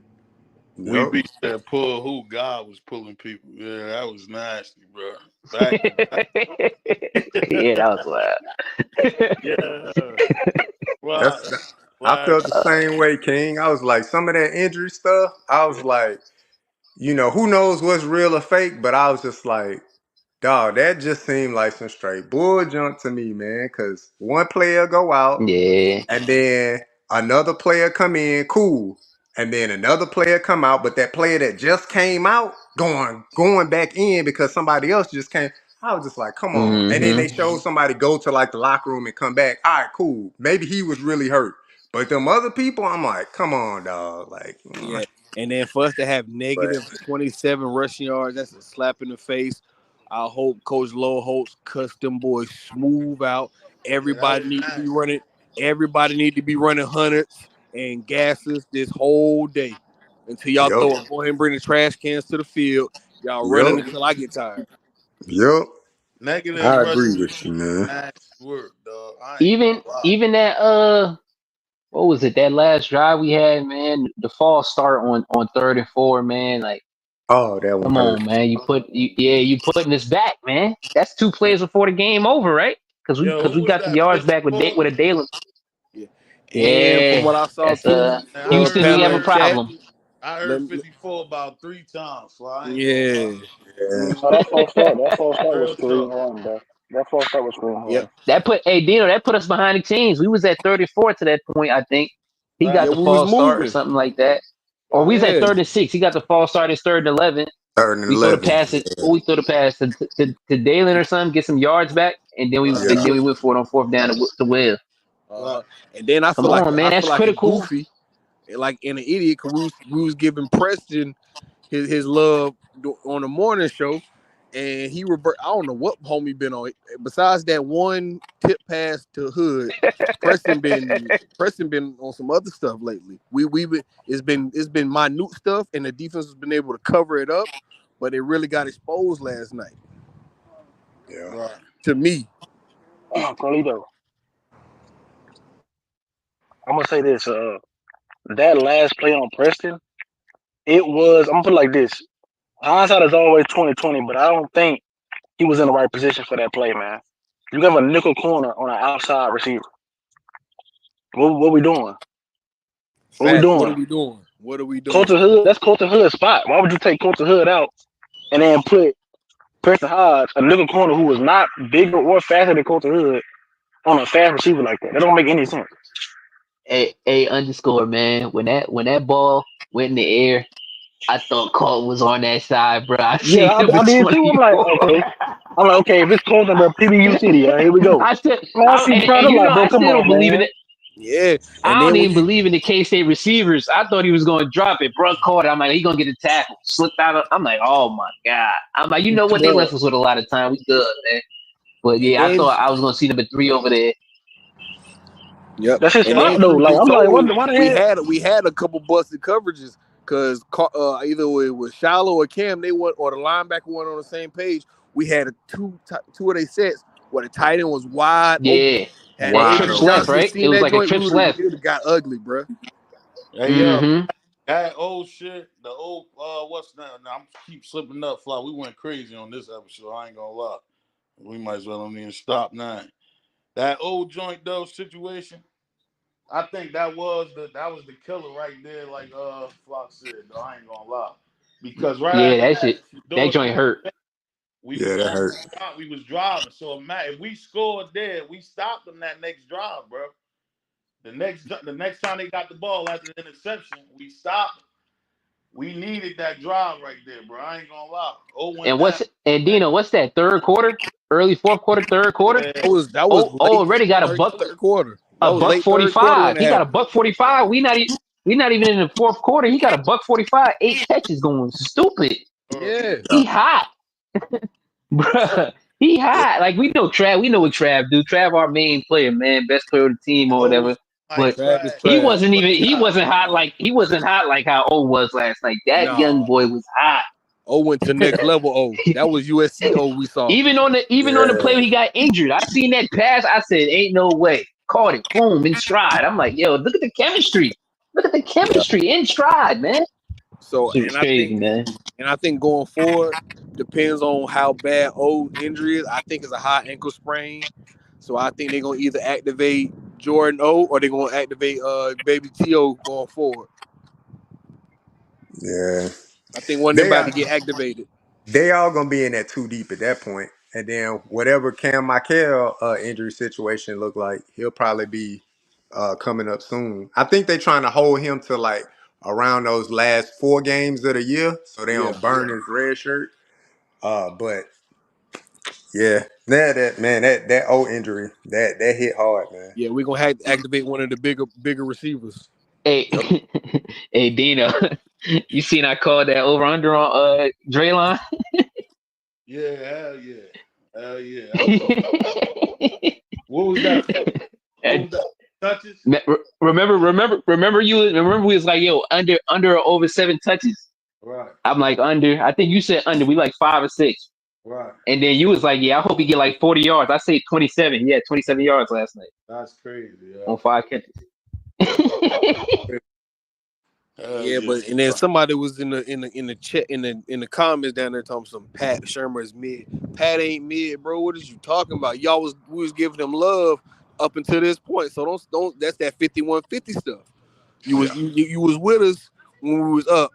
we Yep. beat that pull who God was pulling people. Yeah, that was nasty, bro. Back to Yeah, back. that was wild. Yeah. Well, That's I well, felt the same way, King. I was like, some of that injury stuff, I was yeah, like, who knows what's real or fake, but I was just like, dog, that just seemed like some straight bull junk to me, man. Cause one player go out, Yeah. and then another player come in, cool. And then another player come out, but that player that just came out going back in because somebody else just came. I was just like, come on. And then Mm-hmm. they showed somebody go to like the locker room and come back. All right, cool. Maybe he was really hurt. But them other people, I'm like, come on, dog. Like, Yeah. And then for us to have but negative 27 rushing yards, that's a slap in the face. I hope Coach Low Holtz cussed them boys smooth out. yeah, that Everybody was need to be nasty. running. Everybody need to be running hundreds and gas us this whole day until y'all Yup. go ahead and bring the trash cans to the field. Y'all running Yup. until I get tired. Yup. Negative I result. agree with you, man. Nice work, dog. I ain't even gonna lie. even that what was it, that last drive we had, man, the false start on 3rd and 4, man, like, Oh, that one come hurt. on, man, you putting us back, man. That's 2 plays before the game over, right? because we Yo, because who we was got the that? yards back with 54? With a Dalen. Yeah. And from Yeah, what I saw that's too, Man, Houston, we Pella have a in chat. problem. I Let heard me, 54 about 3 times, so I ain't gonna lie. yeah. Yeah. Mm, mm, No, that false start. That false start was Real talk. 3-1, bro. That false start was 3-1. yep. That put Hey Dino, that put us behind the chains. We was at 34 to that point, I think. He got Yeah, the Facts. we was false start or moving. something like that. Or we was at Yeah. 3rd and 6. He got the false start. It's 3rd and 11. 3rd and 11. We throw the pass to Dalen or something, get some yards back, and then we Facts. and Yeah. then we went for it on 4th down to Will. Uh-huh. Facts. And then Come on, man, I that's feel like a critical. goofy, like an idiot, because we was giving Preston his love on the morning show, and he revert. I don't know what homie been on. Besides that one tip pass to Hood, Preston been on some other stuff lately. It's been minute stuff, and the defense has been able to cover it up, but it really got exposed last night Yeah. Right. to me. Carlito, I'm gonna say this. That last play on Preston, it was. I'm gonna put it like this. Hindsight is always 2020, but I don't think he was in the right position for that play, man. You have a nickel corner on an outside receiver. What we doing? What we Facts. What are doing? we doing? What are we doing? Colton Hood. That's Colton Hood's spot. Why would you take Colton Hood out and then put Preston Hodge, a nickel corner who was not bigger or faster than Colton Hood, on a fast receiver like that? That don't make any sense. A underscore, man. When that ball went in the air, I thought Colton was on that side, bro. I Yeah, seen number I did too. I'm like, 24. okay. I'm like, okay, if it's Colton, bro, PBU City, here we go. I still, Man, I see Pride. and I'm you know, like, bro, I come still on, don't believe in man. it. Yeah, and I then don't when even you believe in the K-State receivers. I thought he was going to drop it. Bro caught it. I'm like, he going to get a tackle. Slipped out. I'm like, oh my God. I'm like, you know what? They Bro, left us with a lot of time. We good, man. But and yeah, I then thought I was going to see number 3 over there. yep, that's his and spot then though. truth Like, be I'm like, told, why the heck? we had a couple busted coverages because either it was Shiloh or Cam, they went or the linebacker went on the same page. We had two of their sets where the tight end was wide open. Yeah. Had That Wide AB trips open. left, Johnson right? It seen was that like a joint, trips left. it would have got ugly, bro. Hey, yo, Mm-hmm. that old shit, the old, what's that? Now, I'm keep slipping up, fly. We went crazy on this episode. I ain't gonna lie. We might as well don't even stop now. That old joint though situation, I think that was the killer right there, like Flock said, though. I ain't gonna lie. Because right Yeah, after that that, shit. That during joint hurt. we Yeah, was that hurt. we was driving. So if we scored there, we stopped them that next drive, bro. The next time they got the ball after the interception, we stopped. We needed that drive right there, bro. I ain't gonna lie. Oh went down. And Man. Dino, what's that? 3rd quarter, early 4th quarter, 3rd quarter. Yeah, That was Oh, late already got third quarter. That a was buck late third quarter 45. when it He got a happened. buck 45. We not even in the 4th quarter. He got a buck 45. 8 catches going stupid. Yeah, Yeah. He hot, bruh. He hot. Like we know Trav. We know what Trav do. Trav, our main player, man, best player of the team or oh whatever. like But Travis trash. he Trav. wasn't Oh even. He God. wasn't hot like how O was last night. That Nah, young boy was hot. O went to next level. O that was USC. O we saw. Even on the play when he got injured, I seen that pass. I said, "Ain't no way." Caught it, boom, in stride. I'm like, "Yo, look at the chemistry. Look at the Yeah. chemistry in stride, man." So Shit was crazy, man. I think going forward depends on how bad O injury is. I think it's a high ankle sprain. So I think they're gonna either activate Jordan O or they're gonna activate Baby T.O. going forward. Yeah. I think one of them They about are to get activated. they all gonna be in that 2 deep at that point. And then whatever Cam Michael injury situation look like, he'll probably be coming up soon. I think they're trying to hold him to like around those last 4 games of the year so they Yeah. don't burn his red shirt. But yeah, that old injury that hit hard, man. Yeah, we're gonna have to activate one of the bigger receivers. Hey, Yep. hey, Dino, you seen I called that over under on Draylon? Yeah, hell yeah. Hell yeah. What was that? What was that touches. Remember we was like, yo, under or over 7 touches. Right, I'm like under. I think you said under. We like 5 or 6. right. And then you was like, yeah, I hope he get like 40 yards. I say 27. He had 27 yards last night That's crazy, yeah. on 5 catches. Hell Yeah, yeah. but and then somebody was in the chat in the comments down there talking some Pat Shermer is mid. Pat ain't mid, bro. What is you talking about? We was giving him love up until this point. So don't that's that 51-50 stuff. You Yeah. was you was with us when we was up,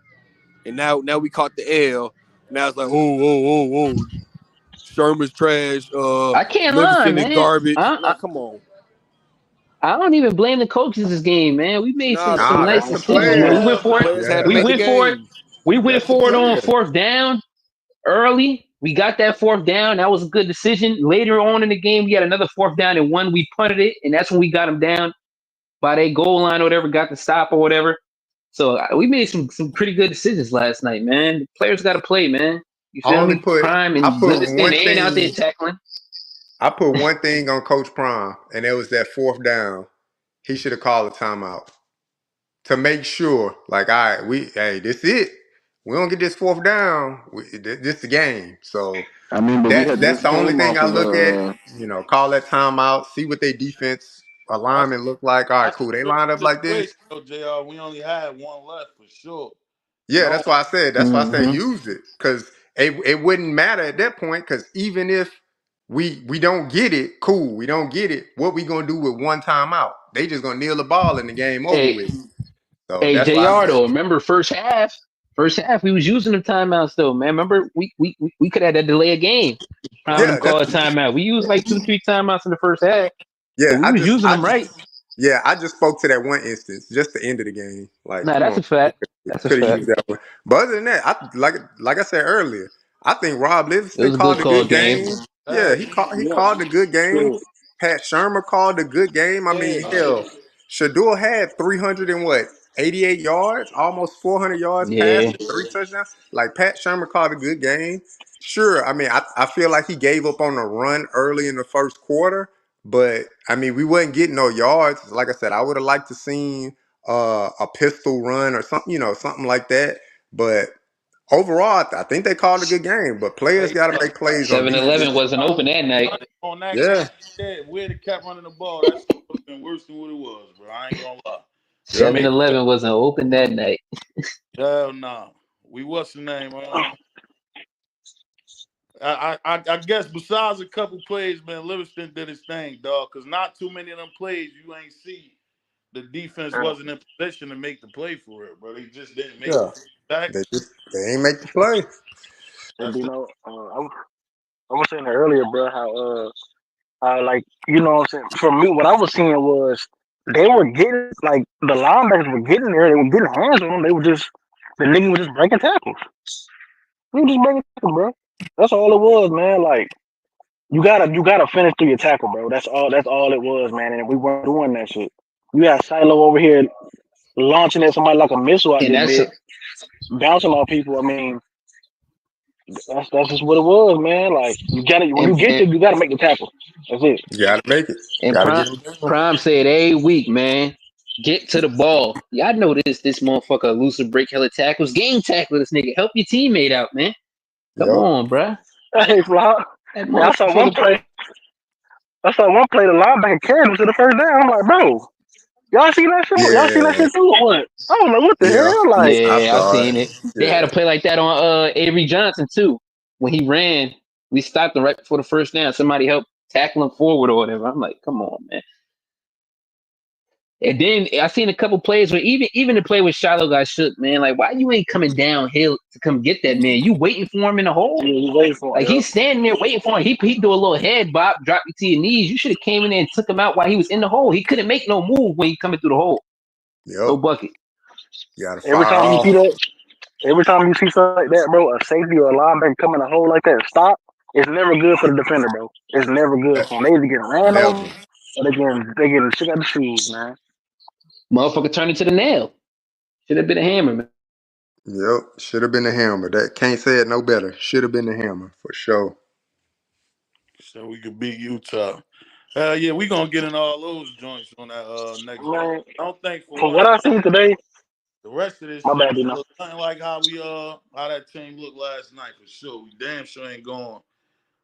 and now we caught the L. Now it's like oh Sherman's trash. I can't lie, Livingston is man. garbage. Nah, come on. I don't even blame the coaches this game, man. We made Nah, the some Nah, nice that's players. the decisions, man. We players. went The for it. players had to Yeah, We make the went for it. game. We went that's the for it on players. 4th down early. We got that 4th down. That was a good decision. Later on in the game, we had another 4th down and one. We punted it, and that's when we got them down by their goal line or whatever, got the stop or whatever. So we made some pretty good decisions last night, man. The players got to play, man. You I feel only me? put Prime I and put Livingston, one they ain't out there thing tackling. I put one thing on Coach Prime, and it was that 4th down. He should have called a timeout to make sure, like, all right, this it. We don't get this 4th down. This the game. So I mean, but we had that's just the only came thing off I of look at. Call that timeout, see what their defense That's alignment look like. All right, that's a cool. They pretty lined up good like this. situation, though, JR. We only had one left for sure. Yeah, No, that's why I said. That's why I said Mm-hmm. use it because it wouldn't matter at that point. Because even if we don't get it, cool. We don't get it. What we gonna do with one timeout? They just gonna kneel the ball and the game over Hey, with. So hey, that's why I JR said, though. Remember first half? First half, we was using the timeouts though, man. Remember we could have had to delay a game. Prime them yeah, call a timeout. We used like 2-3 timeouts in the first half, so yeah. we was using them right. I just spoke to that one instance, just the end of the game. Like, Nah, come that's on, a fact. That's a could have fact. used that one. But other than that, like I said earlier, I think Rob It Livingston was a good called a call good game. game. Yeah, hell he yeah, called a good game. sure. Pat Shermer called a good game. I yeah, mean, hell, Shador had 300 and what, 88 yards, almost 400 yards Yeah, passing, 3 touchdowns. Like Pat Shermer called a good game. Sure, I mean, I feel like he gave up on the run early in the first quarter, but I mean, we wasn't getting no yards. Like I said, I would have liked to seen a pistol run or something, something like that. But overall, I think they called a good game. But players hey, got to make plays on 7-Eleven defense. wasn't open that night. on that game, Yeah, yeah, if we'd have kept running the ball, that shit would have been worse than what it was, bro. I ain't gonna lie. They yep. 7-Eleven wasn't open that night. hell no. We what's the name? I guess besides a couple plays, man, Livingston did his thing, dog. Cause not too many of them plays you ain't see. The defense wasn't in position to make the play for it, bro. They just didn't make Yeah, the tackle. they ain't make the play. And That's you the know, I was saying earlier, bro, how like what I'm saying. For me, what I was seeing was they were getting like the linebackers were getting there. They were getting hands on them. They were just the nigga was just breaking tackles. He was just breaking tackles, bro. That's all it was, man. Like you gotta finish through your tackle, bro. That's all it was, man. And we weren't doing that shit. You had Silo over here launching at somebody like a missile out And this that's bit, bouncing off people. I mean, that's just what it was, man. Like you gotta when and you get and, there, you gotta make the tackle. That's it. You got to make it. and Got to Prime, get it done. Prime said every week, man, get to the ball. Y'all know this motherfucker elusive break hella tackles. Game tackle this nigga. Help your teammate out, man. Come Yep. on, bruh. Hey, Flo. That Hey, I saw one motherfucker. play. I saw one play. The linebacker carried him to the first down. I'm like, bro, y'all see that shit? Y'all seen that Yeah. shit too or what? I don't know what the Yeah. hell. Like, I Yeah, I saw it. seen it. They had a Yeah. play like that on Avery Johnson too. When he ran, we stopped him right before the first down. Somebody helped tackle him forward or whatever. I'm like, come on, man. And then I seen a couple plays where even the play with Shiloh got shook, man. Like, why you ain't coming downhill to come get that man? You waiting for him in the hole? yeah, you waiting for Like it. he's standing there waiting for him. He do a little head bop, drop you to your knees. You should have came in there and took him out while he was in the hole. He couldn't make no move when he coming through the hole. Yep. No bucket. You got to Every fire time you see off. that, every time you see something like that, bro, a safety or a linebacker come in a hole like that, stop. It's never good for the defender, bro. It's never good for them. They either get ran over Never. or they get shit out the shoes, man. Motherfucker turned into the nail. Should have been a hammer, man. Yep. Should have been the hammer. That can't say it no better. Should have been the hammer for sure. so we could beat Utah. Yeah, we gonna get in all those joints on that next game. Man, I don't think for from one what I seen today, the rest of this my bad, series Dino. look nothing like how that team looked last night for sure. We damn sure ain't going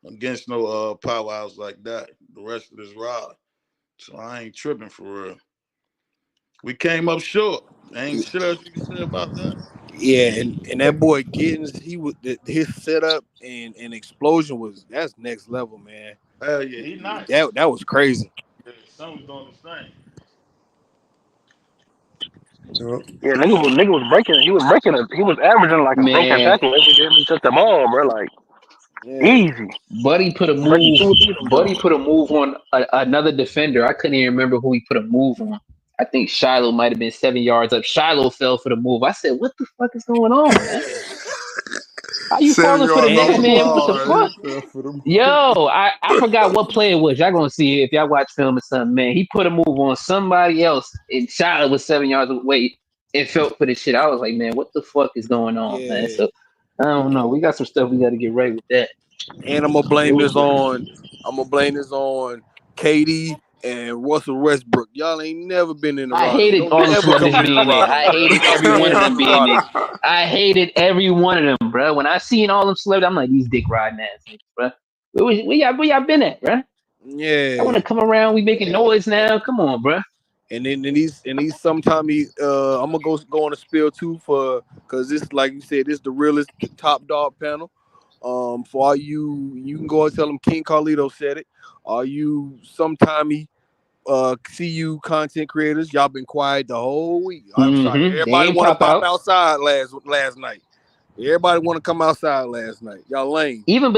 against no powerhouse like that. The rest of this ride. So I ain't tripping for real. We came up short. Ain't shit else you can say about that. Yeah, and that boy Giddens, his setup and explosion that's next level, man. Hell yeah, he nice. That was crazy. Yeah, son was doing his thing. Yep. Yeah, nigga was breaking. He was averaging like a breaking Man, tackle every time he took the ball, bro. Like yeah. easy, Buddy put a breaking move. two or three of them Buddy joints. put a move on another defender. I couldn't even remember who he put a move on. I think Shiloh might have been 7 yards up. Shiloh fell for the move. I said, "What the fuck is going on, man? How you 7 falling for the yards off next the And man? What the ball. fuck?" He fell for the Yo, I forgot what play it was. Y'all gonna see it if y'all watch film or something, man. He put a move on somebody else, and Shiloh was 7 yards away. It felt for the shit. I was like, man, what the fuck is going on, man? yeah, So I don't know. We got some stuff we got to get right with that. and I'm gonna It blame was, this on KD and Russell Westbrook. Y'all ain't never been in the I Rockets. hated Don't all the ever come celebrities near the being there. Rockets, I bro. hated Y'all every stay one of away them from the being there. Rockets. I hated every one of them, bro. When I seen all them celebrities, I'm like, these dick riding ass niggas, bro. Where y'all been at, bro? I want Yeah. to come around. We making noise now. Come on, bro. And he's sometimes I'm gonna go on a spill too for because this like you said this the realest the top dog panel. For all you can go and tell them King Carlito said it. Are you sometimey CU content creators? Y'all been quiet the whole week. I'm sorry. They Everybody ain't want to pop pop out. outside last night. Everybody want to come outside last night. Y'all lame. Even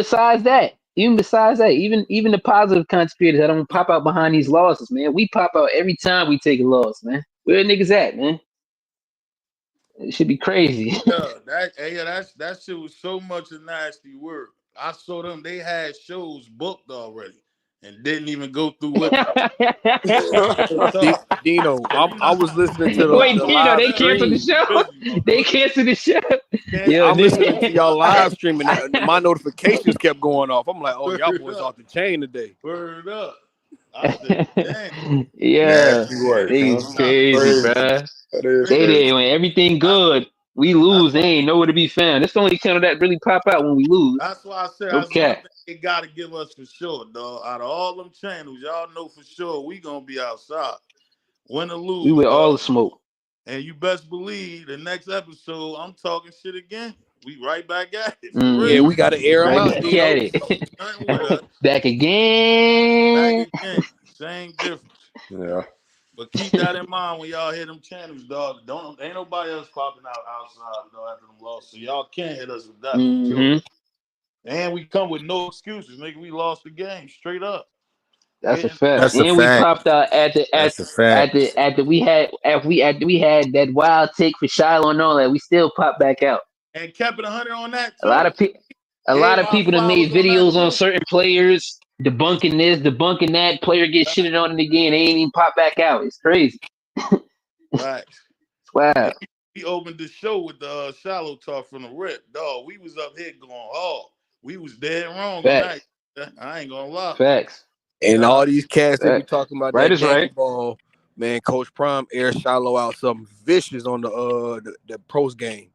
the positive contributors that don't pop out behind these losses, man. We pop out every time we take a loss, man. Where the niggas at, man? It should be crazy. That shit was so much a nasty word. I saw them; they had shows booked already and didn't even go through with them. Real talk. Dino, So I was listening to you Wait, not the Dino, live they understand. canceled the stream. show. You busy, my They brother. canceled the show. Can't Yo, I'm see listening to nigga. y'all live streaming. My notifications kept going off. I'm like, oh, y'all word boys up, off the chain today. word up. I said, damn, Yeah, nasty damn, work, they huh? we not crazy, Crazy. bruh. That is They crazy. did when everything that's good, we that's lose. They why ain't nowhere to be found. It's the only channel that really pop out when we lose. that's why I said that's one Okay, thing they gotta give us for sure, dog. Out of all them channels, y'all know for sure we gonna be outside. Win or we lose, with all the dog. smoke. And you best believe the next episode, I'm talking shit again. We right back at it for Yeah, real. Mm-hmm. we got to air them Right out, back Dino. at Nothing with it. us. Back Back again. again. Same difference. Yeah. But keep that in mind when y'all hit them channels, dog. Don't ain't nobody else popping out outside, dog, after them losses. So y'all can't hit us with that for sure. Mm-hmm. And we come with no excuses, nigga. We lost the game straight up. That's a Hitting fact. That's a nothing. And we fact. popped out That's a fact. after we had that wild take for Shiloh and all that. We still popped back out. And kept it 100 on that A lot too. of people. A Gave lot of our people that flowers made on that videos on too. certain players, debunking this, debunking that. Player gets shitted on it again. They ain't even pop back out. It's crazy. Facts. It's wild. And we opened the show with the shallow talk from the rip, dog. We was up here going hard. We was dead wrong on that. Facts. I ain't gonna lie. Facts. And Yeah, all these cats they be Facts. talking about Right that is game right. ball. Man, Coach Prime air Shiloh out something vicious on the post game.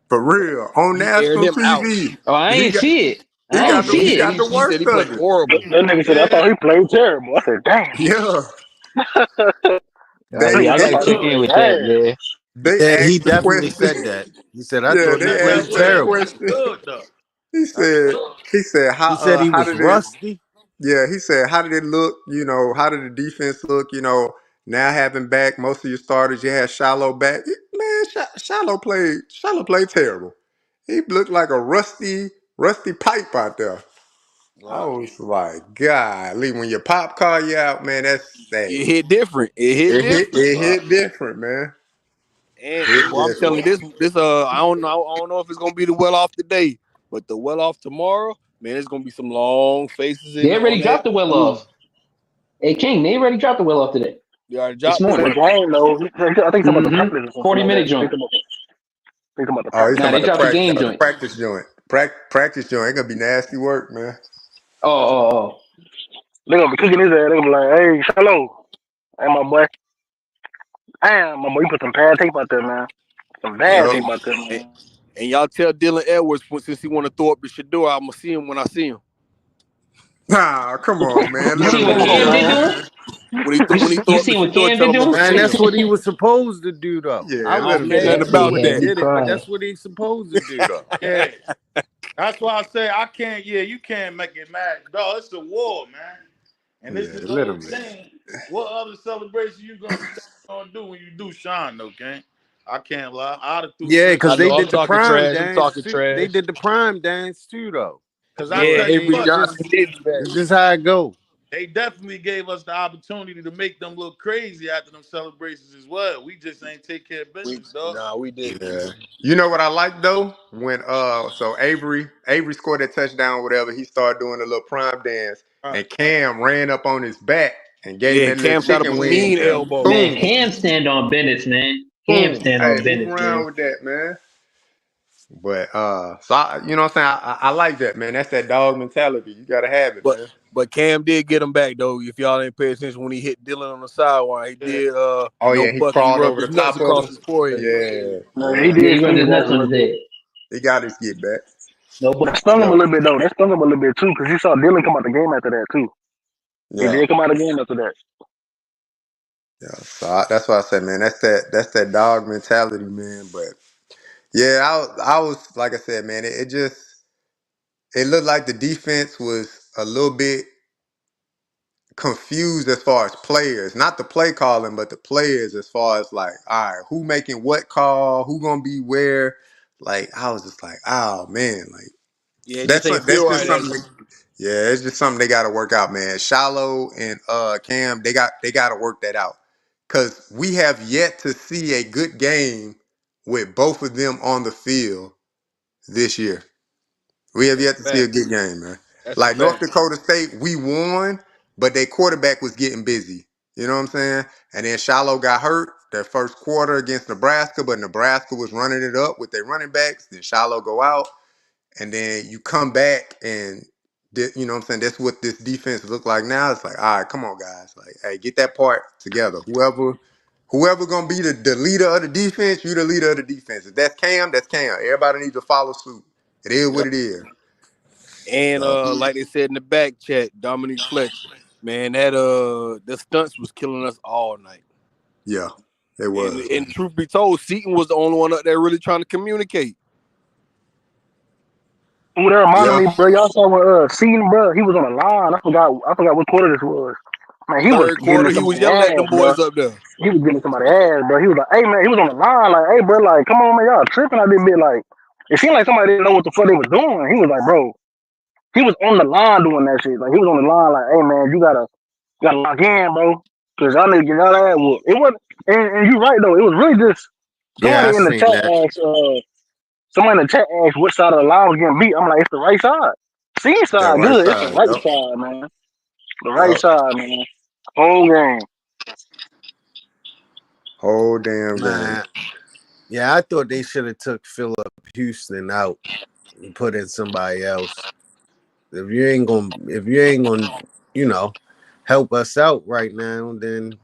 For real. On He aired national him out. TV. Oh, I He ain't got see it. he I Oh ain't got the yeah, he see it. got the he said worst he of played it. horrible. Yeah, That nigga said, I yeah, thought he played terrible. I said, damn. Yeah. Oh, They yeah, I I gotta they thought he check good. in played with that. ass. Yeah. they Yeah, he asked the definitely question. said that. He said, I Yeah, thought he they Yeah, played asked him the yeah, terrible. that's question. good though. He That's said good. he said He said he how was did it rusty. yeah, he said how did it look, how did the defense look, now having back most of your starters, you had Shallow back. Man, Shallow played terrible. He looked like a rusty pipe out there. I Right. was like, golly, when your pop call you out, man, that's It hey. hit different. It hit different. It Right. hit different, man. And Hit boy, I'm telling different. you, this I don't know if it's gonna be the well off today, but the well off tomorrow, man, it's gonna be some long faces They in already on that dropped the well booth. off. Hey, King, they already dropped the well off today. You already This dropped it. For the morning. game, though, I think he's about the Mm-hmm. practice or something 40 like minute that. joint. Think about the Oh, he's practice Nah, talking they about joint. the dropped the practice game joint. practice joint. Practice joint. It's gonna be nasty work, man. Oh. They gonna be kicking his ass. They gonna be like, "Hey, Shallow, hey my boy, damn my boy, you put some bad tape out there, man. Some bad Yup. tape out there, And, man." and y'all tell Dylan Edwards since he want to throw up the Shador, I'm gonna see him when I see him. Nah, come on, man. You Let see him what Come live, on, Cam been man. doing? man. When he You throw up the seen what Shador, Cam tell been him I'm gonna doing? Man, see that's him. what he was supposed to do, though. Yeah, I I let was don't him care live, nothing mad Yeah, he about he wouldn't had that. me get it, but crying. that's what he's supposed to do, though. Yeah, that's why I say I can't. Yeah, you can't make it mad, dog. It's a war, man, and man. this Yeah, is let old him live. team. What other celebration you gonna do when you do Sean though, King? I can't lie. I'd have threw Yeah, Chris I because in they know there. I'm did the talking prime trash. I'm dance talking too. They trash. did the prime dance too, though. Cause I Yeah, So tell you Avery it's what, Johnson just did do that. it's just how it go. they definitely gave us the opportunity to make them look crazy after them celebrations as well. We just ain't take care of business, dog. We didn't. Yeah. You know what I like though? When so Avery scored that touchdown or whatever, he started doing a little prime dance Right. and Cam ran up on his back and gave him Yeah, that little Cam shot up chicken a wing mean and elbow. Man, boom, Cam stand on business, man. Cam boom. stand Hey, on move business, around man. with that, man. But so you know what I'm saying? I like that, man. That's that dog mentality. You gotta have it, But man. but Cam did get him back though. If y'all ain't pay attention when he hit Dylan on the sideline, he Yeah. did Oh no yeah, he bucket. He crawled rubbed over his the nuts top of across him. his forehead. Yeah, Man, he yeah. Yeah, did he rubbed sting his his ass nuts a on little his bit. head. He got his get back. No That bucket. stung him a Yeah, little bit though. That stung him a little bit too, because he saw Dylan come out the game after that too. He yeah, did come out of the game after that. yeah. So that's why I said, man, that's that dog mentality, man. But yeah, I was like I said, man, it just it looked like the defense was a little bit confused as far as players, not the play calling, but the players as far as like, all right, who making what call, who gonna be where. Like I was just like, oh man, like Yeah, it just that's ain't that's feel just right something. as Yeah, it's just something they got to work out, man. Shallow and Cam, they got to work that out because we have yet to see a good game with both of them on the field this year. We have that's yet to a see a fact. good game, man. That's a Like North fact. Dakota State, we won, but their quarterback was getting busy. You know what I'm saying? And then Shallow got hurt that first quarter against Nebraska, but Nebraska was running it up with their running backs. Then Shallow go out, and then you come back and you know what I'm saying? That's what this defense look like now. It's like, all right, come on, guys. Like, hey, get that part together. Whoever gonna be the leader of the defense, you the leader of the defense. If that's Cam, that's Cam. Everybody needs to follow suit. It is what Yep. it is. And So like they said in the back chat, Dominique Fletcher, man, that the stunts was killing us all night. yeah, it was, And man. truth be told, Seaton was the only one up there really trying to communicate. Ooh, that reminded Yeah. me, bro. Y'all saw when Seaton, bro, he was on the line. I forgot what quarter this was. Man, he was Third getting quarter, he was somebody yelling at ass, them bro. boys up there. He was getting somebody ass, bro. He was like, hey man, he was on the line, like, hey bro, like, come on man, y'all tripping out this bit, like. It seemed like somebody didn't know what the fuck they was doing. He was like, bro, he was on the line doing that shit. Like he was on the line, like, hey man, you gotta lock in, bro, cause y'all need to get y'all ass whooped. It wasn't, and you right though. It was really just Yeah, somebody I in the seen chat that. asked, what side of the line was getting beat. I'm like, it's the right side. C That side, right good. It's the side. right Yep. side, man. The right Yep. side, man. Whole game. Whole damn game. Man, yeah, I thought they should have took Philip Houston out and put in somebody else. If you ain't gonna, you know, help us out right now, then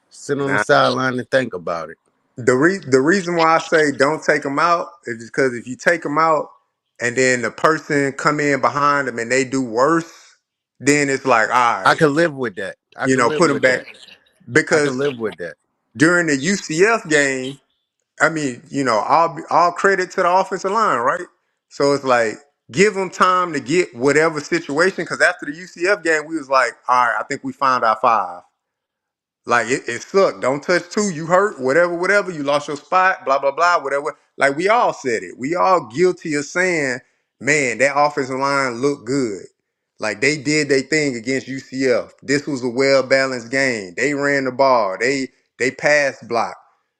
sit on the Nah. sideline and think about it. The reason why I say don't take them out is because if you take them out and then the person come in behind them and they do worse, then it's like, all I right, could live with that. I could live put them with back that. I could because live with that. during the UCF game, I mean, all credit to the offensive line, right? So it's like give them time to get whatever situation. Because after the UCF game, we was like, all right, I think we found our five. Like it sucked. Don't touch two. You hurt. Whatever. Whatever. You lost your spot. Blah blah blah. Whatever. Like we all said it. We all guilty of saying, man, that offensive line looked good. Like they did their thing against UCF. This was a well balanced game. They ran the ball. They passed block.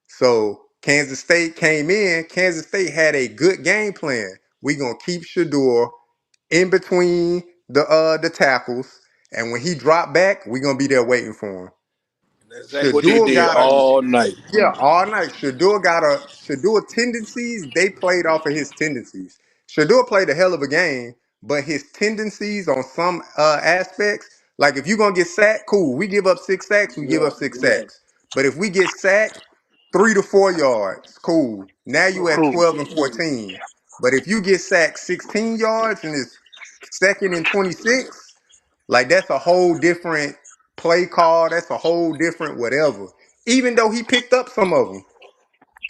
So Kansas State came in. Kansas State had a good game plan. We gonna keep Shador in between the tackles, and when he dropped back, we gonna be there waiting for him. And that's exactly what they Shador did got a all night. all night. Shador tendencies. They played off of his tendencies. Shador played a hell of a game, but his tendencies on some aspects Like if you're gonna get sacked, cool. We give up 6 sacks, we give Yeah, up six yeah. sacks. But if we get sacked 3 to 4 yards, cool. Now you at Cool. 12 and 14. But if you get sacked 16 yards and it's second and 26, like that's a whole different play call. That's a whole different whatever. Even though he picked up some of them.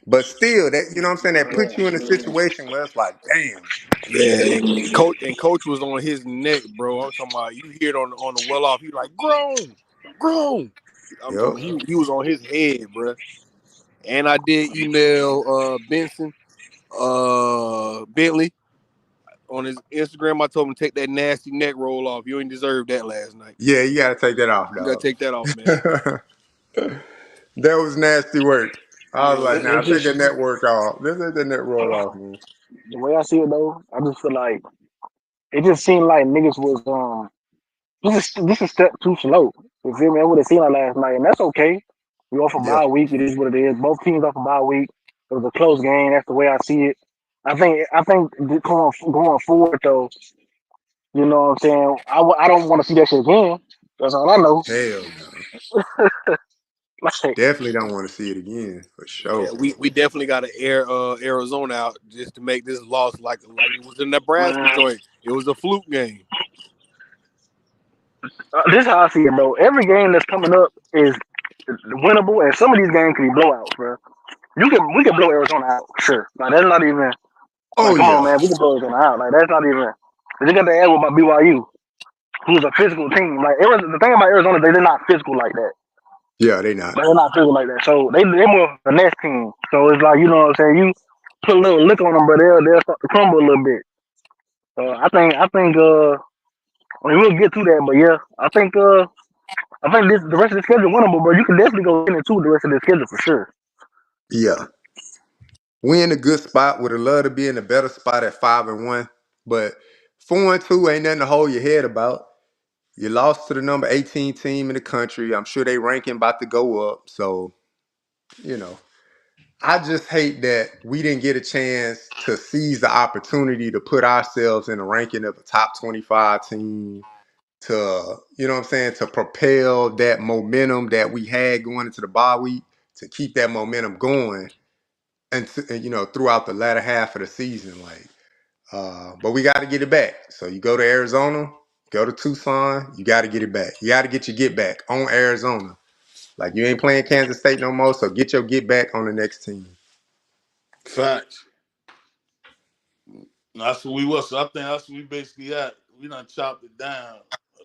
But still, that you know what I'm saying, that puts you in a situation where it's like, damn. Yeah, and coach was on his neck, bro. I'm talking about you hear it on the well off. He like grown, grown. I'm Yep. talking he was on his head, bro. And I did email Benson Bentley on his Instagram. I told him to take that nasty neck roll off. You ain't deserve that last night. Yeah, you gotta take that off, You gotta dog. take that off, man. That was nasty work. I was Yeah, like, It, nah, it take just that network off. Let's let that net roll off, man. the way I see it though, I just feel like it just seemed like niggas was this is step too slow. You feel me? That's what it seemed like last night, and that's okay. We off a Yeah. bye week. It is what it is. Both teams off a bye week. It was a close game. That's the way I see it. I think going forward though, you know what I'm saying. I don't want to see that shit again. That's all I know. Hell no. Like, Definitely don't want to see it again, for yeah. sure. We definitely got to air Arizona out just to make this loss like it was in Nebraska man, joint. It was a fluke game. this is how I see it, bro. Every game that's coming up is winnable, and some of these games can be blowouts, bro. We can blow Arizona out, sure. Like that's not even Oh like come on, yeah. man. We can blow Arizona out. Like that's not even. They got the add with my BYU, who's a physical team. Like Arizona, the thing about Arizona, they're not physical like that. Yeah, they not. They're not physical like that. So they're more finesse team. So it's like you know what I'm saying. You put a little lick on them, but they'll start to crumble a little bit. So I think I mean, we'll get to that, but yeah, I think this the rest of the schedule winnable, bro. You can definitely go 10-2 the rest of the schedule for sure. Yeah. We in a good spot. Would have loved to be in a better spot at 5-1. But 4-2 ain't nothing to hold your head about. You lost to the number 18 team in the country. I'm sure they ranking about to go up. So, you know. I just hate that we didn't get a chance to seize the opportunity to put ourselves in the ranking of a top 25 team to, you know what I'm saying, to propel that momentum that we had going into the bye week, to keep that momentum going and you know, throughout the latter half of the season. Like, but we got to get it back. So you go to Arizona, go to Tucson, you got to get it back. You got to get your get back on Arizona. Like you ain't playing Kansas State no more, so get your get back on the next team. Facts. That's what we was. So I think that's what we basically at. We done chopped it down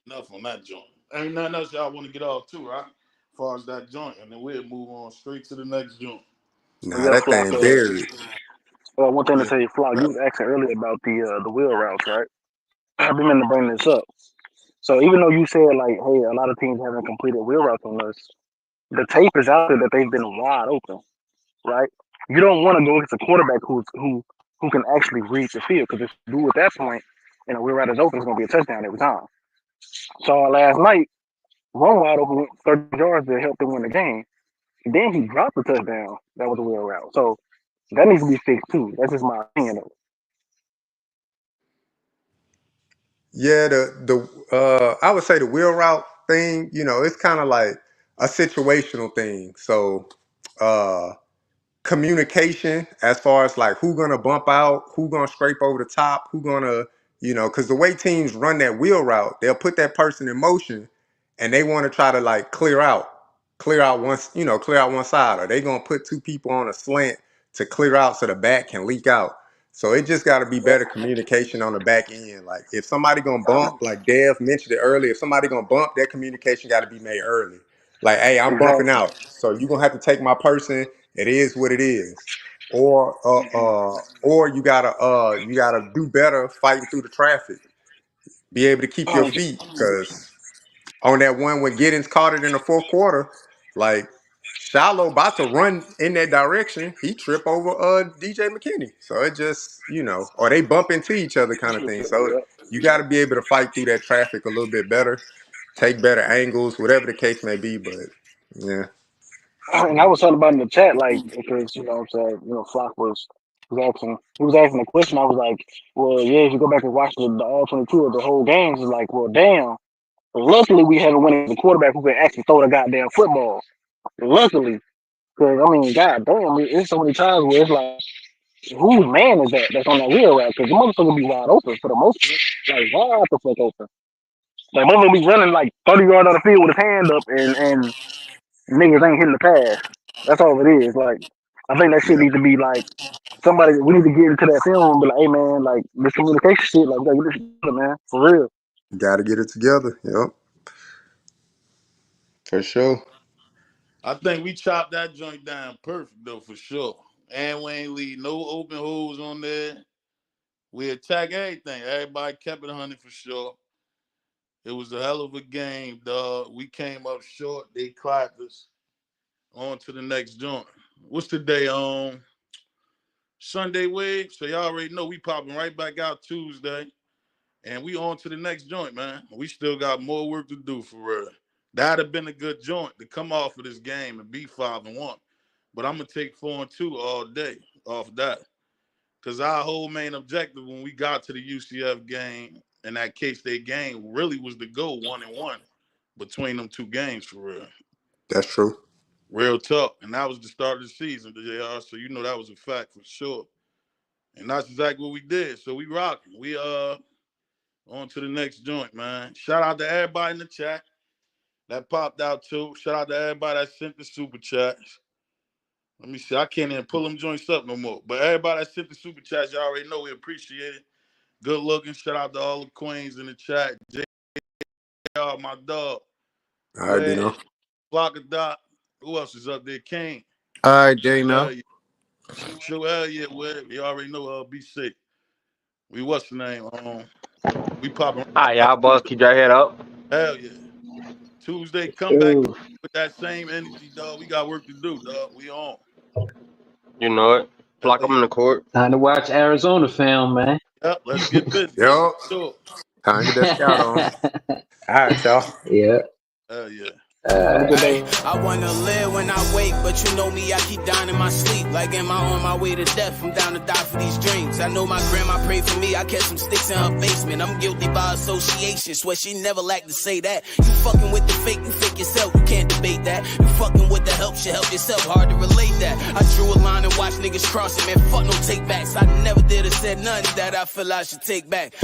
enough on that joint. Ain't nothing else y'all want to get off too, right? As far as that joint, and then we'll move on straight to the next joint. But Nah, yeah, that Flock. thing buried. One thing to Yeah. tell you, Flock, you was asking earlier about the wheel routes, right? I've been meaning to bring this up. So even though you said like, hey, a lot of teams haven't completed wheel routes on us, the tape is out there that they've been wide open, right? You don't want to go against a quarterback who can actually read the field because if you do at that point, and a wheel route is open, it's gonna be a touchdown every time. So last night, one wide open 30 yards that helped them win the game. Then he dropped the touchdown. That was a wheel route. So that needs to be fixed too. That's just my opinion. Yeah, the I would say the wheel route thing, you know, it's kind of like a situational thing. So uh communication as far as like who gonna bump out, who gonna scrape over the top, who gonna, you know, because the way teams run that wheel route, they'll put that person in motion and they want to try to like clear out once, you know, clear out one side, or they gonna put two people on a slant to clear out so the back can leak out. So it just got to be better communication on the back end. Like if somebody gonna bump, like Dev mentioned it earlier, if somebody gonna bump, that communication got to be made early. Like, hey, I'm bumping Exactly. out, so you're gonna have to take my person. It is what it is. Or you gotta do better fighting through the traffic. Be able to keep your feet because on that one when Giddens caught it in the fourth quarter, like Shiloh about to run in that direction, he trip over DJ McKinney. So it just, you know, or they bump into each other kind of thing. So Yeah. you got to be able to fight through that traffic a little bit better, take better angles, whatever the case may be. But yeah, And I was talking about in the chat, like, because, you know what I'm saying, Flock was asking a question. I was like, well, yeah, if you go back and watch the all 22 of the whole games, it's like, well, damn. Luckily, we haven't won a quarterback who can actually throw the goddamn football. Luckily, because I mean, goddamn, it's so many times where it's like, whose man is that that's on that wheel route? Because the motherfucker be wide open for the most part, like wide the fuck open. Like motherfucker be running like 30 yards on the field with his hand up, and niggas ain't hitting the pass. That's all it is. Like I think that shit Yeah, needs to be like somebody. We need to get into that film and be like, hey man, like this communication shit, like we gotta get this together, man, for real. got to get it together. Yep, for sure. I think we chopped that joint down perfect though, for sure. And we ain't leave no open holes on there. We attack everything. Everybody kept it 100 for sure. It was a hell of a game, dog. We came up short. They clapped us. On to the next joint. What's the day on? Sunday wave. So y'all already know we popping right back out Tuesday. And we on to the next joint, man. We still got more work to do for real. That'd have been a good joint to come off of this game and be 5-1. But I'm gonna take 4-2 all day off that. Cause our whole main objective when we got to the UCF game and that K-State game really was to go 1-1 between them two games for real. That's true. Real talk. And that was the start of the season, JR. So you know that was a fact for sure. And that's exactly what we did. So we rocking. We on to the next joint, man. Shout out to everybody in the chat that popped out too. Shout out to everybody that sent the super chats. Let me see. I can't even pull them joints up no more. But everybody that sent the super chats, y'all already know we appreciate it. Good looking. Shout out to all the queens in the chat. JR, my dog. All right, Dino. Wed. Flocka Dot. Who else is up there? King. All right, Dana. Hell yeah. Show hell yeah, Wed. You already know be sick. We what's the name? We popping All right, out y'all boys, Tuesday. keep your head up. Hell yeah. Tuesday, come back Ooh, with that same energy, dog. We got work to do, dog. We on. You know it. Flock, Hell I'm yeah. in the court. time to watch Arizona film, man. Yep, let's get busy. Yep. Sure. Time to get that scout on. All right, y'all. Yeah. Hell yeah. Have a good day. I wanna live when I wake, but you know me, I keep dying in my sleep. Like am I on my way to death? I'm down to die for these dreams. I know my grandma prayed for me. I kept some sticks in her basement. I'm guilty by association. Swear she never liked to say that. You fucking with the fake, you fake yourself. You can't debate that. You fucking with the help, should help yourself. Hard to relate that. I drew a line and watched niggas cross it. Man, fuck no take backs. I never did or said nothing that I feel I should take back.